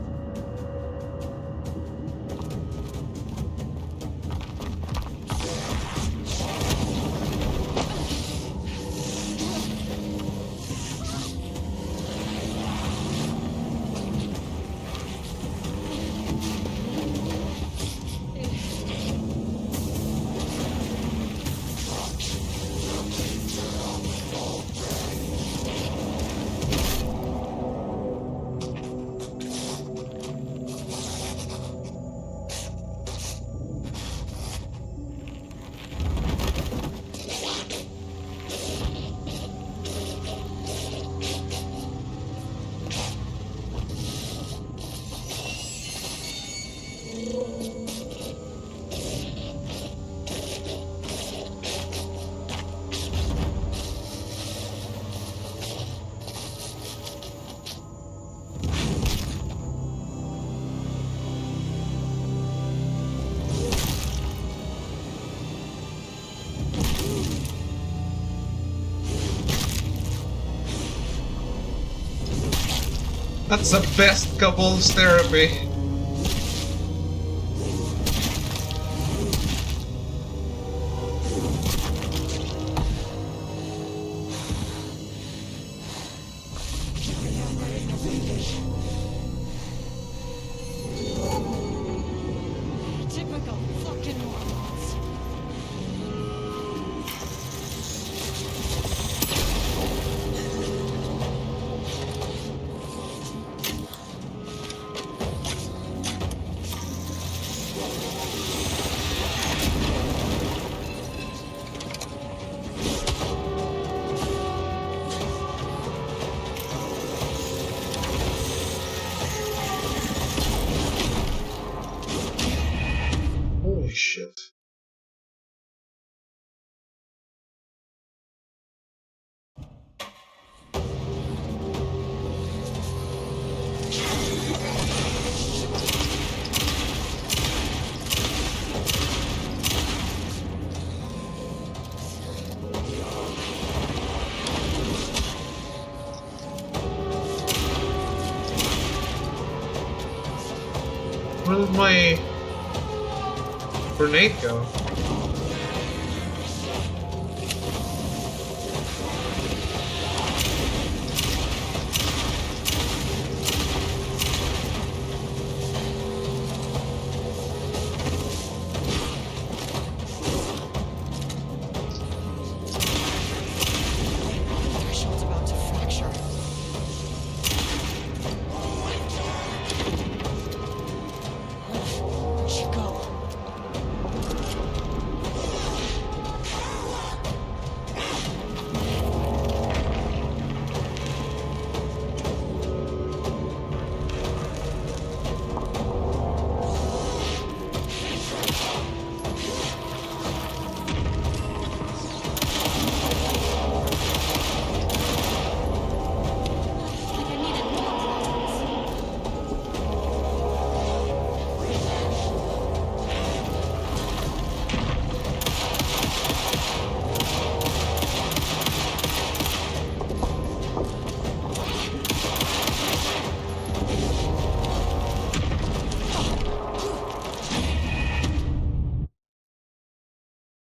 That's the best couples therapy. Typical fucking Marmonts. Holy shit. Where did my grenade go? Threshold's about to fracture. Chico.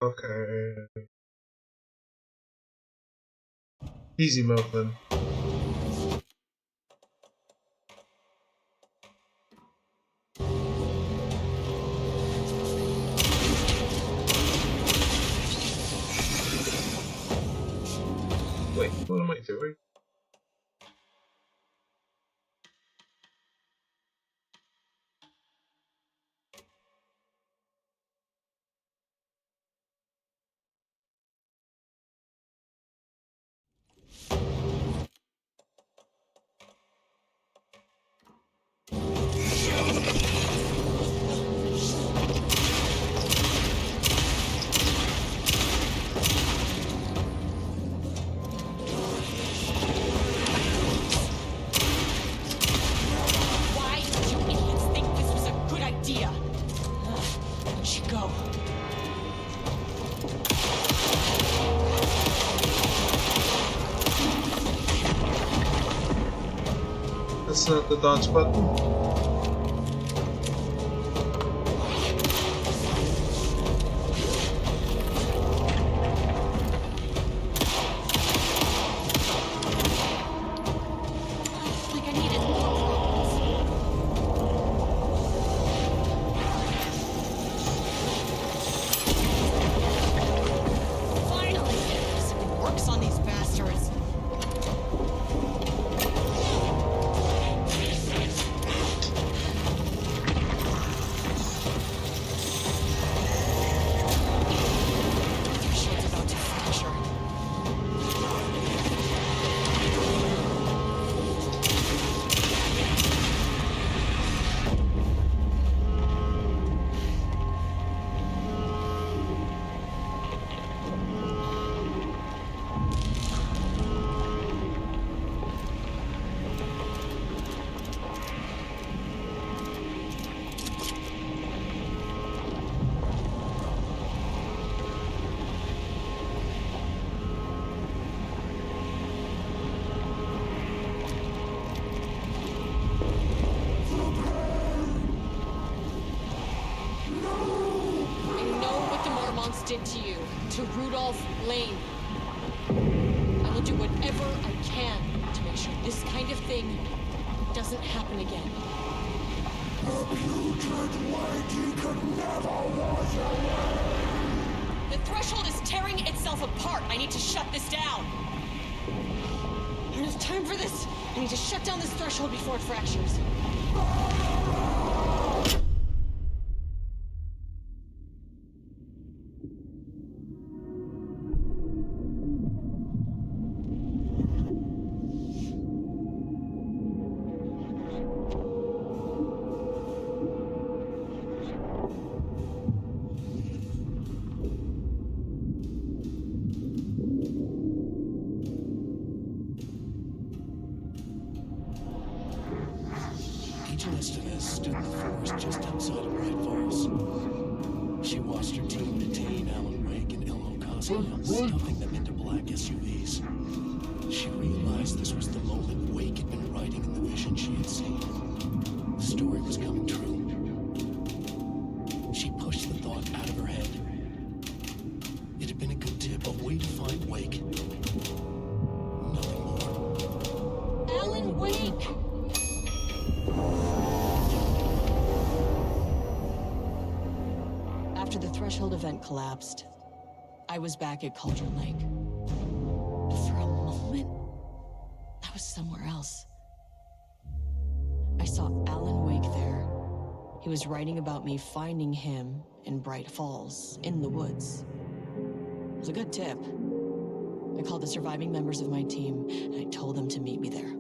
Okay. Easy mode then. Wait, what am I doing? That's not the dodge button. Like I needed more problems. Finally! Something works on these bastards. Threshold's about to fracture. Did to you, to Rudolph Lane. I will do whatever I can to make sure this kind of thing doesn't happen again. The threshold is tearing itself apart. I need to shut this down. I don't have time for this. I need to shut down this threshold before it fractures. Agent Estevez stood in the forest just outside of Bright Falls. She watched her team detain Alan Wake and Ilmo Kosky, stuffing them into black SUVs. She realized this was the moment Wake had been writing in the vision she had seen. The story was coming true. She pushed the thought out of her head. It had been a good tip, a way to find Wake. Nothing more. Alan Wake! After the threshold event collapsed, I was back at Cauldron Lake. But for a moment, I was somewhere else. I saw Alan Wake there. He was writing about me finding him in Bright Falls, in the woods. It was a good tip. I called the surviving members of my team, and I told them to meet me there.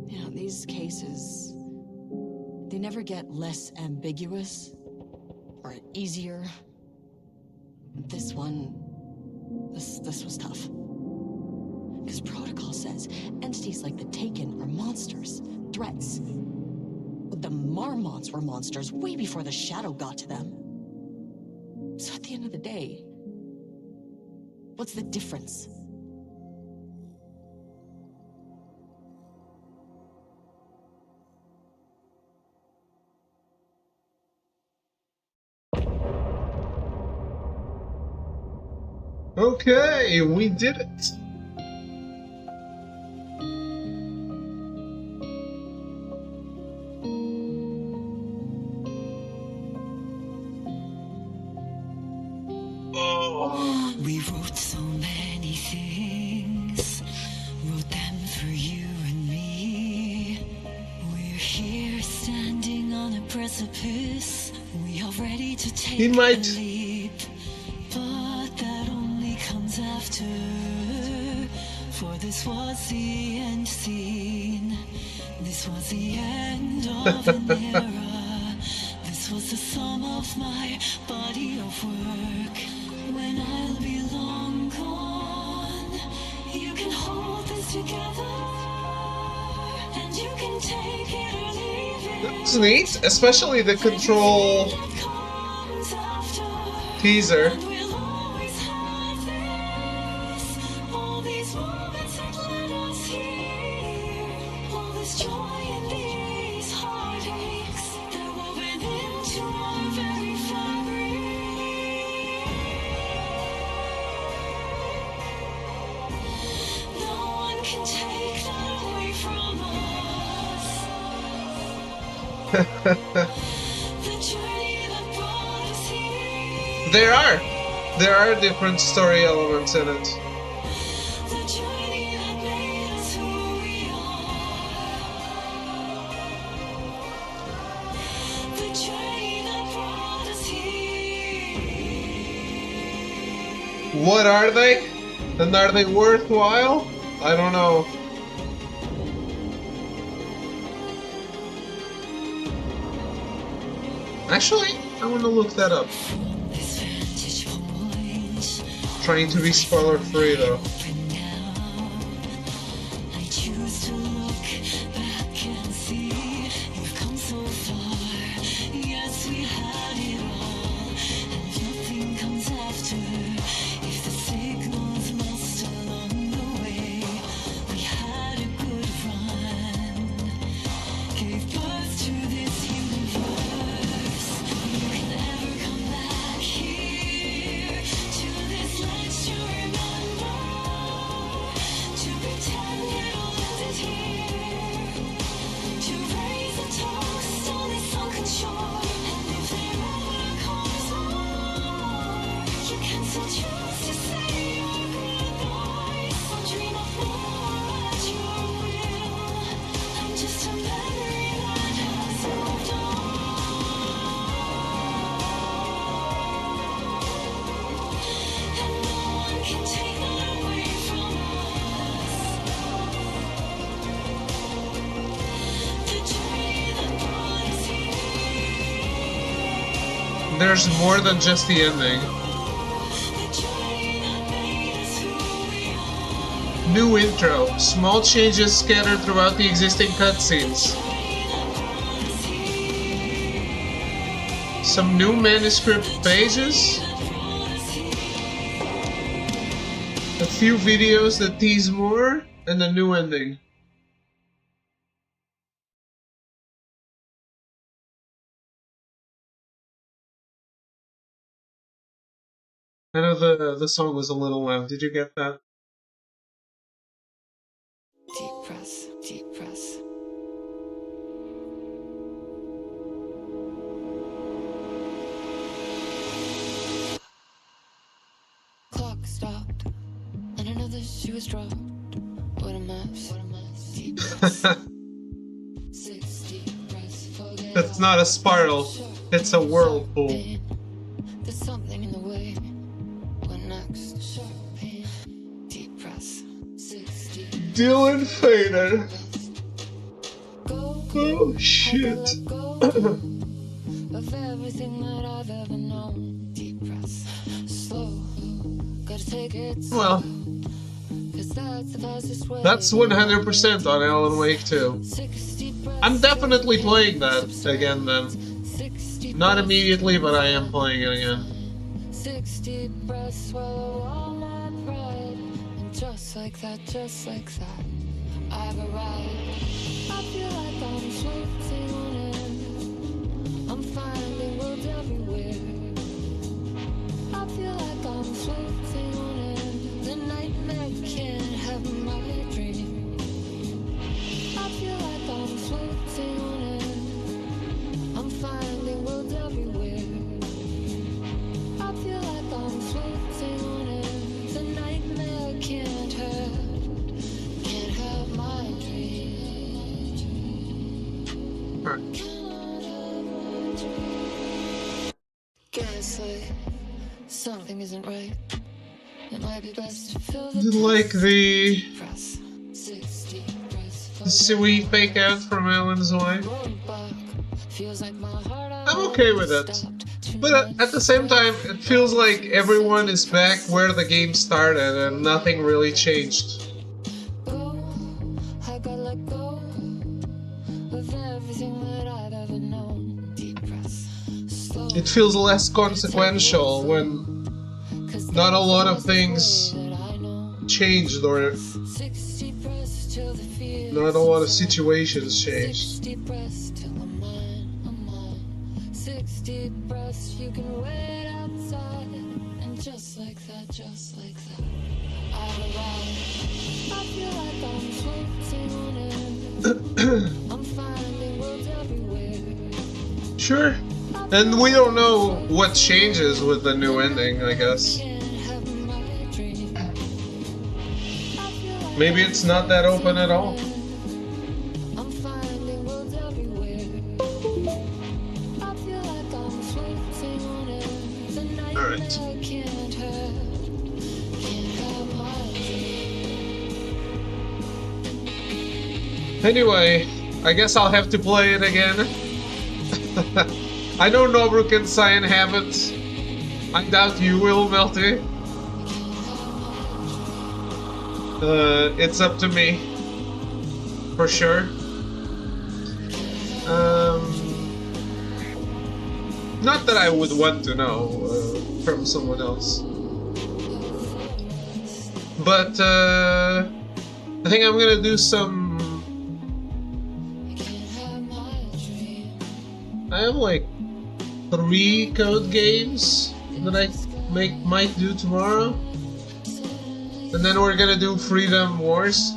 You know, these cases, they never get less ambiguous or easier. This one, this was tough. Because protocol says entities like the Taken are monsters, threats. But the Marmots were monsters way before the Shadow got to them. So at the end of the day, what's the difference? Okay, we did it. Oh. We wrote so many things, wrote them for you and me. We're here standing on a precipice. We are ready to take a leap, but that only comes after. For this was the end scene. This was the end of an era. This was the sum of my body of work. When I'll be long gone, you can hold this together, and you can take it or leave it. That's neat, especially the Control teaser. There's joy in these heartaches. They're woven into our very fabric. No one can take that away from us. The journey that brought us here. There are different story elements in it. The journey that made us who we are. The journey that brought us here. What are they? And are they worthwhile? I don't know. Actually, I want to look that up. This vantage point. Trying to be spoiler free though. I choose to look back and see we've come so far. Yes, we had it all, and nothing comes after. If the signals lost along the way, we had a good run. Gave birth to this universe. You can never come back here to this land you remember. To pretend it all ended here. To raise a toast on this sunken shore. And if there ever comes more, you can still choose to say your goodbyes. So dream of more at your will. I'm just a memory that has moved on. And no one can take that away from us. The journey that brought us here. There's more than just the ending. The journey that made us who we are. New intro. Small changes scattered throughout the existing cutscenes. Some new manuscript pages. A few videos that tease more, and a new ending. I know the song was a little loud. Did you get that? Deep press, deep press. Clock stopped, and another shoe was dropped. What a mess, what a mess. Deep press. 6 deep press. Forget That's not a spiral. It's a whirlpool. pain. There's something in the way. What next? Sharp pain. Deep press. 6 deep. Dylan Fader. Go. Oh shit. Let go of everything that I've ever known. Deep press. Slow. Gotta take it slow. Well, 'Cause that's the fastest way. that's 100% on Alan Wake 2. 60 breaths. I'm definitely playing that again then. 60 Not immediately, but I am playing it again. 60 breaths, swallow all my pride. And just like that, I've arrived. I feel like I'm floating on air. I'm finding worlds everywhere. I feel like I'm floating on air. The nightmare can't have my dream. I feel like I'm floating on air. I'm finding worlds everywhere. I feel like I'm floating on air. The nightmare can't have my dream. Alright. Gaslight, something isn't right. It might be best to feel Did the like the press. 60 press. Sui fake out from Alan's wife? Feels like my heart I'm okay with it. But at the same time, it feels like everyone is back where the game started and nothing really changed. I gotta let go of everything that I've ever known. Deep press. Slow. It feels less consequential when not a lot of things changed or 60 press till the fear Not a lot of situations changed. 60 breaths till I'm on. 60 breaths, you can wait outside. And just like that, I arrive. I feel like I'm floating on air. I'm finding worlds everywhere. Sure. And we don't know what changes with the new ending, I guess. Maybe it's not that open at all. I'm finding worlds everywhere. I feel like I'm floating on air. The night Alright. I can't have my dream. Anyway, I guess I'll have to play it again. I know Nobruk and Cyan haven't. I doubt you will, Melty. It's up to me. For sure. Not that I would want to know from someone else. But, I think I'm gonna do some... I have like 3 code games that I might do tomorrow. And then we're gonna do Freedom Wars.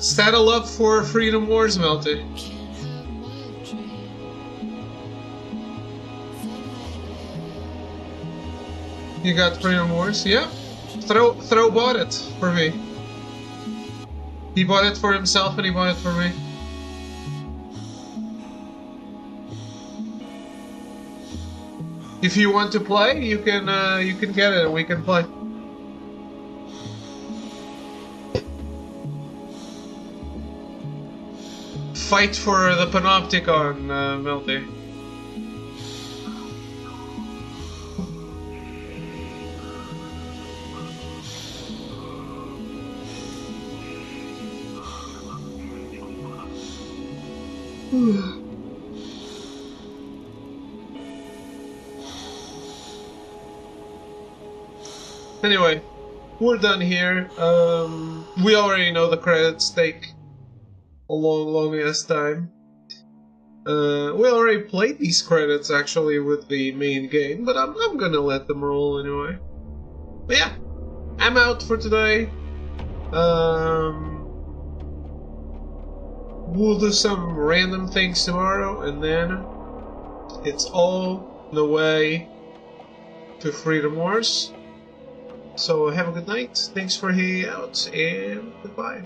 Saddle up for Freedom Wars, Melty. You got Freedom Wars? Yeah. Throw bought it for me. He bought it for himself and he bought it for me. If you want to play, you can get it and we can play. Fight for the Panopticon, Melty. Anyway, we're done here. We already know the credits take a long ass time. We already played these credits actually with the main game, but I'm gonna let them roll anyway. But yeah, I'm out for today. We'll do some random things tomorrow, and then it's all the way to Freedom Wars. So have a good night, thanks for hanging out, and goodbye.